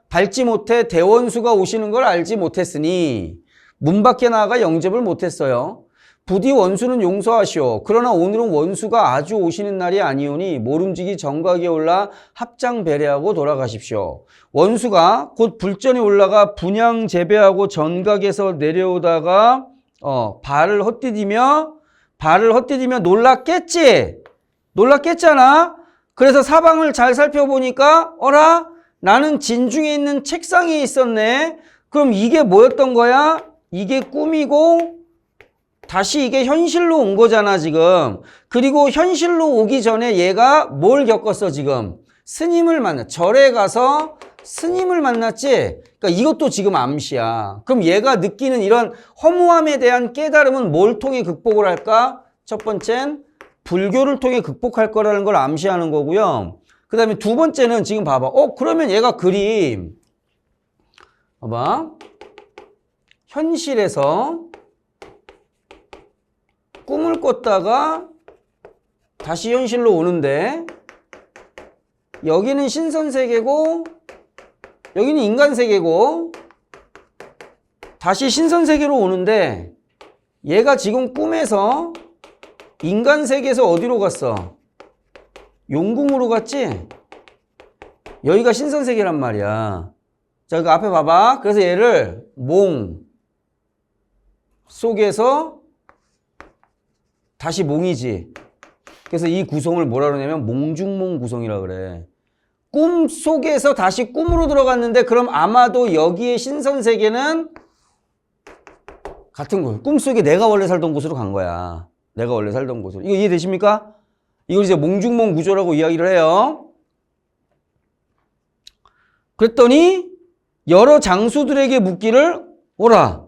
밝지 못해 대원수가 오시는 걸 알지 못했으니 문 밖에 나가 영접을 못했어요. 부디 원수는 용서하시오. 그러나 오늘은 원수가 아주 오시는 날이 아니오니 모름지기 정각에 올라 합장 배례하고 돌아가십시오. 원수가 곧 불전에 올라가 분양 재배하고 전각에서 내려오다가 발을 헛디디며 놀랐겠잖아. 그래서 사방을 잘 살펴보니까 어라? 나는 진중에 있는 책상에 있었네. 그럼 이게 뭐였던 거야? 이게 꿈이고 다시 이게 현실로 온 거잖아 지금. 그리고 현실로 오기 전에 얘가 뭘 겪었어 지금? 스님을 만나. 절에 가서 스님을 만났지. 그러니까 이것도 지금 암시야. 그럼 얘가 느끼는 이런 허무함에 대한 깨달음은 뭘 통해 극복을 할까? 첫 번째는 불교를 통해 극복할 거라는 걸 암시하는 거고요. 그 다음에 두 번째는 지금 봐봐. 그러면 얘가 그림. 봐봐. 현실에서 꿈을 꿨다가 다시 현실로 오는데 여기는 신선세계고 여기는 인간세계고 다시 신선세계로 오는데 얘가 지금 꿈에서 인간세계에서 어디로 갔어? 용궁으로 갔지? 여기가 신선세계란 말이야. 자, 그 앞에 봐봐. 그래서 얘를 몽 속에서 다시 몽이지. 그래서 이 구성을 뭐라 그러냐면 몽중몽 구성이라 그래. 꿈 속에서 다시 꿈으로 들어갔는데 그럼 아마도 여기에 신선세계는 같은 거예요. 꿈속에 내가 원래 살던 곳으로 간 거야. 내가 원래 살던 곳으로. 이거 이해되십니까? 이걸 이제 몽중몽 구조라고 이야기를 해요. 그랬더니 여러 장수들에게 묻기를 오라.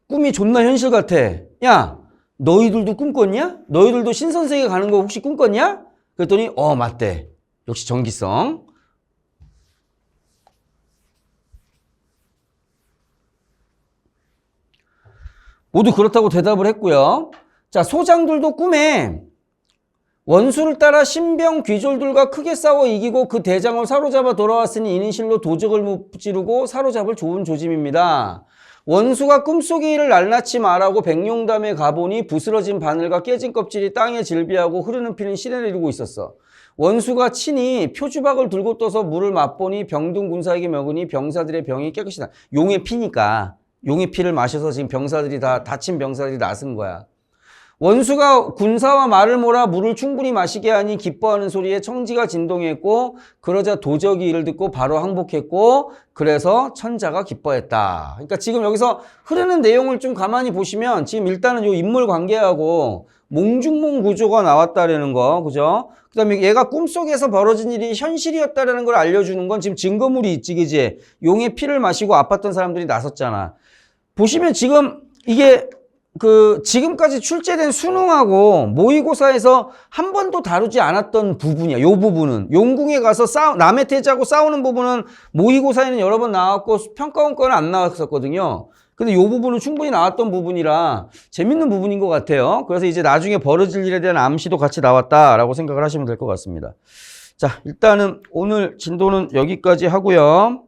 꿈이 존나 현실 같아. 야, 너희들도 꿈 꿨냐? 너희들도 신선세계 가는 거 혹시 꿈 꿨냐? 그랬더니 맞대. 역시 정기성. 모두 그렇다고 대답을 했고요. 자, 소장들도 꿈에 원수를 따라 신병 귀졸들과 크게 싸워 이기고 그 대장을 사로잡아 돌아왔으니 이는 실로 도적을 무찌르고 사로잡을 좋은 조짐입니다. 원수가 꿈속의 일을 낱낱이 말하고 백룡담에 가보니 부스러진 바늘과 깨진 껍질이 땅에 질비하고 흐르는 피는 시내를 이루고 있었어. 원수가 친히 표주박을 들고 떠서 물을 맛보니 병든 군사에게 먹으니 병사들의 병이 깨끗이 나. 용의 피니까. 용의 피를 마셔서 지금 병사들이 다 다친 병사들이 나선 거야. 원수가 군사와 말을 몰아 물을 충분히 마시게 하니 기뻐하는 소리에 청지가 진동했고 그러자 도적이 이를 듣고 바로 항복했고 그래서 천자가 기뻐했다. 그러니까 지금 여기서 흐르는 내용을 좀 가만히 보시면 지금 일단은 요 인물 관계하고 몽중몽 구조가 나왔다라는 거, 그죠? 그 다음에 얘가 꿈속에서 벌어진 일이 현실이었다라는 걸 알려주는 건 지금 증거물이 있지, 그지? 용의 피를 마시고 아팠던 사람들이 나섰잖아. 보시면 지금 이게 지금까지 출제된 수능하고 모의고사에서 한 번도 다루지 않았던 부분이야. 요 부분은. 용궁에 가서 남의 태자하고 싸우는 부분은 모의고사에는 여러 번 나왔고 평가원 거는 안 나왔었거든요. 근데 요 부분은 충분히 나왔던 부분이라 재밌는 부분인 것 같아요. 그래서 이제 나중에 벌어질 일에 대한 암시도 같이 나왔다라고 생각을 하시면 될 것 같습니다. 자, 일단은 오늘 진도는 여기까지 하고요.